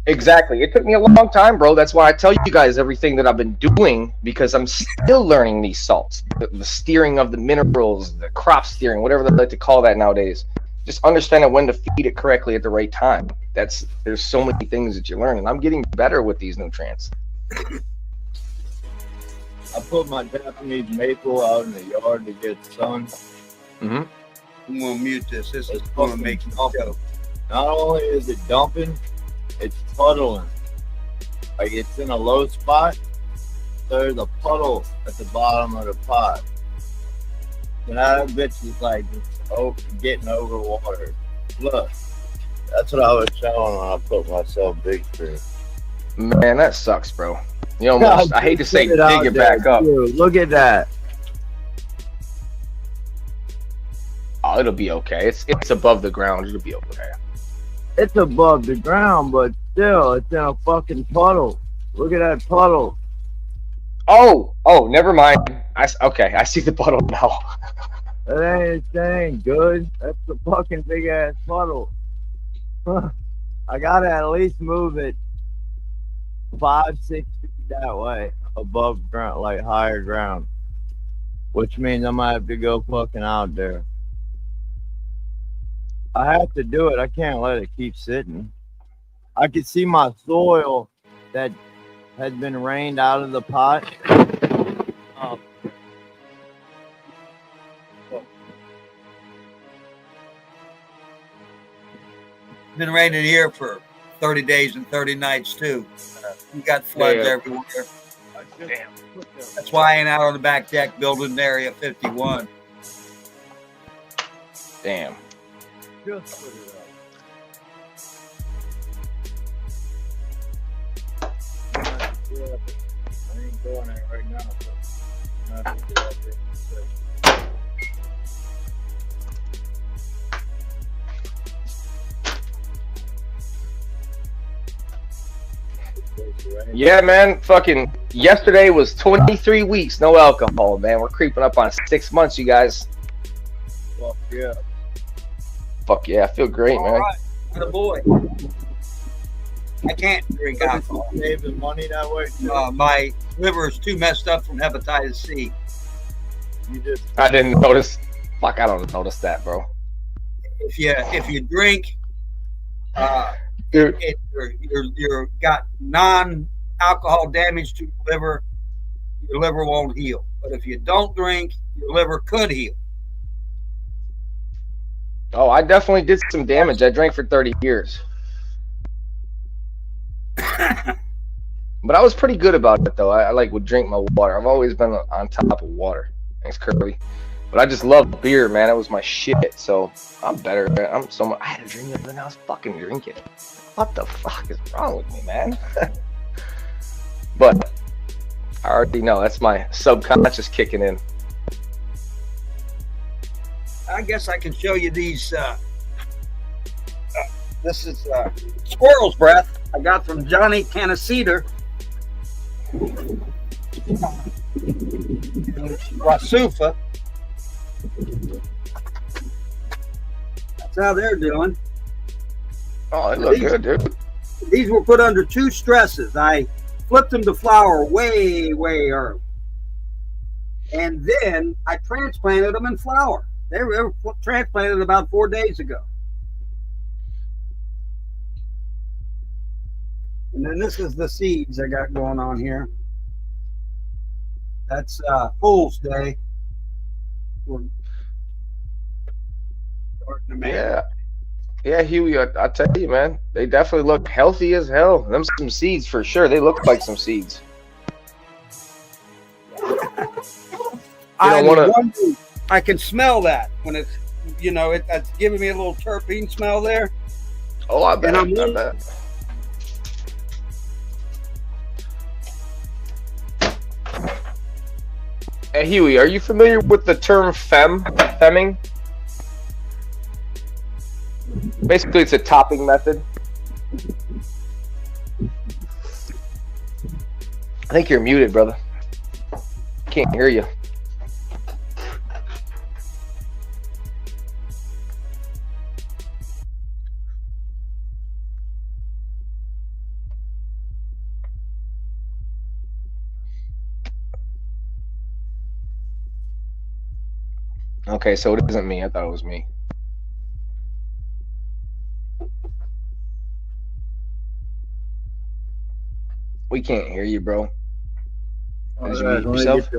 Exactly. It took me a long time, bro. That's why I tell you guys everything that I've been doing because I'm still learning these salts, the steering of the minerals, the crop steering, whatever they like to call that nowadays. Just understanding when to feed it correctly at the right time. There's so many things that you learn, and I'm getting better with these nutrients. I put my Japanese maple out in the yard to get sun. I'm gonna mute this. This is It's gonna fucking make you dumping. go. Not only is it dumping, it's puddling. Like it's in a low spot. So there's a puddle at the bottom of the pot. So now that bitch is like just getting over water. Look, that's what I was showing when I put myself big screen. Man, that sucks, bro. You almost, I hate to say dig it back up. Dude, look at that. Oh, it'll be okay. It's above the ground. It'll be okay. It's above the ground, but still, it's in a fucking puddle. Look at that puddle. Oh, never mind. Okay, I see the puddle now. That ain't good. That's a fucking big ass puddle. I gotta at least move it 5-6 feet that way above ground, like higher ground. Which means I might have to go fucking out there. I have to do it. I can't let it keep sitting. I can see my soil that had been rained out of the pot. Been raining here for 30 days and 30 nights too. You got floods everywhere. Damn. That's why I ain't out on the back deck building Area 51. Damn. Just put it up. I ain't doing it right now, but I have to get up there and sit. Yeah, man. Fucking yesterday was 23 weeks, no alcohol, man. We're creeping up on 6 months, you guys. Fuck yeah. Fuck yeah, I feel great, All man. right, good a boy. I can't drink alcohol. Saving money that way too. My liver is too messed up from hepatitis C. You just I didn't notice. Fuck, I don't notice that, bro. If you drink, Dude, you're got non-alcohol damage to your liver won't heal. But if you don't drink, your liver could heal. oh, I definitely did some damage. I drank for 30 years. But I was pretty good about it, though. I like would drink my water. I've always been on top of water. Thanks, Kirby. But I just love beer, man. It was my shit. So I'm better. I had a drink and then I was fucking drinking. What the fuck is wrong with me, man? But I already know that's my subconscious kicking in. I guess I can show you these. This is squirrel's breath I got from Johnny Canaceder. Rasufa. That's how they're doing. Oh, they look good, dude. These were put under 2 stresses. I flipped them to flower way early. And then I transplanted them in flower. They were transplanted about 4 days ago. And then this is the seeds I got going on here. That's Fool's Day. We're starting to make Yeah, Huey, I tell you, man, they definitely look healthy as hell. Them some seeds for sure. They look like some seeds. I can smell that when it's, it's giving me a little terpene smell there. Oh, I bet. And I bet. Hey, Huey, are you familiar with the term femming? Basically, it's a topping method. I think you're muted, brother. Can't hear you. Okay, so it isn't me. I thought it was me. We can't hear you, bro. Did you mute yourself?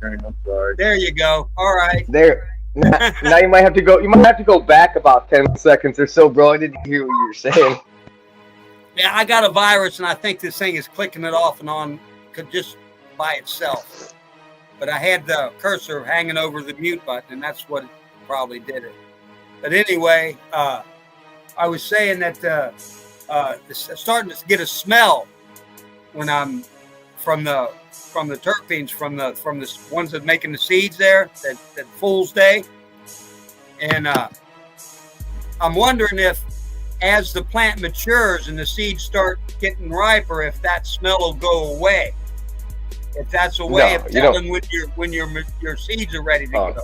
I'm sorry. There you go. All right. There Now you might have to go. You might have to go back about 10 seconds or so, bro. I didn't hear what you were saying. Yeah, I got a virus, and I think this thing is clicking it off and on just by itself. But I had the cursor hanging over the mute button, and that's what probably did it. But anyway, I was saying that it's starting to get a smell when I'm from the terpenes from the ones that making the seeds there that Fool's Day, and I'm wondering if as the plant matures and the seeds start getting riper, if that smell will go away. If that's a way of telling when your seeds are ready to go.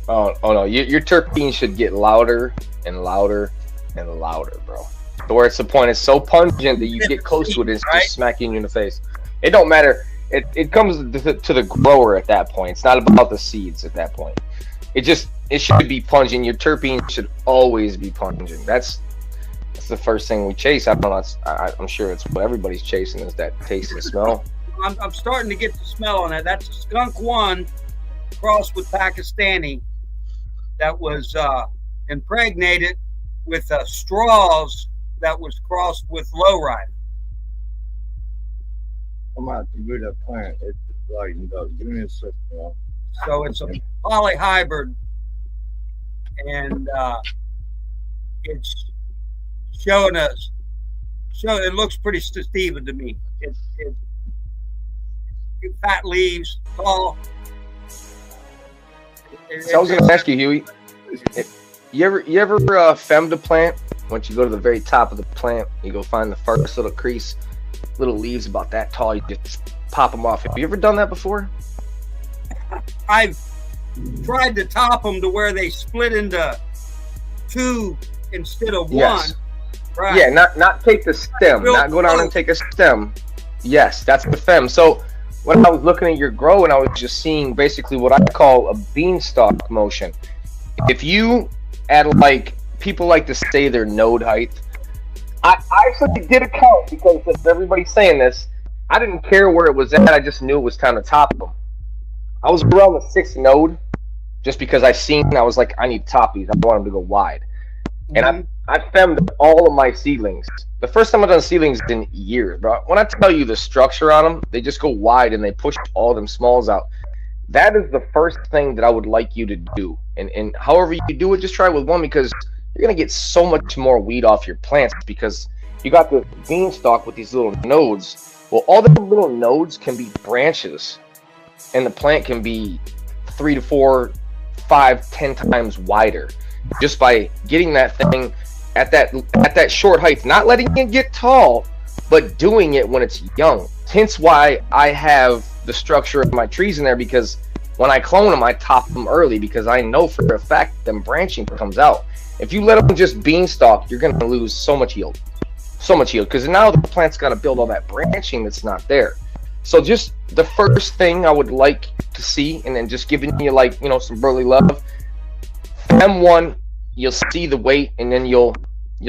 Oh no, your terpenes should get louder and louder and louder, bro. To where it's the point, it's so pungent that you get close to it, it's just smacking you in the face. It don't matter. It comes to the grower at that point. It's not about the seeds at that point. It should be pungent. Your terpenes should always be pungent. That's the first thing we chase. I don't know. I'm sure it's what everybody's chasing is that taste and smell. I'm starting to get the smell on that. That's a skunk one crossed with Pakistani that was impregnated with straws that was crossed with lowrider. I'm out to do that plant. It's lightened up. Give me a second, bro. So it's a polyhybrid, and it's showing us. It looks pretty Steven to me. It fat leaves, tall. So I was going to ask you, Huey. You ever femmed a plant? Once you go to the very top of the plant, you go find the first little crease, little leaves about that tall. You just pop them off. Have you ever done that before? I've tried to top them to where they split into two instead of one. Right. Yeah, not take the stem, not go down and take a stem. Yes, that's the fem. So when I was looking at your grow, and I was just seeing basically what I call a beanstalk motion. If you add, like, people like to say their node height, I actually did a count because if everybody's saying this, I didn't care where it was at. I just knew it was time to top them. I was around the 6th node just because I was like, I need to top these. I want them to go wide. And I femmed all of my seedlings. The first time I've done seedlings in years, bro. When I tell you the structure on them, they just go wide and they push all them smalls out. That is the first thing that I would like you to do. And however you do it, just try with one because you're going to get so much more weed off your plants because you got the beanstalk with these little nodes. Well, all the little nodes can be branches, and the plant can be 3 to 4, 5, 10 times wider just by getting that thing at that short height, not letting it get tall, but doing it when it's young. Hence why I have the structure of my trees in there, because when I clone them, I top them early because I know for a fact them branching comes out. If you let them just beanstalk, you're going to lose so much yield. So much yield, because now the plant's got to build all that branching that's not there. So just the first thing I would like to see, and then just giving you, like, you know, some burly love. M1, you'll see the weight, and then you'll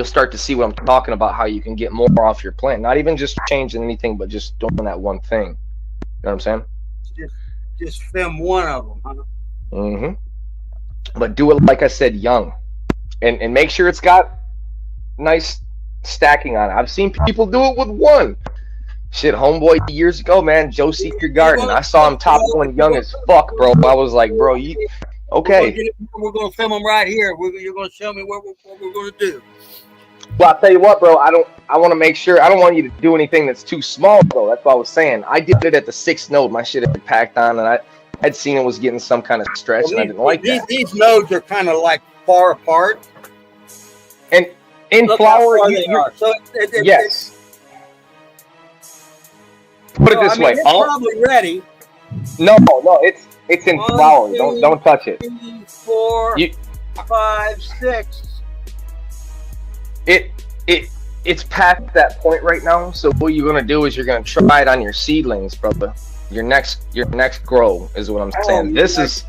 start to see what I'm talking about, how you can get more off your plant. Not even just changing anything, but just doing that one thing. You know what I'm saying? Just film one of them, huh? Mm-hmm. But do it, like I said, young. And make sure it's got nice stacking on it. I've seen people do it with one. Shit, homeboy years ago, man, Joe Seeker Garden. I saw him top one young as fuck, bro. I was like, bro, you okay? We're gonna film them right here. You're gonna show me what we're gonna do. Well, I'll tell you what, bro. I want to make sure. I don't want you to do anything that's too small, though. That's what I was saying. I did it at the 6th node. My shit had packed on, and I'd seen it was getting some kind of stretch, and I didn't like that. These nodes are kind of like far apart. And in flower, yes. Put it this way. It's probably ready. No, it's in flower. Don't touch it. 3, 4, 5, 6. It's past that point right now. So what you're gonna do is you're gonna try it on your seedlings, brother. Your next grow is what I'm saying. This is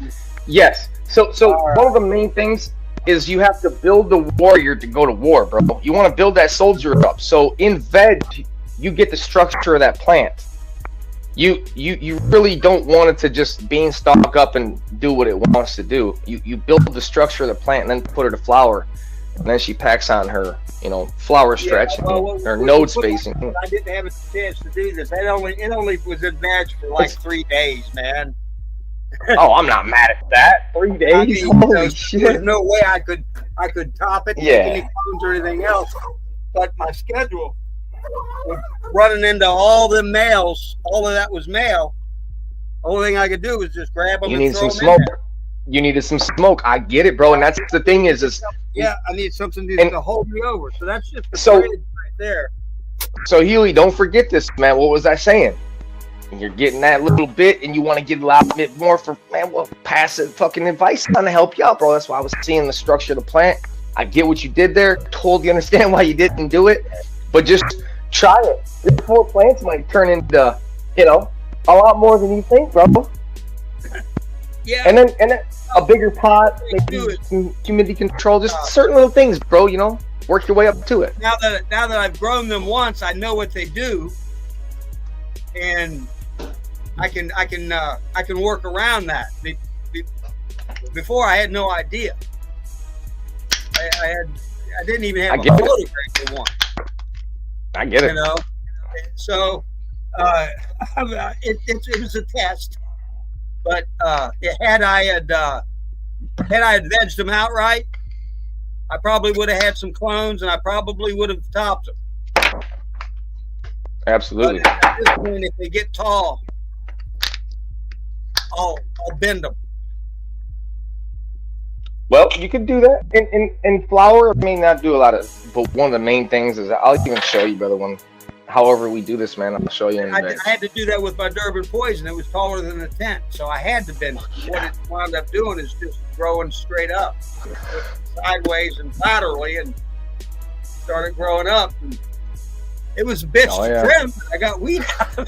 yes. So one of the main things is you have to build the warrior to go to war, bro. You want to build that soldier up. So in veg, you get the structure of that plant. you really don't want it to just beanstalk up and do what it wants to do. You build the structure of the plant and then put her to flower, and then she packs on her, you know, flower stretch, or node spacing. I didn't have a chance to do this. It only was in veg for like 3 days, man. Oh, I'm not mad at that. 3 days. I mean, Holy shit. There's no way I could top it, Yeah. any clones or anything else. But my schedule was running into all the males. All of that was male. Only thing I could do was just grab them. You and need throw some them in smoke. there. You needed some smoke. I get it, bro. And that's the thing is Yeah, I need something to hold me over. So that's just the So- bridge right there. so Huey, don't forget this, man. What was I saying? You're getting that little bit, and you want to get a lot bit more for, man, well, passive fucking advice on to help you out, bro. That's why I was seeing the structure of the plant. I get what you did there. Totally understand why you didn't do it, but just try it. Your 4 plants might turn into, you know, a lot more than you think, bro. Yeah. And then a bigger pot, maybe some humidity control, just certain little things, bro. You know, work your way up to it. Now that I've grown them once, I know what they do, and I can work around that. Before I had no idea. I didn't even have a photograph for one. I get it. You know, so it was a test. But had I vegged them outright, I probably would have had some clones, and I probably would have topped them. Absolutely. But at this point, if they get tall, I'll bend them. Well, you could do that. In flower, I may not do a lot of, but one of the main things is, I'll even show you, brother, however we do this, man, I'll show you in I advance. had to do that with my Durban poison. It was taller than a tent, so I had to bend it. What it wound up doing is just growing straight up, sideways and laterally, and started growing up. And it was a bitch to trim. I got weed out of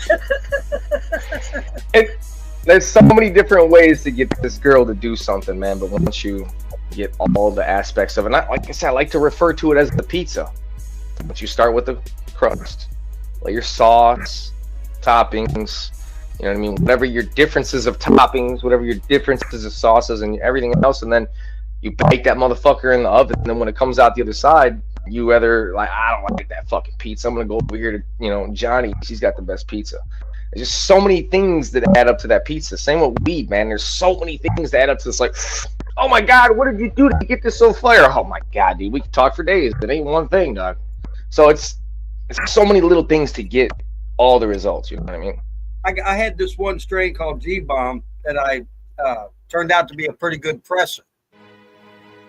it. There's so many different ways to get this girl to do something, man, but once you get all the aspects of it, and like I said, I like to refer to it as the pizza. Once you start with the crust, let your sauce, toppings, you know what I mean, whatever your differences of toppings, whatever your differences of sauces and everything else, and then you bake that motherfucker in the oven, and then when it comes out the other side, you either like, I don't like that fucking pizza, I'm gonna go over here to, you know, Johnny, she's got the best pizza. There's just so many things that add up to that pizza. Same with weed, man. There's so many things that add up to this, like, oh my God, what did you do to get this so fire? Oh my God, dude, we can talk for days. It ain't one thing, dog. So it's so many little things to get all the results, you know what I mean? I had this one strain called G-Bomb that I turned out to be a pretty good presser.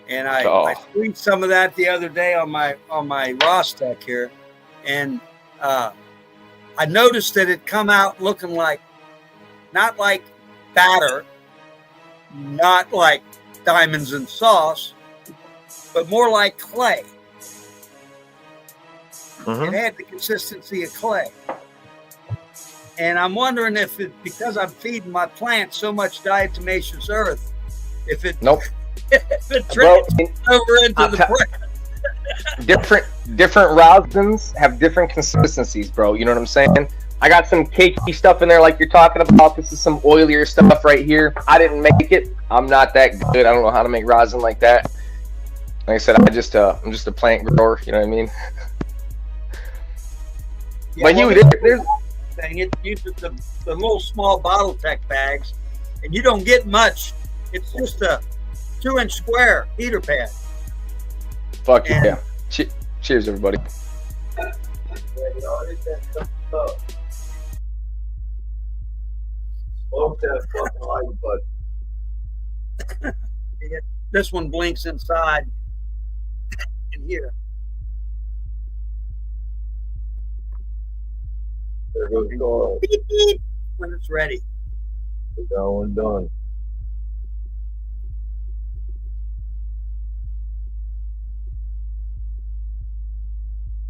And I squeezed some of that the other day on my Rostec here. And I noticed that it come out looking like, not like batter, not like diamonds and sauce, but more like clay. It had the consistency of clay. And I'm wondering if it, because I'm feeding my plants so much diatomaceous earth, if it if it transfers over into the plant. Different rosins have different consistencies, bro. You know what I'm saying? I got some cakey stuff in there like you're talking about. This is some oilier stuff right here. I didn't make it. I'm not that good. I don't know how to make rosin like that. Like I said, I'm just a plant grower, you know what I mean? Yeah, but well, there's thing. It uses the little small bottle tech bags, and you don't get much. It's just a 2-inch square heater pad. Fuck yeah. Cheers, everybody. This one blinks inside in here. There goes the oil. Beep, beep, when it's ready. We're going done.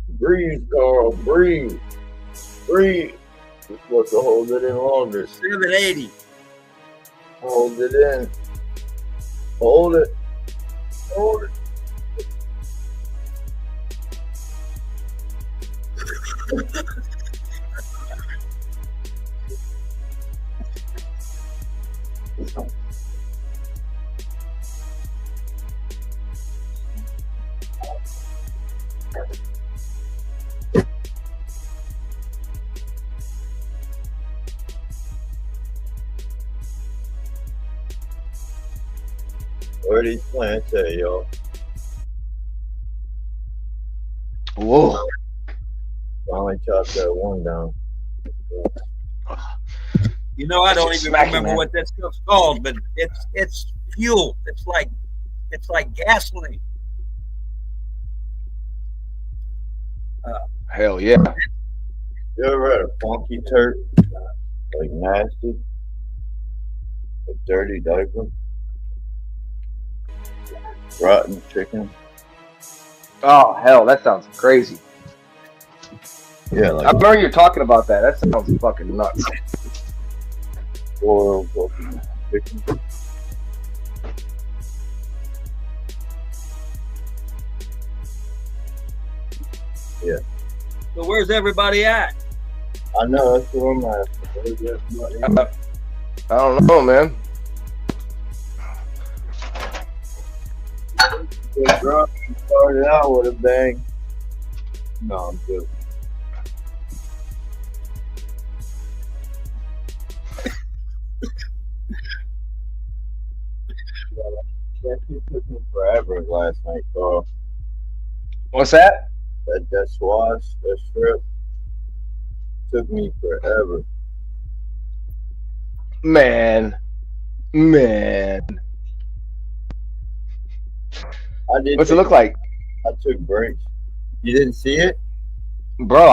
Breathe, Carl, breathe. Breathe. You're supposed to hold it in longer. 780. Hold it in. Hold it. Hold it. Where these plants at, y'all? Whoa. Finally chopped that one down. You know, I don't even Smacking, remember man. what that stuff's called, but it's fuel. It's like gasoline. Hell yeah. You ever had a funky turd? Like nasty? A dirty diaper? Rotten chicken? Oh hell, that sounds crazy. Yeah, I like remember you're talking about that. That sounds fucking nuts. boiled fucking chicken. Yeah. So where's everybody at? I know, that's what I'm asking. Where's everybody at? I don't know, man. Good drunk, you started out with a bang. No, I'm good. That shit took me forever last night, Carl. What's that? That swash, that strip, took me forever. Man. I did. What's it look like? I took breaks. You didn't see it? Bro,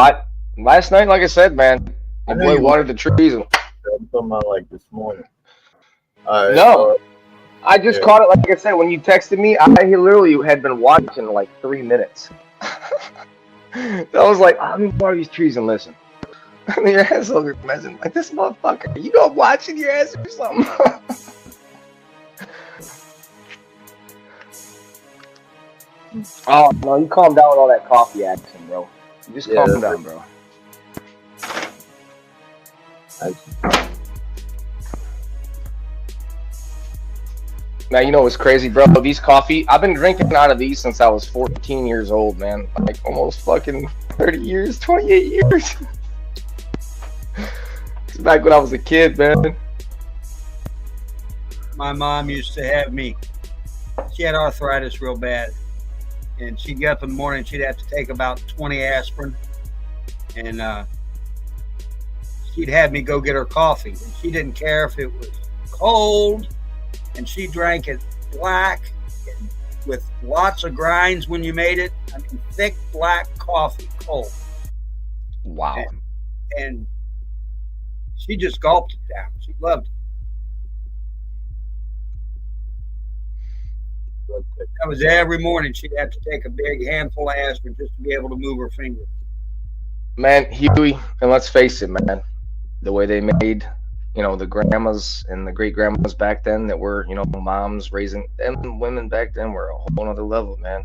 last night, like I said, man, I the know boy you watered the trees. I'm talking about like this morning. All right, No. I just yeah. caught it, like I said, when you texted me, I literally had been watching like 3 minutes. I was like, I'm gonna water these trees and listen. And your asshole was messing like, this motherfucker, you know, watching your ass or something. Oh, no, you calm down with all that coffee action, bro. You just calm down, bro. Now, you know what's crazy, bro? These coffee, I've been drinking out of these since I was 14 years old, man. Like, almost fucking 30 years, 28 years. It's back when I was a kid, man. My mom used to have me. She had arthritis real bad. And she'd get up in the morning, she'd have to take about 20 aspirin. And she'd have me go get her coffee. And she didn't care if it was cold. And she drank it black with lots of grinds when you made it. I mean, thick black coffee, cold. Wow. And she just gulped it down. She loved it. That was every morning. She'd have to take a big handful of aspirin just to be able to move her finger. Man, Huey, and let's face it, man, the way they made, you know, the grandmas and the great grandmas back then that were, you know, moms raising them, women back then were a whole other level, man.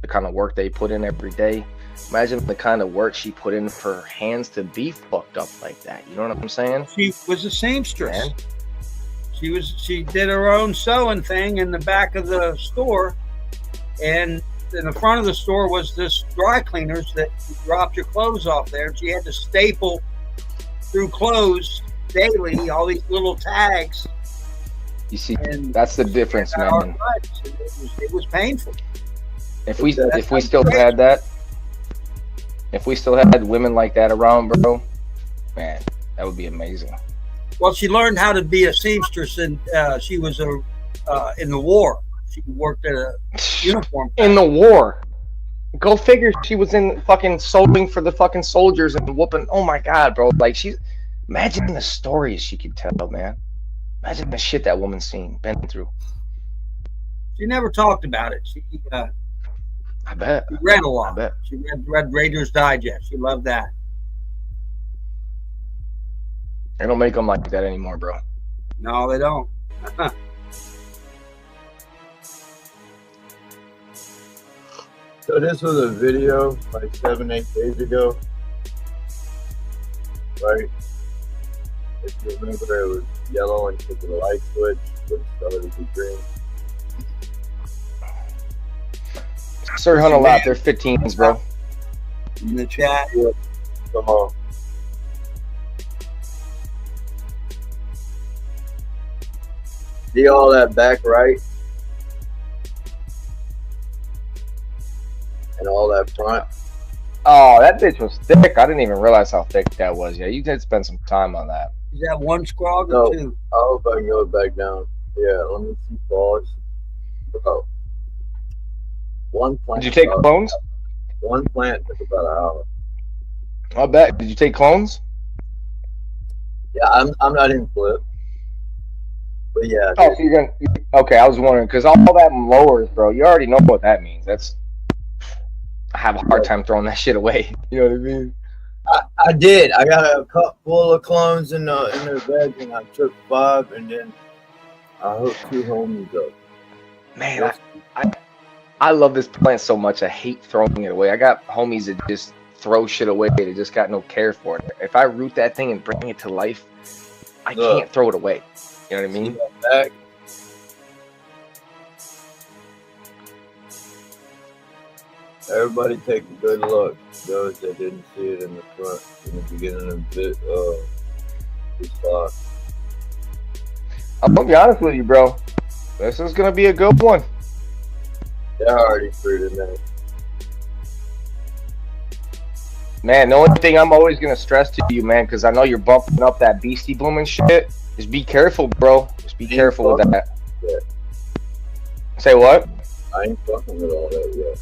The kind of work they put in every day. Imagine the kind of work she put in for her hands to be fucked up like that. You know what I'm saying? She was a seamstress. Man. She did her own sewing thing in the back of the store, and in the front of the store was this dry cleaners that you dropped your clothes off there, and she had to staple through clothes daily all these little tags. You see, that's the difference, man. It was painful. If we still had that, if we still had women like that around, bro, man, that would be amazing. Well, she learned how to be a seamstress, and she was in the war. She worked at a uniform. In the war. Go figure. She was in fucking sewing for the fucking soldiers and whooping. Oh my god, bro! Like imagine the stories she could tell, man. Imagine the shit that woman's been through. She never talked about it. I bet. She read a lot. I bet. She read Reader's Digest. She loved that. They don't make them like that anymore, bro. No, they don't. So this was a video like 7-8 days ago, right? If you remember, it was yellow and took the light switch, but it started to be green. Sir Hunt a lot. They're 15s, bro. In the chat. Come on. See all that back right? and all that front. Oh, that bitch was thick. I didn't even realize how thick that was. Yeah, you did spend some time on that. Is that one scrog No, or two? I hope I can go back down. Yeah, let me see balls. Bro. One plant. Did you take clones? One plant took about an hour. I bet. Did you take clones? Yeah, I'm not in flip. But yeah. Oh, so you're gonna. Okay, I was wondering because all that lowers, bro. You already know what that means. That's. I have a hard time throwing that shit away. You know what I mean? I did. I got a cup full of clones in the veg, and I took 5, and then I hooked 2 homies up. Man, I love this plant so much. I hate throwing it away. I got homies that just throw shit away. They just got no care for it. If I root that thing and bring it to life, I can't throw it away. You know what I mean? Back. Everybody take a good look. Those that didn't see it in the front in the beginning of this talk. I'm gonna be honest with you, bro. This is gonna be a good one. They're already through tonight. Man, the only thing I'm always gonna stress to you, man, because I know you're bumping up that beastie blooming shit, is be careful, bro. Just be careful with that. Yeah. Say what? I ain't fucking with all that yet.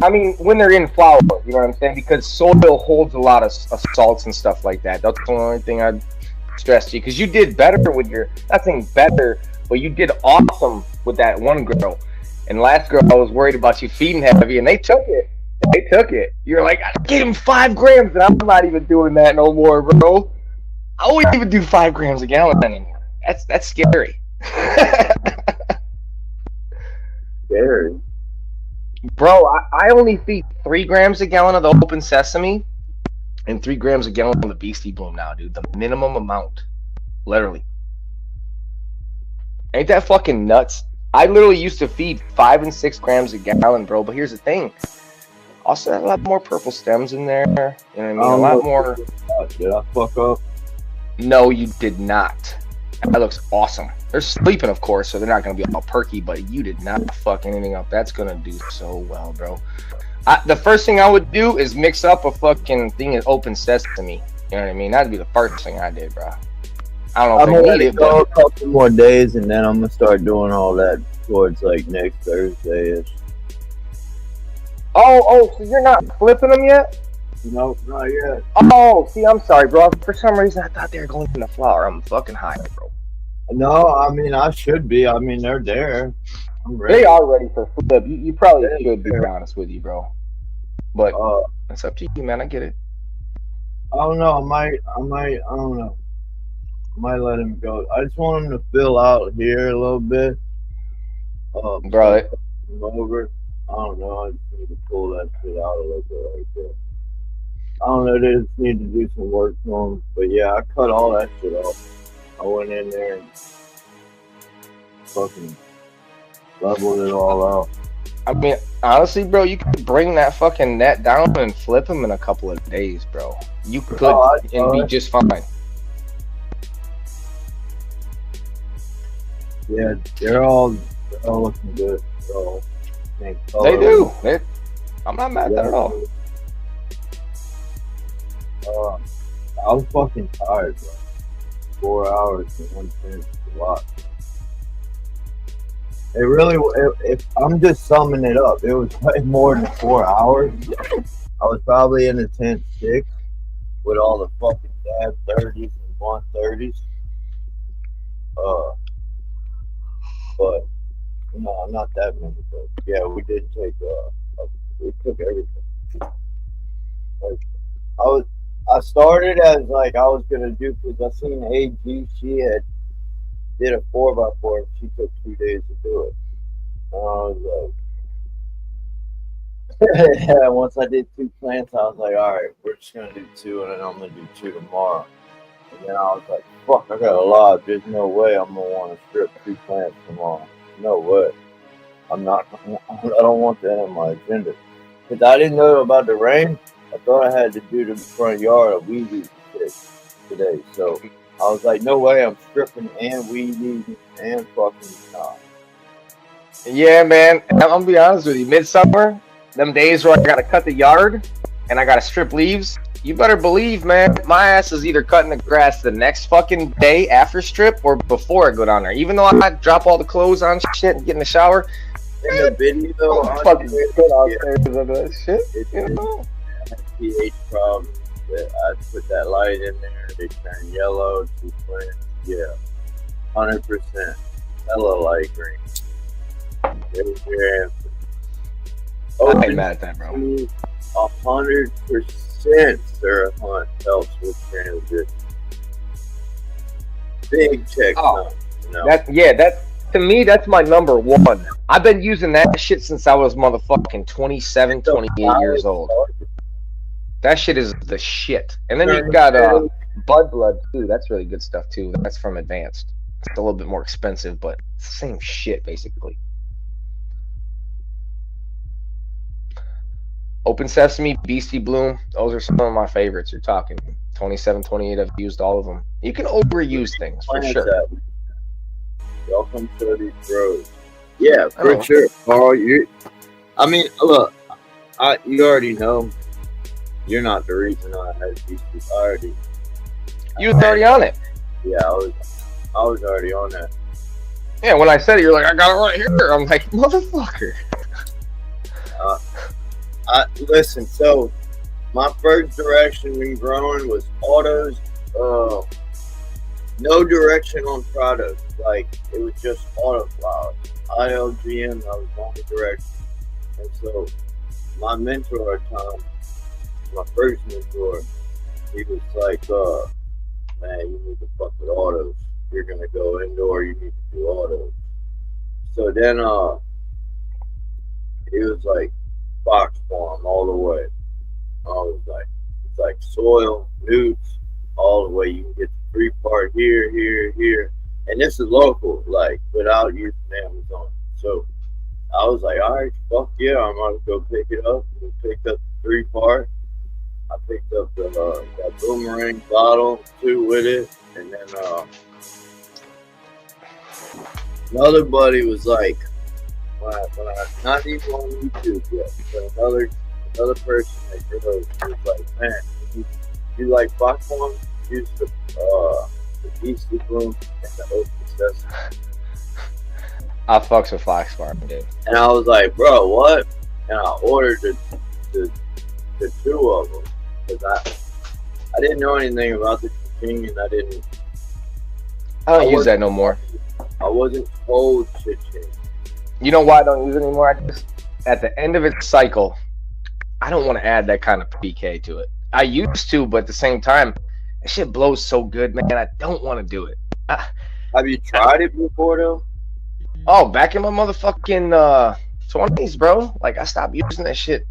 I mean, when they're in flower, you know what I'm saying? Because soil holds a lot of salts and stuff like that. That's the only thing I'd stress to you. Because you did better with your, not saying better, but you did awesome with that one girl. And last girl, I was worried about you feeding heavy, and they took it. They took it. You're like, I gave him 5 grams, and I'm not even doing that no more, bro. I won't even do 5 grams a gallon anymore. That's scary. Scary. Bro, I only feed 3 grams a gallon of the open sesame and 3 grams a gallon of the beastie bloom now, dude. The minimum amount. Literally. Ain't that fucking nuts? I literally used to feed 5 and 6 grams a gallon, bro. But here's the thing. Also had a lot more purple stems in there. You know what I mean? A lot more. Did I fuck up? No, you did not. That looks awesome. They're sleeping, of course, so they're not going to be all perky, but you did not fuck anything up. That's going to do so well, bro. The first thing I would do is mix up a fucking thing of open sesame. You know what I mean? That'd be the first thing I did, bro. I don't know if I'm gonna let need it go a couple more days, and then I'm going to start doing all that towards, like, next Thursday-ish. Oh, so you're not flipping them yet? No, not yet. Oh, see, I'm sorry, bro. For some reason, I thought they were going in the flower. I'm fucking high, bro. No, I mean, I should be. I mean, they're there. I'm ready. They are ready for flip. You probably should, be honest with you, bro. But it's up to you, man. I get it. I don't know. I don't know. I might let him go. I just want him to fill out here a little bit. Bro, over. I don't know. I just need to pull that shit out a little bit right there. I don't know. They just need to do some work on them. But yeah, I cut all that shit off. I went in there and fucking leveled it all out. I mean, honestly, bro, you could bring that fucking net down and flip them in a couple of days, bro. You could and be just fine. Yeah, they're all looking good. They do. I'm not mad at all. I was fucking tired, bro. 4 hours and 1 minute a lot. It really, if I'm just summing it up, it was way more than 4 hours. I was probably in the tent 6 with all the fucking dab 30s and 130s. But no, not that many. But yeah, we did take. We took everything. Like, I started as like I was gonna do because I seen AG. She did a 4x4 and she took 2 days to do it. And I was like, yeah. Once I did 2 plants, I was like, all right, we're just gonna do 2, and then I'm gonna do 2 tomorrow. And then I was like, fuck, I got a lot. There's no way I'm gonna want to strip 2 plants tomorrow. No way. I don't want that on my agenda. Because I didn't know about the rain. I thought I had to do the front yard of weed eating today. So I was like, no way, I'm stripping and weed eating and fucking Yeah, man. I'm gonna be honest with you. Midsummer, them days where I gotta cut the yard and I gotta strip leaves, you better believe, man, my ass is either cutting the grass the next fucking day after strip or before I go down there. Even though I drop all the clothes on shit and get in the shower, In the video, I'm fucking good out there because of that shit. You know? pH problem. I put that light in there. They turn yellow to flint. Yeah, 100%. Hella light green. There's your answer. I ain't mad at that, bro. 100% Sarah Hunt helps with transition. Big check. Oh, no. that to me, that's my number one. I've been using that shit since I was motherfucking 27, 28 years old. That shit is the shit. And then you've got Bud Blood too. That's really good stuff too. That's from Advanced. It's a little bit more expensive, but it's the same shit basically. Open Sesame, Beastie Bloom, those are some of my favorites. You're talking 27, 28. I've used all of them. You can overuse things for sure. Welcome to these roads. Yeah, for sure. Carl, I mean, look, you already know you're not the reason I had Beastie. You was already on it. Yeah, I was already on that. Yeah, when I said it, you're like, I got it right here. I'm like, motherfucker. Listen, so my first direction when growing was autos, no direction on products. Like, it was just auto flowers. ILGM, I was going the direction. And so my mentor at the time, my first mentor, he was like, man, you need to fuck with autos. You're gonna go indoor, you need to do autos. So then he was like, box farm all the way. I was like, it's like soil, newts, all the way. You can get the 3-part here, here, here. And this is local, like, without using Amazon. So I was like, all right, fuck yeah, I'm gonna go pick it up. We picked up the 3-part. I picked up that boomerang bottle too with it. And then another buddy was like, when I not even on YouTube yet, but another person that grows was like, man, you like box farm? Use the Beastie Bloom and the Open Sesame. I fucks with Fox Farm, dude. And I was like, bro, what? And I ordered the 2 of them because I didn't know anything about the Cha-Ching, and I don't use that no more. I wasn't told Cha-Ching. You know why I don't use it anymore? At the end of its cycle, I don't want to add that kind of PK to it. I used to, but at the same time, that shit blows so good, man. I don't want to do it. Have you tried it before, though? Oh, back in my motherfucking 20s, bro. Like, I stopped using that shit.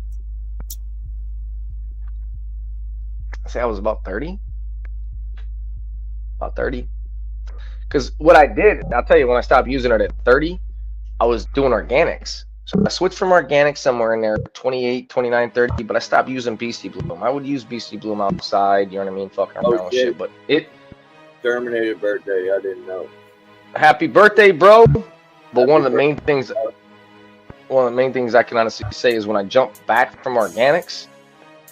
I say I was about 30. About 30. Because what I did, I'll tell you, when I stopped using it at 30, I was doing organics. So I switched from organics somewhere in there, 28, 29, 30, but I stopped using Beastie Bloom. I would use Beastie Bloom outside, you know what I mean? Fucking around with shit, but it... Terminated birthday, I didn't know. Happy birthday, bro! But one of the main things I can honestly say is when I jumped back from organics,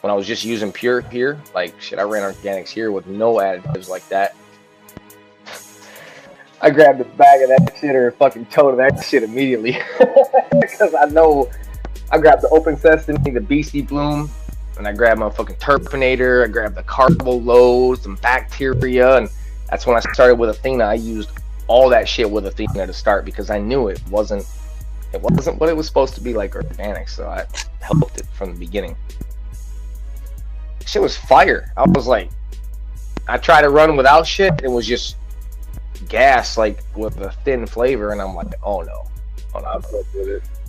when I was just using pure here, like, shit, I ran organics here with no additives like that. I grabbed a bag of that shit or a fucking tote of that shit immediately. Because I know I grabbed the Open Sesame, the Beastie Bloom, and I grabbed my fucking Terpinator, I grabbed the Carbo Lows, some bacteria, and that's when I started with Athena. I used all that shit with Athena to start because I knew it wasn't what it was supposed to be like organic, so I helped it from the beginning. Shit was fire. I was like, I tried to run without shit, it was just gas, like with a thin flavor, and I'm like, oh no,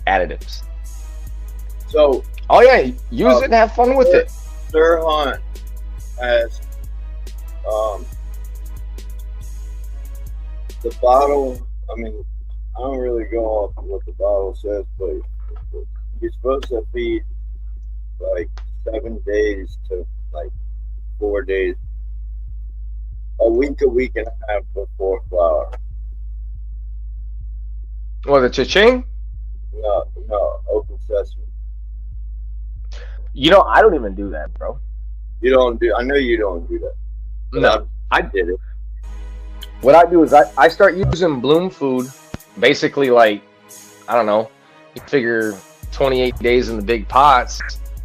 additives. So, oh yeah, use it and have fun with it. Sir Hunt has the bottle. I mean, I don't really go off of what the bottle says, but you're supposed to feed like 7 days to like 4 days. A week and a half before flower. What, the Cha-Ching? No, Open Sesame. You know, I don't even do that, bro. You don't do. I know you don't do that. But No, I did it. what I do is I start using bloom food, basically like, I don't know, you figure 28 days in the big pots,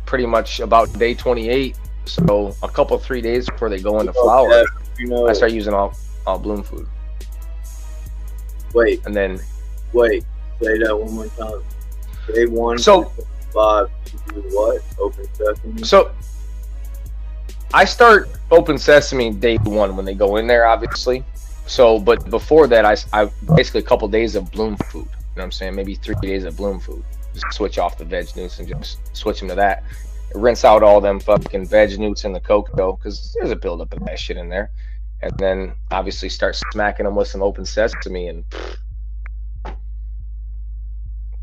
pretty much about day 28. So a couple 3 days before they go into flower, You know. I start using all bloom food, Wait. and then Wait. Say that one more time. Day 1. So- 5. You do what? Open sesame. so I start open sesame day 1 when they go in there, obviously. So, but before that, I basically a couple days of bloom food. You know what I'm saying? Maybe 3 days of bloom food. Just switch off the veg newts and just switch them to that. Rinse out all them fucking veg newts in the cocoa because there's a buildup of that shit in there. And then obviously start smacking them with some open sesame and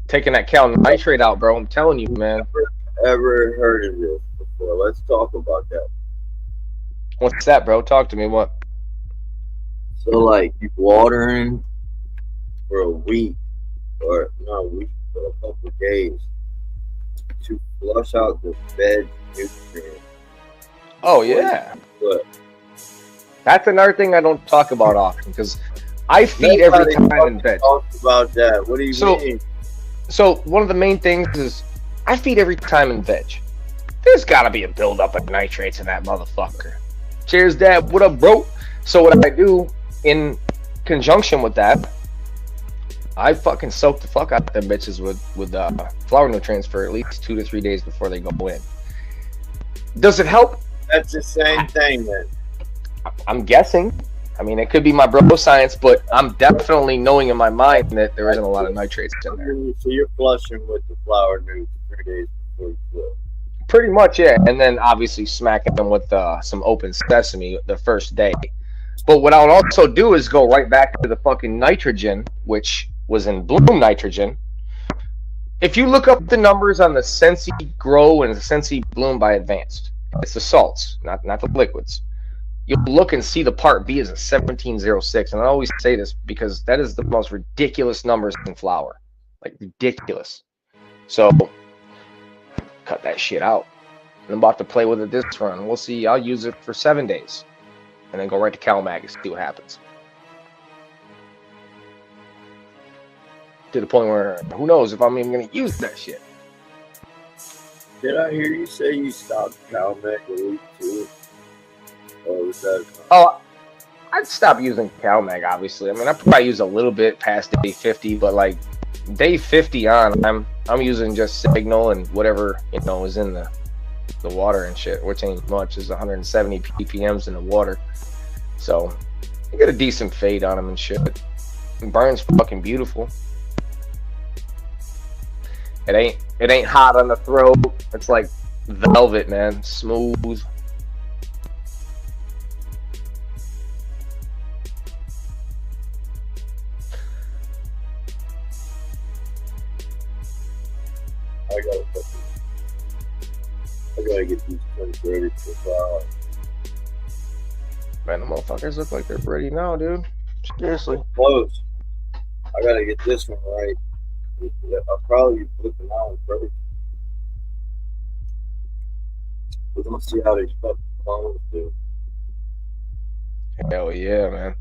taking that cal nitrate out, bro. I'm telling you, man. Ever heard of this before? Let's talk about that. What's that, bro? Talk to me. What? So, like, you watering for a week, or not a week, but a couple of days to flush out the veg nutrients. Oh yeah. But That's another thing I don't talk about often because I feed every time in veg. Talk about that. What do you mean? So one of the main things is I feed every time in veg. There's got to be a buildup of nitrates in that motherfucker. Cheers, Dad. What up, bro? So what I do in conjunction with that, I fucking soak the fuck out of them bitches with flower nutrients for at least 2 to 3 days before they go in. Does it help? That's the same thing, then. I'm guessing. I mean, it could be my bro science, but I'm definitely knowing in my mind that there isn't a lot of nitrates in there. So you're flushing with the flower nudes 3 days before you flow. Pretty much, yeah. And then obviously smacking them with some open sesame the first day. But what I would also do is go right back to the fucking nitrogen, which was in bloom nitrogen. If you look up the numbers on the Sensi Grow and the Sensi Bloom by Advanced, it's the salts, not the liquids. You'll look and see the part B is a 1706. And I always say this because that is the most ridiculous numbers in flower. Like, ridiculous. So, cut that shit out. I'm about to play with it this run. We'll see. I'll use it for 7 days. And then go right to CalMag and see what happens. To the point where, who knows if I'm even going to use that shit. Did I hear you say you stopped CalMag a week too? Or was that? Oh, I'd stop using CalMag, obviously. I mean, I probably use a little bit past day 50, but like day 50 on, I'm using just Signal and whatever, you know, is in the water and shit, which ain't much. Is 170 ppms in the water. So you get a decent fade on them and shit. It burns fucking beautiful. It ain't hot on the throat. It's like velvet, man. Smooth. I gotta get these things ready for flower. Man, the motherfuckers look like they're ready now, dude. Seriously. Close. I gotta get this one right. I'll probably be flipping that one first. We're gonna see how these fucking clones do. Hell yeah, man.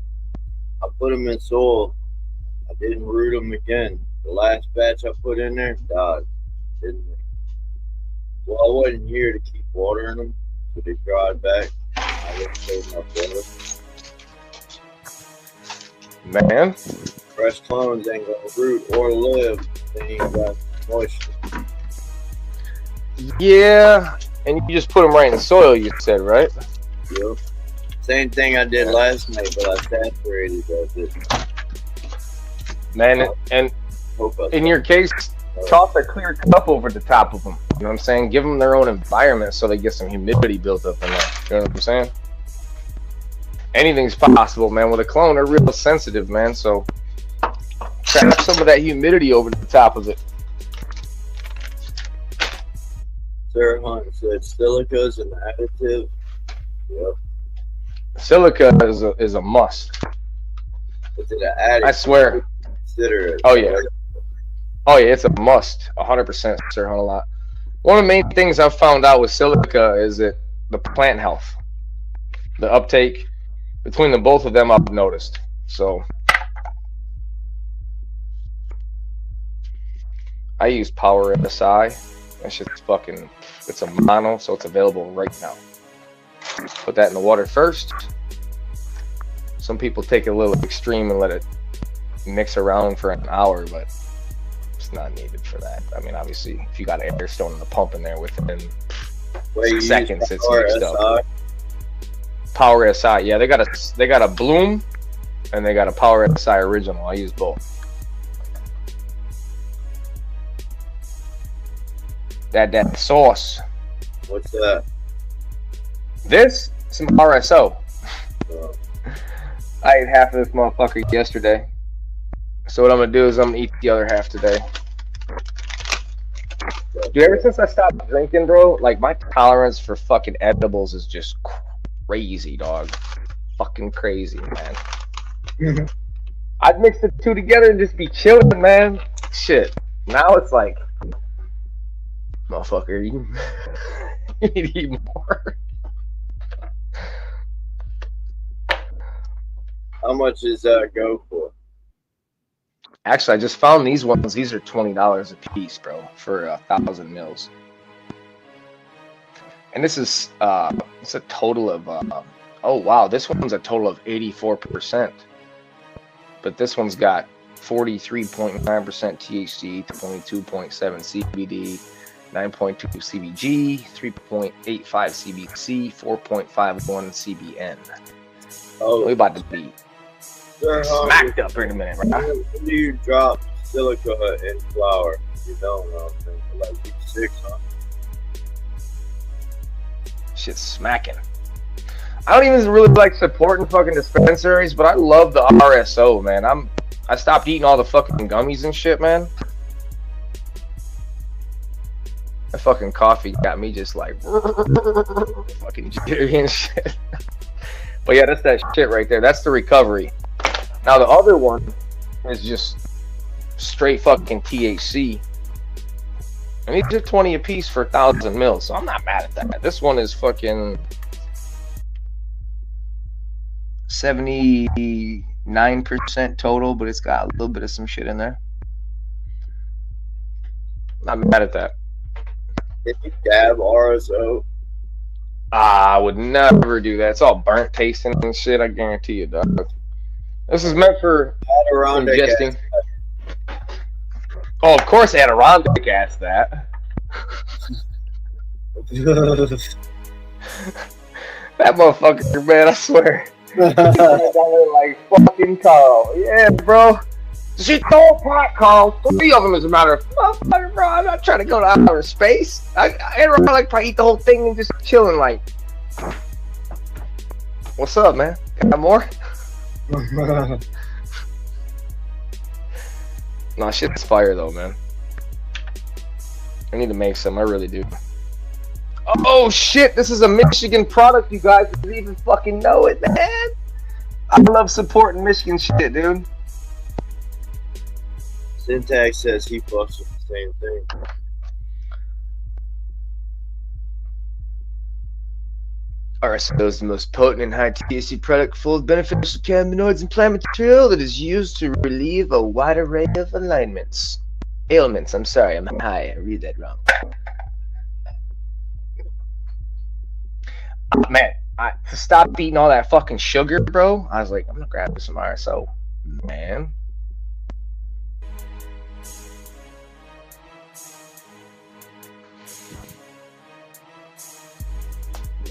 I put them in soil. I didn't root them again. The last batch I put in there died. Didn't they? Well, I wasn't here to keep watering them, so they dried back. I didn't save enough water. Man. Fresh clones ain't gonna root or live. They ain't got moisture. Yeah, and you just put them right in the soil, you said, right? Yep. Same thing I did last night, but I saturated that. Man, and in your case, toss a clear cup over the top of them. You know what I'm saying? Give them their own environment so they get some humidity built up in there. You know what I'm saying? Anything's possible, man. With a clone, they're real sensitive, man. So trap some of that humidity over the top of it. Sarah Hunt said silica is an additive. Yep. Silica is a must. Is it an additive? I swear. Consider it. Oh yeah. Oh yeah, it's a must. 100%, Sir Hunt a lot. One of the main things I've found out with silica is that the plant health, the uptake between the both of them, I've noticed. So I use Power SI. That shit's fucking, it's a mono, so it's available right now. Put that in the water first. Some people take it a little extreme and let it mix around for an hour, but it's not needed for that. I mean, obviously, if you got an air stone in the pump in there within seconds, it's mixed up. Power SI, yeah, they got a Bloom and they got a Power SI original. I use both. That sauce. What's that? This, some RSO. I ate half of this motherfucker yesterday. So what I'm gonna do is I'm gonna eat the other half today. Dude, ever since I stopped drinking, bro, like my tolerance for fucking edibles is just crazy, dog. Fucking crazy, man. I'd mix the two together and just be chilling, man. Shit. Now it's like, motherfucker, you need to eat more. How much does that go for? Actually, I just found these ones. These are $20 a piece, bro, for 1,000 mils. And this is it's a total of oh wow, this one's a total of 84%. But this one's got 43.9% THC, 22.7 CBD, 9.2 CBG, 3.85 CBC, 4.51 CBN. Oh, we about to be smacked up here in a minute, right? When do you drop silica in flour? You don't know, I think, for like week 6, huh? Shit's smacking. I don't even really like supporting fucking dispensaries, but I love the RSO, man. I stopped eating all the fucking gummies and shit, man. That fucking coffee got me just like fucking jittery and shit. But yeah, that's that shit right there. That's the recovery. Now the other one is just straight fucking THC. And these are 20 a piece for 1,000 mils, so I'm not mad at that. This one is fucking 79% total, but it's got a little bit of some shit in there. Not mad at that. Can you dab RSO? I would never do that. It's all burnt tasting and shit, I guarantee you, dog. This is meant for ingesting. Oh, of course Adirondack asked that. That motherfucker, man, I swear. Like fucking Carl. Yeah, bro. She told pot, Carl. 3 of them, as a matter of fact. Bro, I'm not trying to go to outer space. Adirondack probably eat the whole thing and just chilling like. What's up, man? Got more? Nah, shit's fire though, man. I need to make some, I really do. Oh shit, this is a Michigan product, you guys didn't even fucking know it, man. I love supporting Michigan shit, dude. Syntax says he fucks with the same thing. RSO is the most potent and high THC product full of beneficial cannabinoids and plant material that is used to relieve a wide array of ailments. I'm sorry, I'm high. I read that wrong. Man, to stop eating all that fucking sugar, bro, I was like, I'm gonna grab some RSO, man.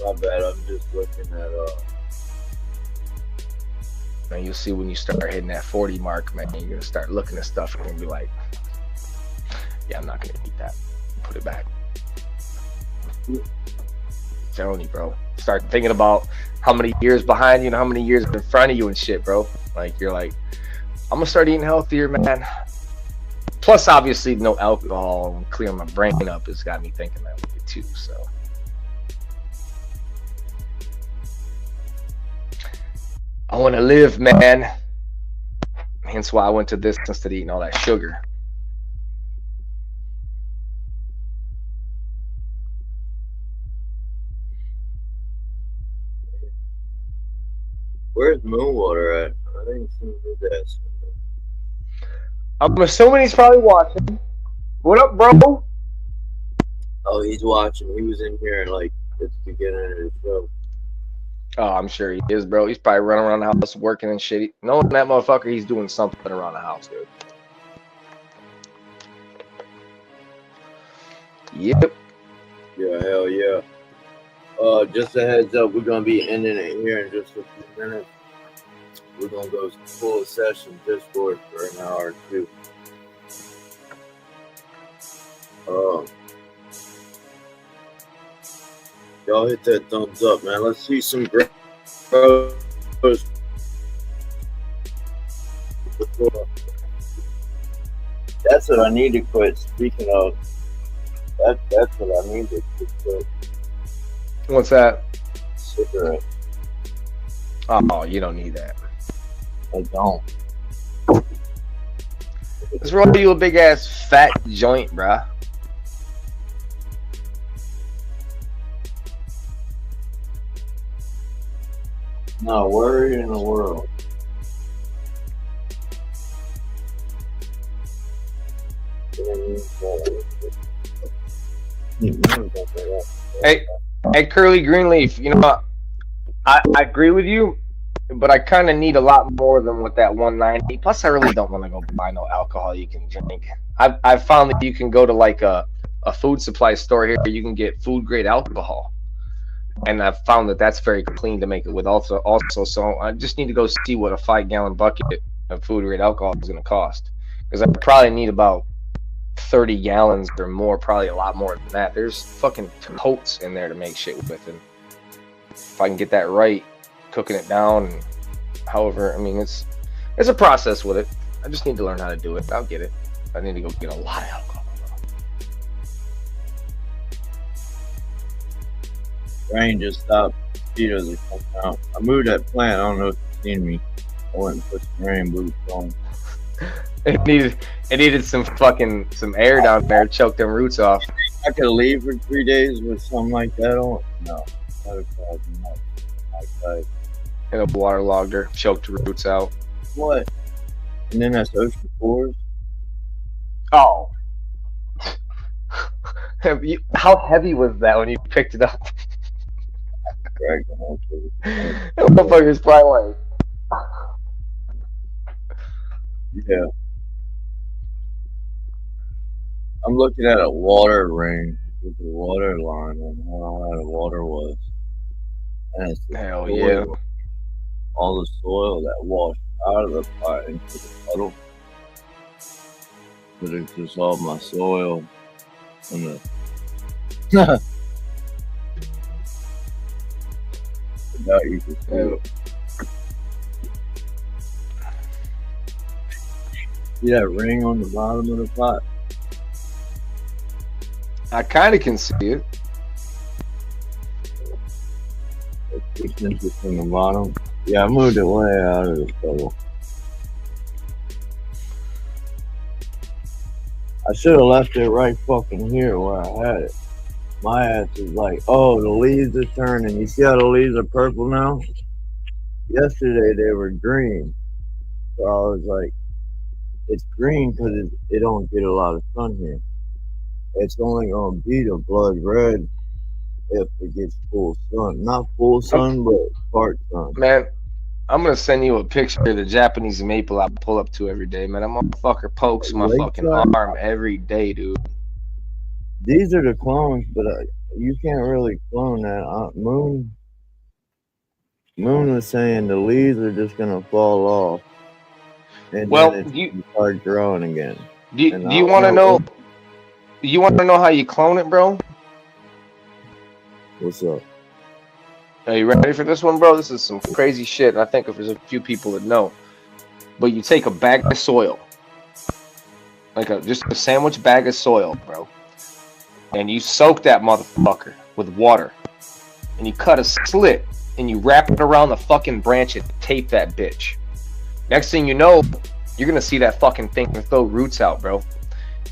My bad, I'm just looking at And you'll see when you start hitting that 40 mark, man, you're gonna start looking at stuff and be like, yeah, I'm not gonna eat that. Put it back. I'm telling you, bro. Start thinking about how many years behind you and how many years in front of you and shit, bro. Like, you're like, I'm gonna start eating healthier, man. Plus, obviously, no alcohol and clearing my brain up has got me thinking that way too, so. I want to live, man. Hence why I went to this instead of eating all that sugar. Where's Moonwater at? I didn't see his ass. I'm assuming he's probably watching. What up, bro? Oh, he's watching. He was in here like at the beginning of the show. Oh, I'm sure he is, bro. He's probably running around the house working and shit. Knowing that motherfucker, he's doing something around the house, dude. Yep. Yeah, hell yeah. Just a heads up, we're gonna be ending it here in just a few minutes. We're gonna go full session Discord for an hour or two. Y'all hit that thumbs up, man. Let's see some great. That's what I need to quit. Speaking of, that's what I need to quit. What's that? Cigarette. Oh, you don't need that. I don't. Let's roll you a big ass fat joint, bruh. No worry in the world. Hey, Curly Greenleaf, you know what? I agree with you, but I kind of need a lot more than with that 190. Plus, I really don't want to go buy no alcohol you can drink. I've found that you can go to like a food supply store here. You can get food grade alcohol, and I've found that that's very clean to make it with. Also, so I just need to go see what a 5-gallon bucket of food grade alcohol is going to cost, because I probably need about 30 gallons or more, probably a lot more than that. There's fucking totes in there to make shit with, and if I can get that right, cooking it down, and however, I mean, it's a process with it. I just need to learn how to do it. I'll get it. I need to go get a lot of alcohol. Rain just stopped. Mosquitoes are coming out. I moved that plant. I don't know if you've seen me. I went and put some rain boots on. It needed some air down there to choke them roots off. I could leave for 3 days with something like that on. No, not a problem. Okay. And a waterlogged her, choked the roots out. What? And then that's ocean fours. Oh. How heavy was that when you picked it up? That motherfucker's probably like. Yeah. I'm looking at a water ring with the water line and how high the water was. And it's hell soil, yeah. All the soil that washed out of the pot into the puddle. But it dissolved my soil and the about you can see it. See that ring on the bottom of the pot? I kind of can see it. It's 6 inches from the bottom. Yeah, I moved it way out of the puddle. I should have left it right fucking here where I had it. My ass is like, oh, the leaves are turning. You see how the leaves are purple now? Yesterday they were green. So I was like, it's green because it don't get a lot of sun here. It's only going to be the blood red if it gets full sun. Not full sun, but part sun. Man, I'm going to send you a picture of the Japanese maple I pull up to every day, man. That motherfucker pokes my fucking arm every day, dude. These are the clones, but you can't really clone that. Moon was saying the leaves are just going to fall off. And well, then you start growing again. Do you want to know? You want to know how you clone it, bro? What's up? Are you ready for this one, bro? This is some crazy shit. I think if there's a few people that know. But you take a bag of soil, like just a sandwich bag of soil, bro, and you soak that motherfucker with water, and you cut a slit, and you wrap it around the fucking branch and tape that bitch. Next thing you know, you're gonna see that fucking thing throw roots out, bro.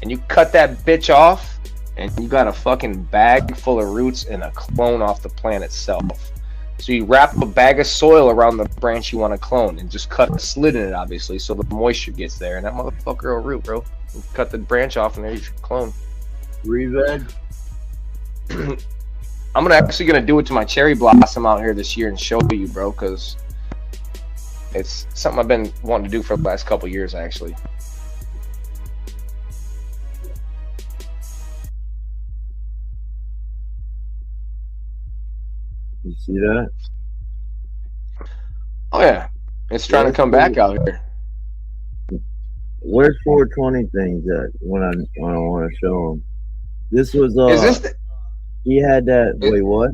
And you cut that bitch off, and you got a fucking bag full of roots and a clone off the plant itself. So you wrap a bag of soil around the branch you want to clone and just cut a slit in it, obviously, so the moisture gets there. And that motherfucker will root, bro. You cut the branch off and there you should clone. Reveg? I'm actually gonna do it to my cherry blossom out here this year and show you, bro, because it's something I've been wanting to do for the last couple years, actually. You see that? Oh yeah, it's trying to come back out here. Where's 420 things at when I want to show them? This was Is this the, he had that. Wait, what?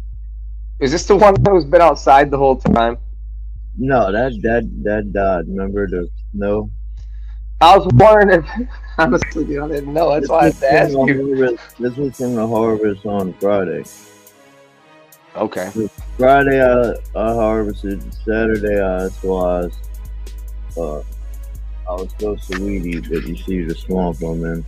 is this the one that was been outside the whole time? No, that died. Remember the snow? I was wondering if, honestly, dude, I didn't know. That's why I had to ask you. This was from the harvest on Friday. Okay. Friday I harvested. Saturday I sliced. I was supposed to weedy, but you see the swamp I'm in.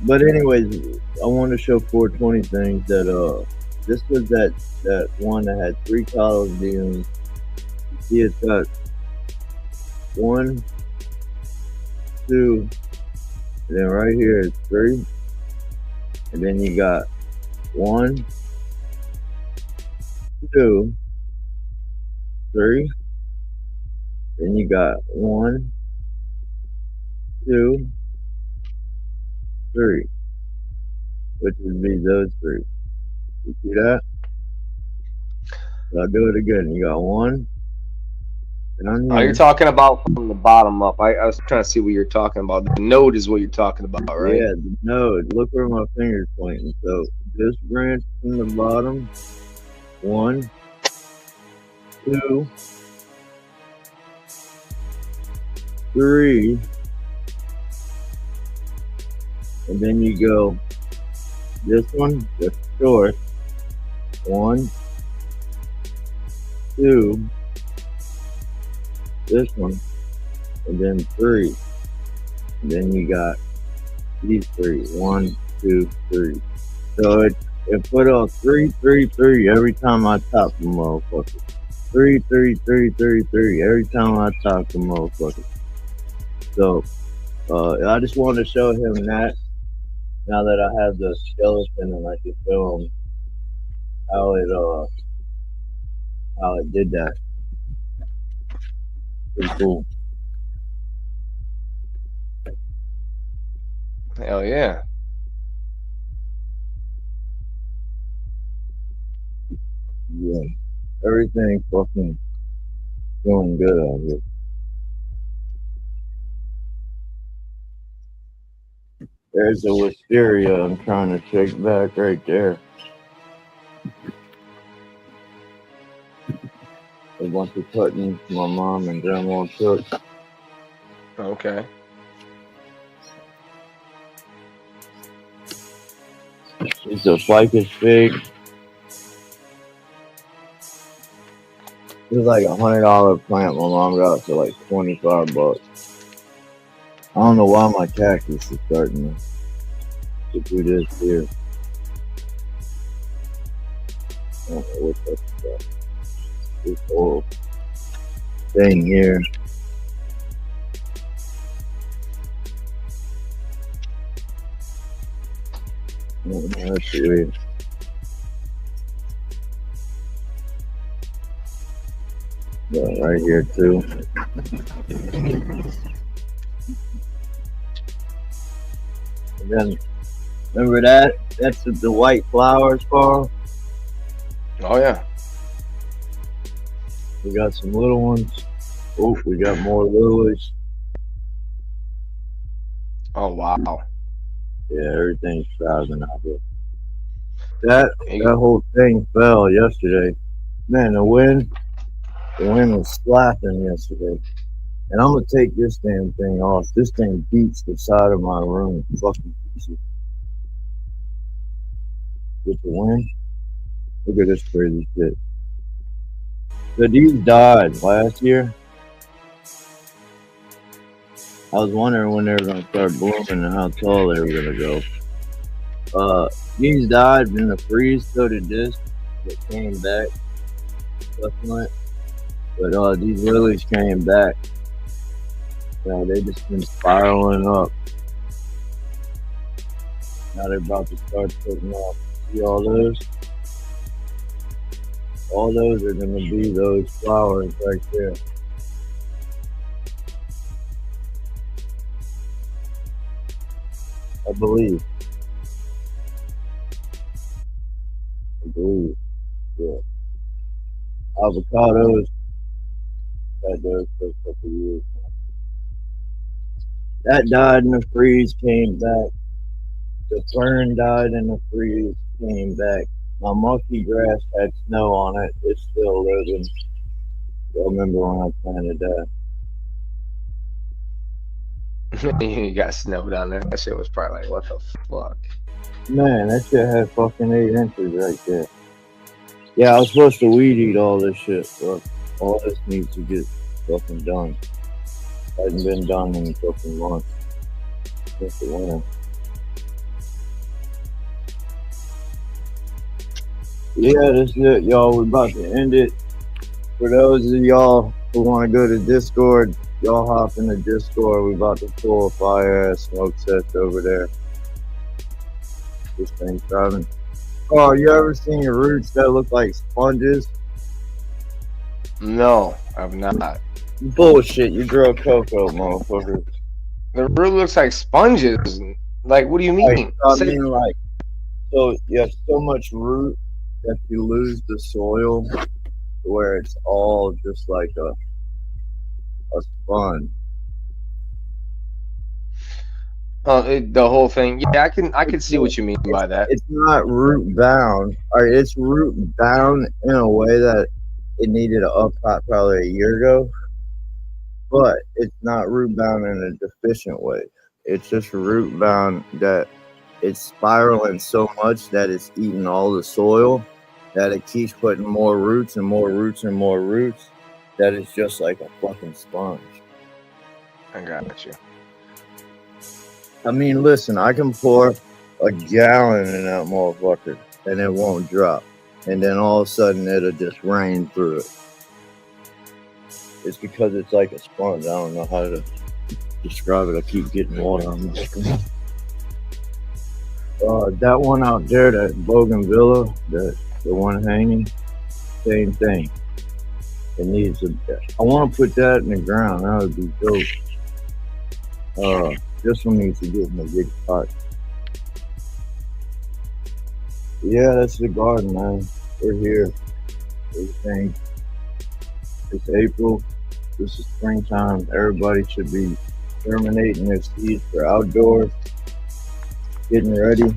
But anyways, I wanted to show 420 things that this was that one that had 3 coliseums. You see it's got 1, 2, and then right here is 3. And then you got 1, 2, 3. Then you got 1, 2, 3, which would be those 3. You see that? So I'll do it again. You got 1. Oh, you're talking about from the bottom up. I was trying to see what you're talking about. The node is what you're talking about, right? Yeah, the node. Look where my finger's pointing. So this branch from the bottom, 1, 2, 3, and then you go this one, the short, 1, 2, this one, and then 3, and then you got these 3, 1, 2, 3. So it put on 3, 3, 3 every time I top the motherfucker. 3, 3, 3, 3, 3 every time I top the motherfucker. So I just wanted to show him that. Now that I have the skeleton, and I can show him how it did that. Pretty cool. Hell yeah. Yeah. Everything fucking going good out here. There's a wisteria I'm trying to take back right there. A bunch of cuttings my mom and grandma took. Okay. It's a ficus fig. It was like $100 plant. My mom got it for like $25. I don't know why my cactus is starting to do this here. I don't know what that's about. This whole thing here. Oh, that's weird. Yeah, right here too. And then, remember that? That's the white flowers, Carl. Oh yeah. We got some little ones. Oh, we got more lilies. Oh wow. Yeah, everything's thriving out here. That whole thing fell yesterday. Man, the wind was slapping yesterday. And I'm gonna take this damn thing off. This thing beats the side of my room. Fucking pieces. With the wind. Look at this crazy shit. So these died last year. I was wondering when they were gonna start blooming and how tall they were gonna go. These died in the freeze, so did this. It came back. Succulent. But these lilies came back. They just been spiraling up. Now they're about to start putting off. See all those? All those are going to be those flowers right there. I believe. Yeah. Avocados. Had those for a couple years now. That died in the freeze, came back. The fern died in the freeze, came back. My monkey grass had snow on it. It's still living. I remember when I planted that. You got snow down there. That shit was probably like, what the fuck? Man, that shit had fucking 8 inches right there. Yeah, I was supposed to weed eat all this shit, but all this needs to get fucking done. Hasn't been done in a fucking month. Since the winter. Yeah, this is it, y'all. We're about to end it. For those of y'all who want to go to Discord, y'all hop in the Discord. We're about to pull a fire-ass smoke set over there. This thing's driving. Oh, you ever seen your roots that look like sponges? No, I've not. Bullshit, you grow cocoa, motherfucker. The root looks like sponges. Like, what do you mean? Like, so you have so much root that you lose the soil where it's all just like a sponge. The whole thing. Yeah, I can see what you mean by that. It's not root bound. Or it's root bound in a way that it needed an up-pot probably a year ago. But it's not root bound in a deficient way. It's just root bound that it's spiraling so much that it's eating all the soil, that it keeps putting more roots and more roots and more roots, that it's just like a fucking sponge. I got you. I mean, listen, I can pour a gallon in that motherfucker and it won't drop. And then all of a sudden it'll just rain through it. It's because it's like a sponge. I don't know how to describe it. I keep getting water on my screen. That one out there, that Bougainvillea, the one hanging, same thing. It needs a. I want to put that in the ground. That would be dope. This one needs to get in a big pot. Yeah, that's the garden, man. We're here. Everything. It's April. This is springtime. Everybody should be germinating their seeds for outdoors. Getting ready.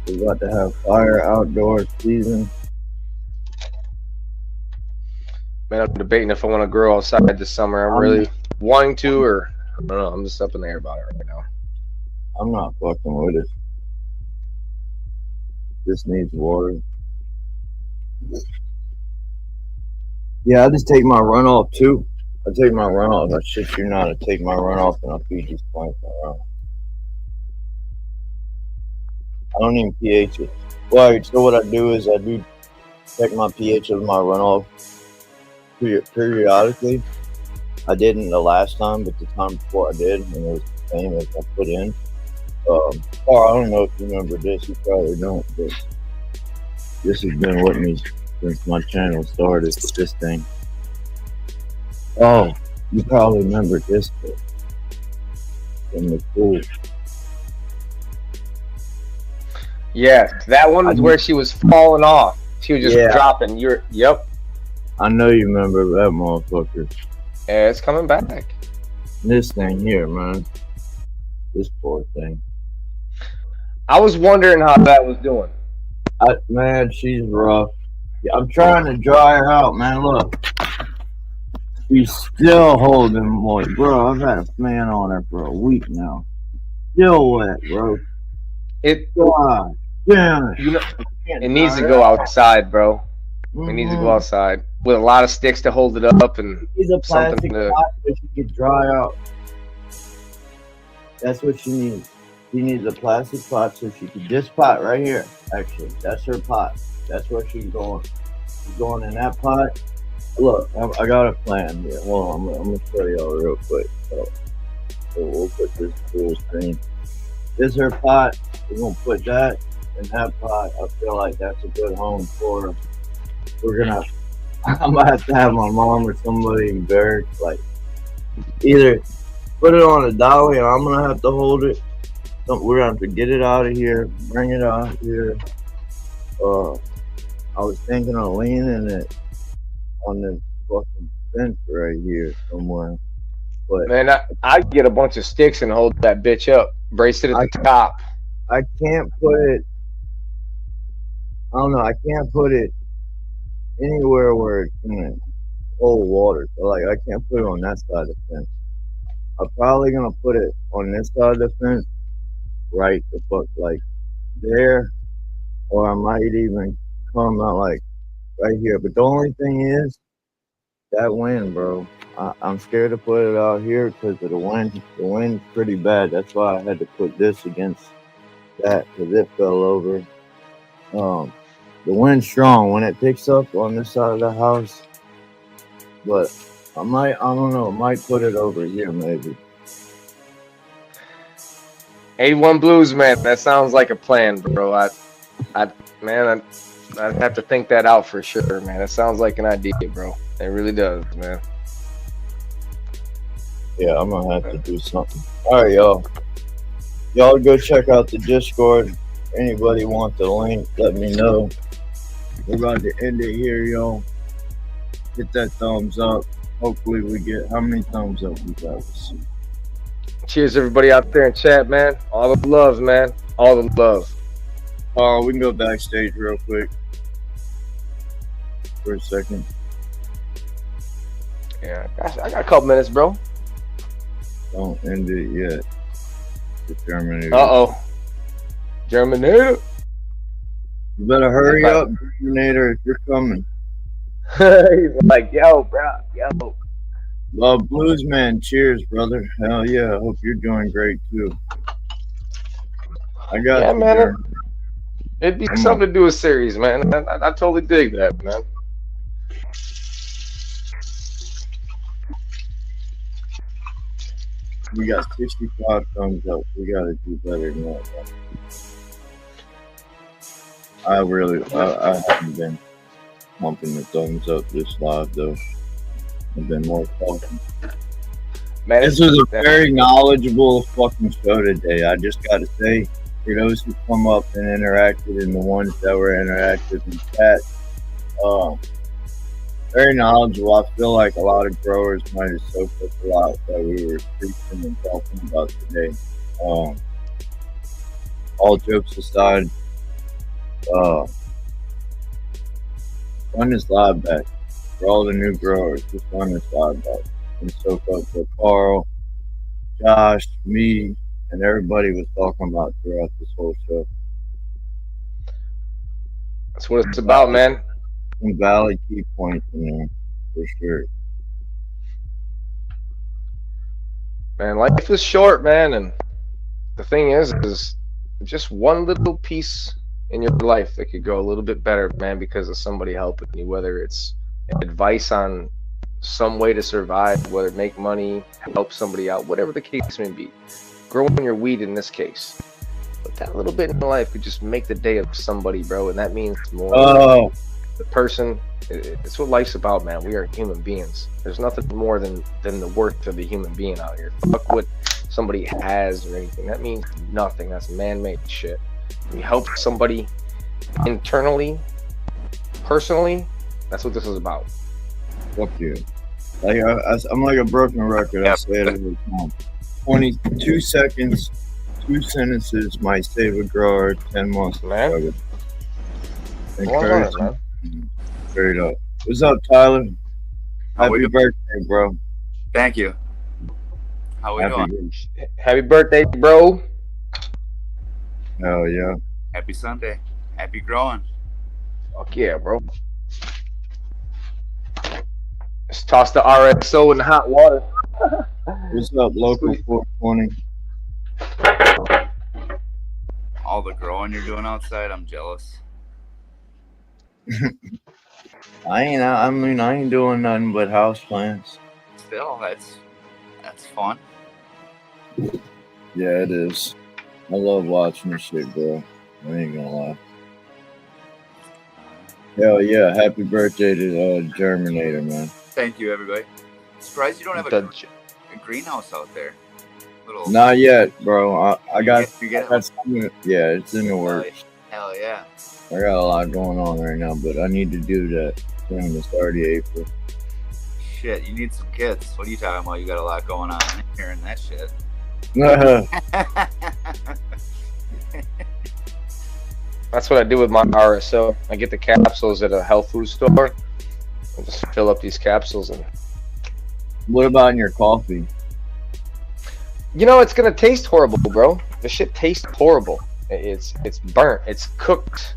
We're about to have fire outdoor season. Man, I'm debating if I want to grow outside this summer. I'm really wanting to, or I don't know. I'm just up in the air about it right now. I'm not fucking with it. This needs water. Yeah, I just take my runoff too. I take my runoff. I shit you not. I take my runoff and I feed these plants my runoff. I don't even pH it. Well, so what I do is I do check my pH of my runoff periodically. I didn't the last time, but the time before I did, and it was the same as I put in. Or I don't know if you remember this. You probably don't, but this has been with me since my channel started. This thing. Oh, you probably remember this book from the pool. Yeah, that one was where she was falling off. She was just dropping. Yep. I know you remember that motherfucker. Yeah, it's coming back. This thing here, man. This poor thing. I was wondering how that was doing. Man, she's rough. I'm trying to dry her out, man. Look. She's still holding moist. Bro, I've had a fan on her for a week now. Still wet, bro. God damn it. You know, it needs to go outside, bro. It needs to go outside with a lot of sticks to hold it up and she's a plastic something to. pot that she can dry out. That's what she needs. She needs a plastic pot so she can. This pot right here, actually, that's her pot. That's where she's going. She's going in that pot. Look, I got a plan here. Hold on, I'm gonna show y'all real quick. So we'll put this full screen. This is her pot. We're gonna put that in that pot. I feel like that's a good home for her. I'm gonna have to have my mom or somebody in barracks, like, either put it on a dolly and I'm gonna have to hold it. We're gonna have to get it out of here, bring it out here. I was thinking of leaning it on this fucking fence right here somewhere. But Man, I'd get a bunch of sticks and hold that bitch up. Brace it at the top. I can't put it, I don't know, I can't put it anywhere where it's gonna hold water. So like I can't put it on that side of the fence. I'm probably gonna put it on this side of the fence, right the fuck like there, or I might even come out like right here. But the only thing is that wind, bro. I'm scared to put it out here because of the wind. The wind's pretty bad. That's why I had to put this against that because it fell over. The wind's strong when it picks up on this side of the house, but I don't know, I might put it over here maybe. 81 Blues, man. That sounds like a plan, bro. I'd have to think that out for sure, man. It sounds like an idea, bro. It really does, man. Yeah, I'm gonna have to do something. All right, y'all. Y'all go check out the Discord. Anybody want the link, let me know. We're about to end it here, y'all. Hit that thumbs up. Hopefully we get, how many thumbs up we got? Let's see. Cheers, everybody out there in chat, man. All the love, man. All the love. We can go backstage real quick for a second. Yeah, I got a couple minutes, bro. Don't end it yet. The Terminator. Uh-oh. Terminator. You better hurry up, Terminator, if you're coming. He's like, yo, bro, yo. Well, Blues Man, cheers, brother. Hell yeah, I hope you're doing great too. I got yeah, you, man. there. It'd be something to do a series, man. I totally dig that, man. We got 65 thumbs up. We gotta do better than that. I haven't been pumping the thumbs up this live though. I've been more talking. Man, this was a very knowledgeable fucking show today. I just gotta say, for those who come up and interacted and the ones that were interactive in chat, very knowledgeable. I feel like a lot of growers might have soaked up a lot that we were preaching and talking about today. All jokes aside, run this live back. For all the new growers, just run this live back and soak up what Carl, Josh, me, and everybody was talking about throughout this whole show. That's what it's about, man. Some valid key points in there, for sure. Man, life is short, man, and the thing is just one little piece in your life that could go a little bit better, man, because of somebody helping you, whether it's advice on some way to survive, whether make money, help somebody out, whatever the case may be. Growing your weed in this case. But that little bit in life could just make the day of somebody, bro, and that means more. The person, it's what life's about, man. We are human beings. There's nothing more than the worth of the human being out here. Fuck what somebody has or anything. That means nothing. That's man-made shit. We help somebody internally, personally. That's what this is about. Fuck you. Like I'm like a broken record. I say it every time. 22 seconds, 2 sentences might save a grower 10 months. Man. Man. Straight up. What's up, Tyler? Happy birthday, bro. Thank you. How we doing? Happy birthday, bro. Hell yeah. Happy Sunday. Happy growing. Fuck yeah, bro. Just toss the RXO in the hot water. What's up, local 420? all the growing you're doing outside. I'm jealous. I ain't doing nothing but house plants. Still, that's fun. Yeah, it is. I love watching this shit, bro. I ain't gonna lie. Hell yeah! Happy birthday to Germinator, man. Thank you, everybody. Surprised you don't have a greenhouse out there. Not yet, bro. I got. You get it? Yeah, it's in the works. Hell yeah. I got a lot going on right now, but I need to do that. It's already April. Shit, you need some kids. What are you talking about? You got a lot going on. I'm hearing that shit. That's what I do with my RSO. I get the capsules at a health food store. I'll just fill up these capsules. And what about in your coffee? You know, it's gonna taste horrible, bro. The shit tastes horrible. It's burnt. It's cooked.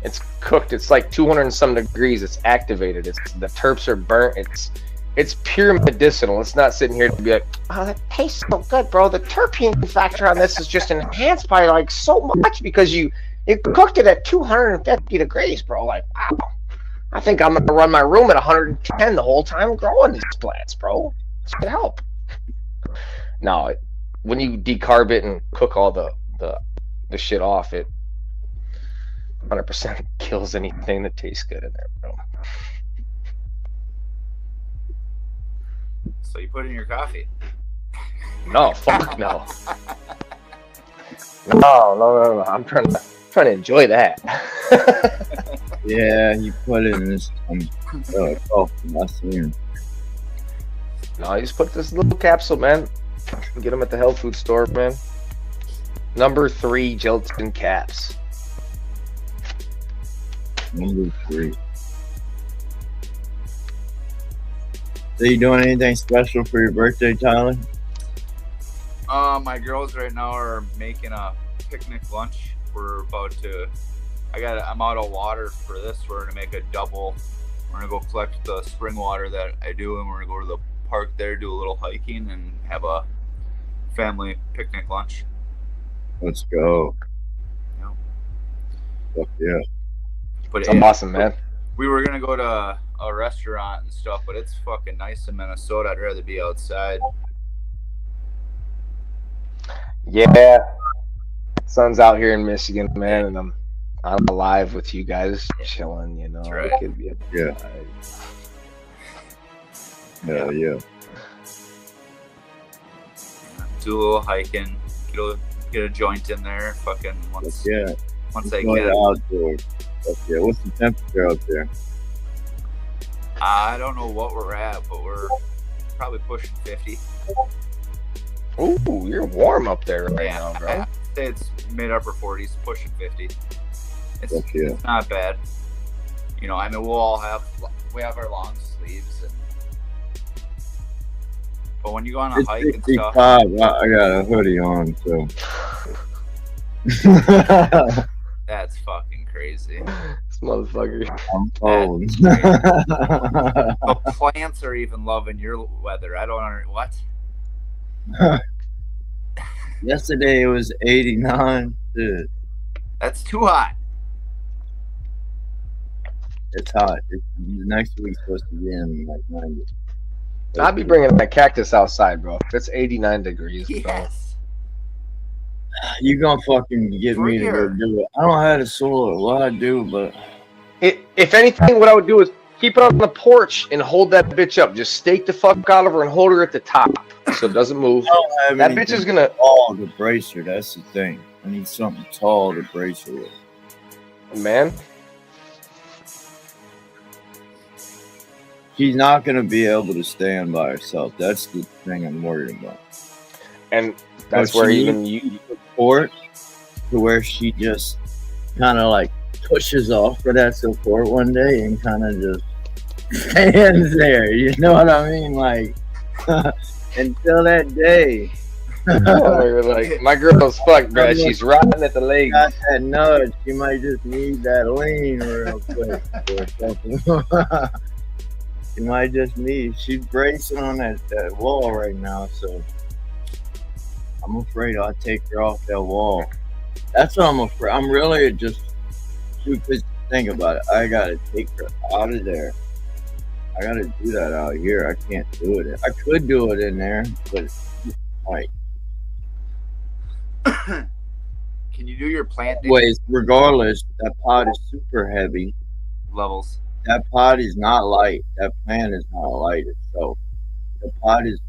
It's cooked. It's like 200 and some degrees. It's activated. The terps are burnt. It's pure medicinal. It's not sitting here to be like, oh, that tastes so good, bro. The terpene factor on this is just enhanced by like so much because you cooked it at 250 degrees, bro. Like, wow. I think I'm gonna run my room at 110 the whole time growing these plants, bro. This could help. No, when you decarb it and cook all the shit off, it 100% kills anything that tastes good in there, bro. So you put it in your coffee? No, fuck no. No. I'm trying to enjoy that. Yeah, you put it in this coffee. I see him. No, you just put this little capsule, man. Get them at the health food store, man. Number 3 gelatin caps. Number 3. So you doing anything special for your birthday, Tyler? My girls right now are making a picnic lunch. We're about to. I'm out of water for this. We're gonna make a double. We're gonna go collect the spring water that I do, and we're gonna go to the park there, do a little hiking, and have a family picnic lunch. Let's go. Yeah. Fuck yeah. But it's awesome, man. We were gonna go to a restaurant and stuff, but it's fucking nice in Minnesota. I'd rather be outside. Yeah. Sun's out here in Michigan, man, and I'm alive with you guys chilling, you know. Right. Could be Yeah. Hell yeah. Do a little hiking, get a joint in there. Fucking once I Go get outdoors. Okay, what's the temperature out there? I don't know what we're at, but we're probably pushing 50. Ooh, you're warm up there right now, bro. I'd say it's mid-upper 40s, pushing 50. It's not bad. You know, I mean, we have our long sleeves, but when you go on a hike and stuff, I got a hoodie on, so that's fucking crazy. This motherfucker. I'm cold. The plants are even loving your weather. I don't understand what. Yesterday it was 89. Dude. That's too hot. It's hot. Next week's supposed to be in like 90. I'll be bringing that cactus outside, bro. It's 89 degrees, bro. Yes. You gonna fucking get me to go do it. I don't have a solar. What I do, but if anything, what I would do is keep it on the porch and hold that bitch up. Just stake the fuck out of her and hold her at the top so it doesn't move. That bitch is gonna tall to brace her. That's the thing. I need something tall to brace her with. Man, she's not gonna be able to stand by herself. That's the thing I'm worried about. And that's where even you support to where she just kind of like pushes off for that support one day and kind of just stands there. You know what I mean? Like until that day. Like my girl's fucked, bro. She's rotting at the leg. Got that nudge. She might just need that lean real quick or something. She might just need. She's bracing on that wall right now, so I'm afraid I'll take her off that wall. That's what I'm afraid. I'm really just stupid. Think about it. I gotta take her out of there. I gotta do that out here. I can't do it. I could do it in there, but like, Can you do your plant anyways, regardless, that pot is super heavy. levels? That pot is not light. That plant is not light itself. The pot is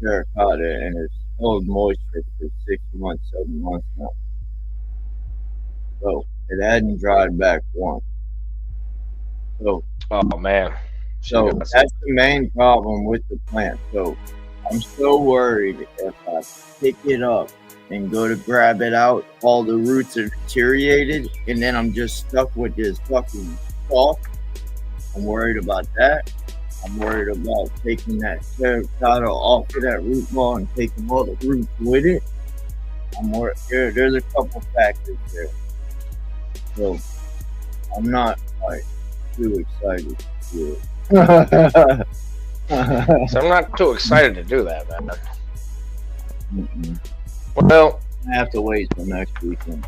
terracotta and it's held moisture for 6 months, 7 months now. So it hadn't dried back once. So, oh man. So that's the main problem with the plant. So I'm so worried if I pick it up and go to grab it out, all the roots are deteriorated, and then I'm just stuck with this fucking stalk. I'm worried about that. I'm worried about taking that terracotta off of that root ball and taking all the roots with it. I'm worried. There's a couple factors there. So I'm not like too excited to do it. So I'm not too excited to do that, man. Well, I have to wait till next weekend.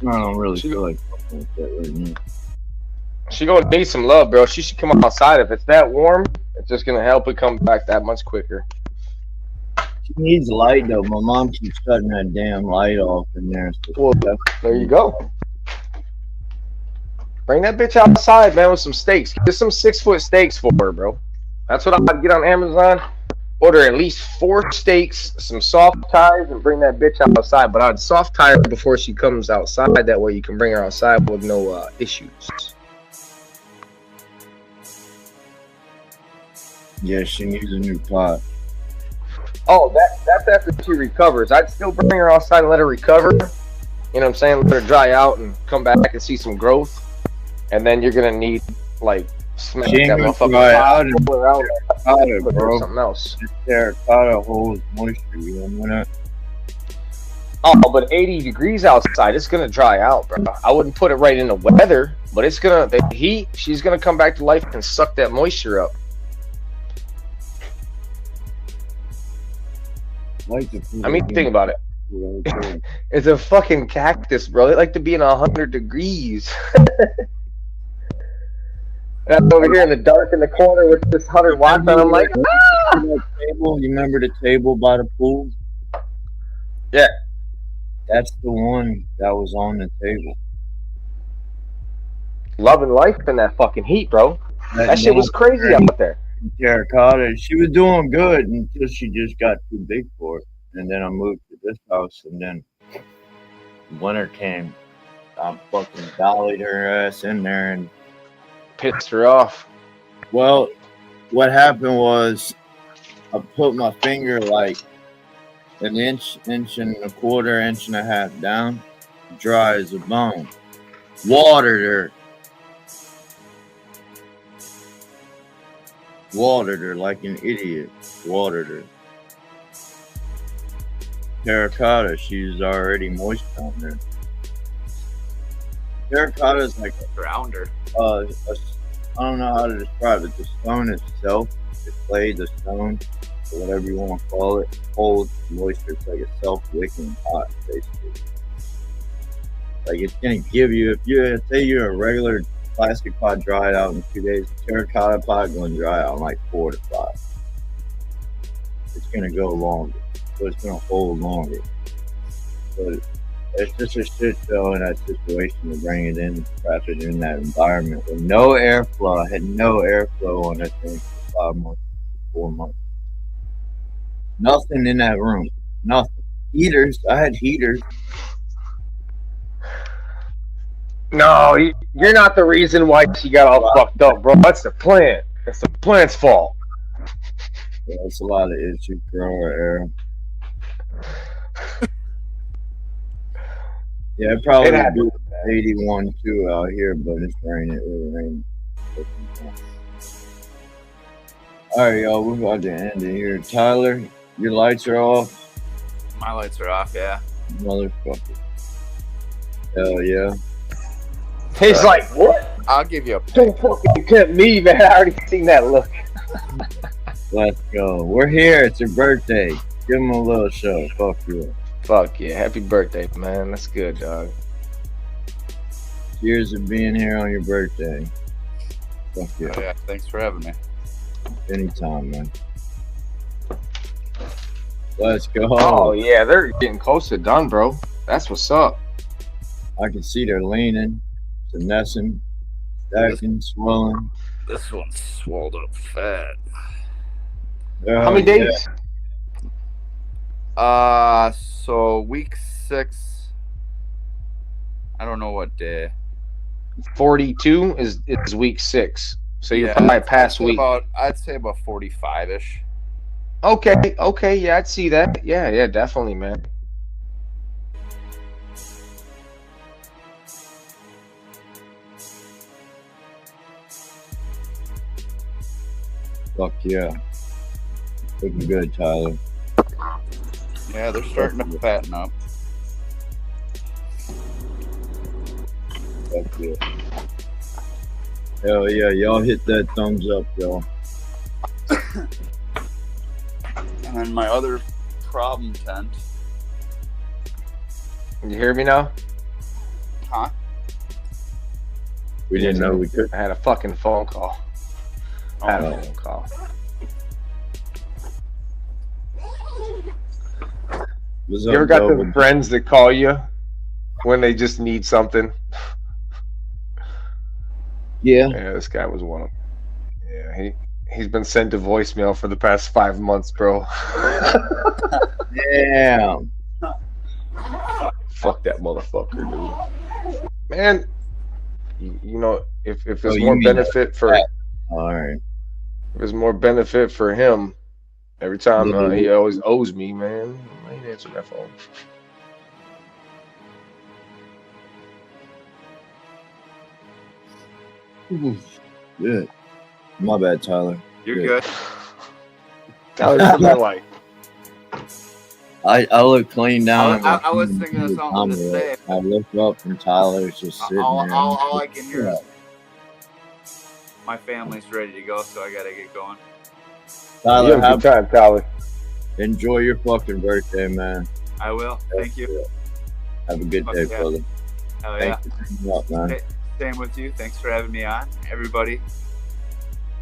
I don't really feel like fucking with that right now. She gonna need some love, bro. She should come outside. If it's that warm, it's just gonna help it come back that much quicker. She needs light though. My mom keeps cutting that damn light off in there. Well, there you go. Bring that bitch outside, man, with some steaks. Get some 6-foot steaks for her, bro. That's what I'd get on Amazon. Order at least 4 steaks, some soft ties, and bring that bitch outside. But I'd soft tie her before she comes outside. That way you can bring her outside with no issues. Yeah, she needs a new pot. Oh, that's after she recovers. I'd still bring her outside and let her recover. You know what I'm saying? Let her dry out and come back and see some growth. And then you're gonna need like smack that motherfucker out and pull her out, bro. Something else. This terracotta holds moisture. You know that? Oh, but 80 degrees outside, it's gonna dry out, bro. I wouldn't put it right in the weather, but it's gonna the heat. She's gonna come back to life and suck that moisture up. I mean, think about it. It's a fucking cactus, bro. They like to be in 100 degrees. And I'm over here in the dark in the corner with this 100 watts, and I'm like, ah! You remember the table by the pool? Yeah. That's the one that was on the table. Loving life in that fucking heat, bro. That shit was crazy out there. Terracotta. She was doing good until she just got too big for it. And then I moved to this house, and then winter came. I fucking dollied her ass in there and pissed her off. Well, what happened was I put my finger like an inch and a quarter, inch and a half down, dry as a bone. Watered her. Watered her like an idiot. Watered her. Terracotta, she's already moist down there. Terracotta is like a grounder. I don't know how to describe it. The stone itself, the clay, the stone, or whatever you want to call it, holds moisture. It's like a self-wicking pot, basically. Like it's gonna give you, if you say you're a regular plastic pot dried out in 2 days, the terracotta pot going to dry out in like 4 to 5. It's gonna go longer, so it's gonna hold longer. But it's just a shit show in that situation to bring it in, trap it in that environment with no airflow. I had no airflow on that thing for 5 months, 4 months. Nothing in that room. Nothing. Heaters. I had heaters. No, you're not the reason why she got all fucked up, bro. That's the plant. It's the plant's fault. Yeah, it's a lot of issues, grower error. Yeah, it probably would be 81 too out here, but it's raining. It really raining. All right, y'all, we're about to end it here. Tyler, your lights are off. My lights are off, yeah. Motherfucker. Hell yeah. He's like, what? I'll give you a Don't fucking tempt me, man. I already seen that look. Let's go. We're here. It's your birthday. Give him a little show. Fuck you. Fuck yeah. Happy birthday, man. That's good, dog. Cheers to being here on your birthday. Fuck yeah. Oh, yeah, thanks for having me. Anytime, man. Let's go. Oh, yeah. They're getting close to done, bro. That's what's up. I can see they're leaning, finessing, stacking, swelling. This one's swelled up fat. How many days? So week 6. I don't know what day. 42 is week 6. So you're probably past week. I'd say about 45-ish. Okay, yeah, I'd see that. Yeah, definitely, man. Fuck yeah. Looking good, Tyler. Yeah, they're starting to fatten up. Fuck yeah. Hell yeah, y'all hit that thumbs up, y'all. And then my other problem tent. You hear me now? Huh? We didn't know we could. I had a fucking phone call. I had a phone call. You ever got the friends that call you when they just need something? Yeah. Yeah, this guy was one of them. Yeah, he's been sent to voicemail for the past 5 months, bro. Damn. Fuck that motherfucker, dude. Man, you know, if there's you more mean benefit for, all right, if there's more benefit for him, every time he always owes me, man. I ain't answering that phone. Good. My bad, Tyler. You're good. Tyler's my life. I look clean down. I was thinking of something to say. I look up and Tyler's just sitting there. All I can hear is my family's ready to go, so I gotta get going. Tyler, have a good time, Tyler. Enjoy your fucking birthday, man. I will. Thank you. Have a good day, brother. Hell yeah. Thanks for coming up, man. Same with you. Thanks for having me on. Everybody,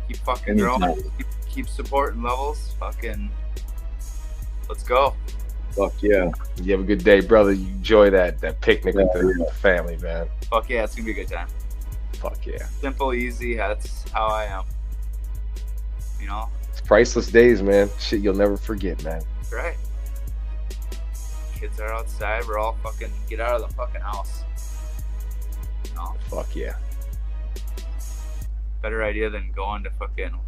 keep fucking growing. Keep supporting Levelz. Fucking, let's go. Fuck yeah. You have a good day, brother. You enjoy that picnic with the family, man. Fuck yeah, it's gonna be a good time. Fuck yeah. Simple, easy. That's how I am. You know? It's priceless days, man. Shit you'll never forget, man. That's right. Kids are outside. We're all fucking get out of the fucking house. You know? Fuck yeah. Better idea than going to fucking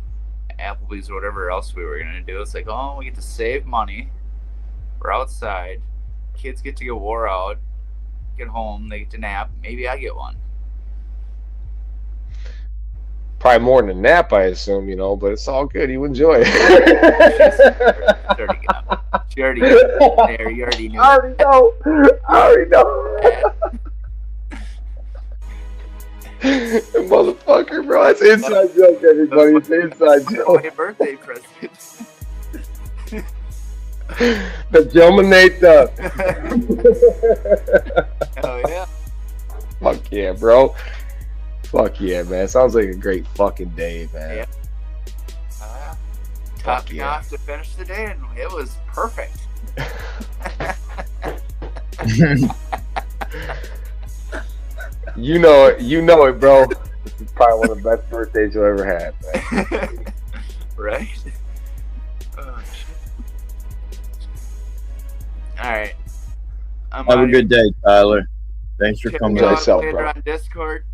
Applebee's or whatever else we were gonna do. It's like, oh, we get to save money. We're outside. Kids get to get wore out. Get home. They get to nap. Maybe I get one. Probably more than a nap, I assume, you know, but it's all good. You enjoy it. She already got there. You already knew. I already know. Motherfucker, bro. It's inside joke, everybody. It's inside joke. My birthday present. The Germinator. Hell yeah. Fuck yeah, bro. Fuck yeah, man. Sounds like a great fucking day, man. Yeah. Topped me off to finish the day, and it was perfect. You know it, bro. This is probably one of the best birthdays you'll ever have, man. Right? Oh, shit. All right. Have a good day, Tyler. Thanks for coming. Myself, bro. On Discord.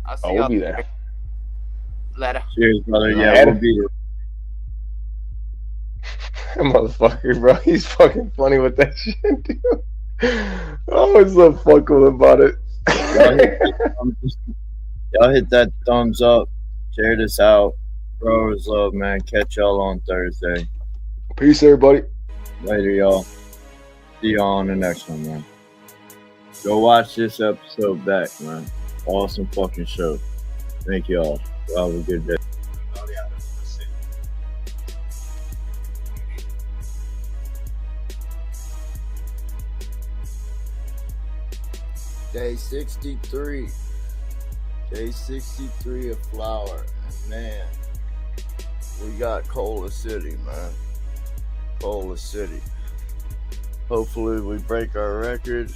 I'll see we'll be there. Later. Cheers, brother. Yeah, we'll be there. Motherfucker, bro. He's fucking funny with that shit, dude. I always love fucking about it. Y'all hit that thumbs up. Share this out. Bros love, man. Catch y'all on Thursday. Peace, everybody. Later, y'all. See y'all on the next one, man. Go watch this episode back, man. Awesome fucking show. Thank y'all. Y'all have a good day. Day 63. Day 63 of flower. And man, we got Cola City, man. Cola City. Hopefully we break our record.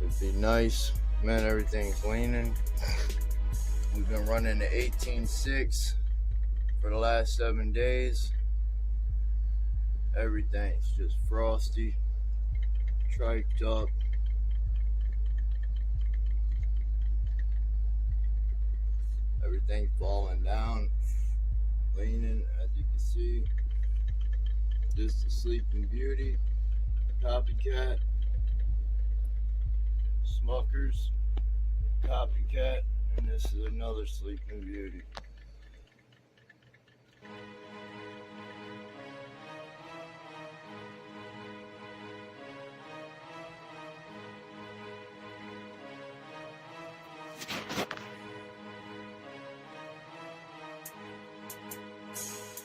It'd be nice. Man, everything's leaning. We've been running the 18.6 for the last 7 days. Everything's just frosty, triked up. Everything's falling down, leaning, as you can see. This is Sleeping Beauty, Copycat, Smuckers, Copycat, and this is another Sleeping Beauty.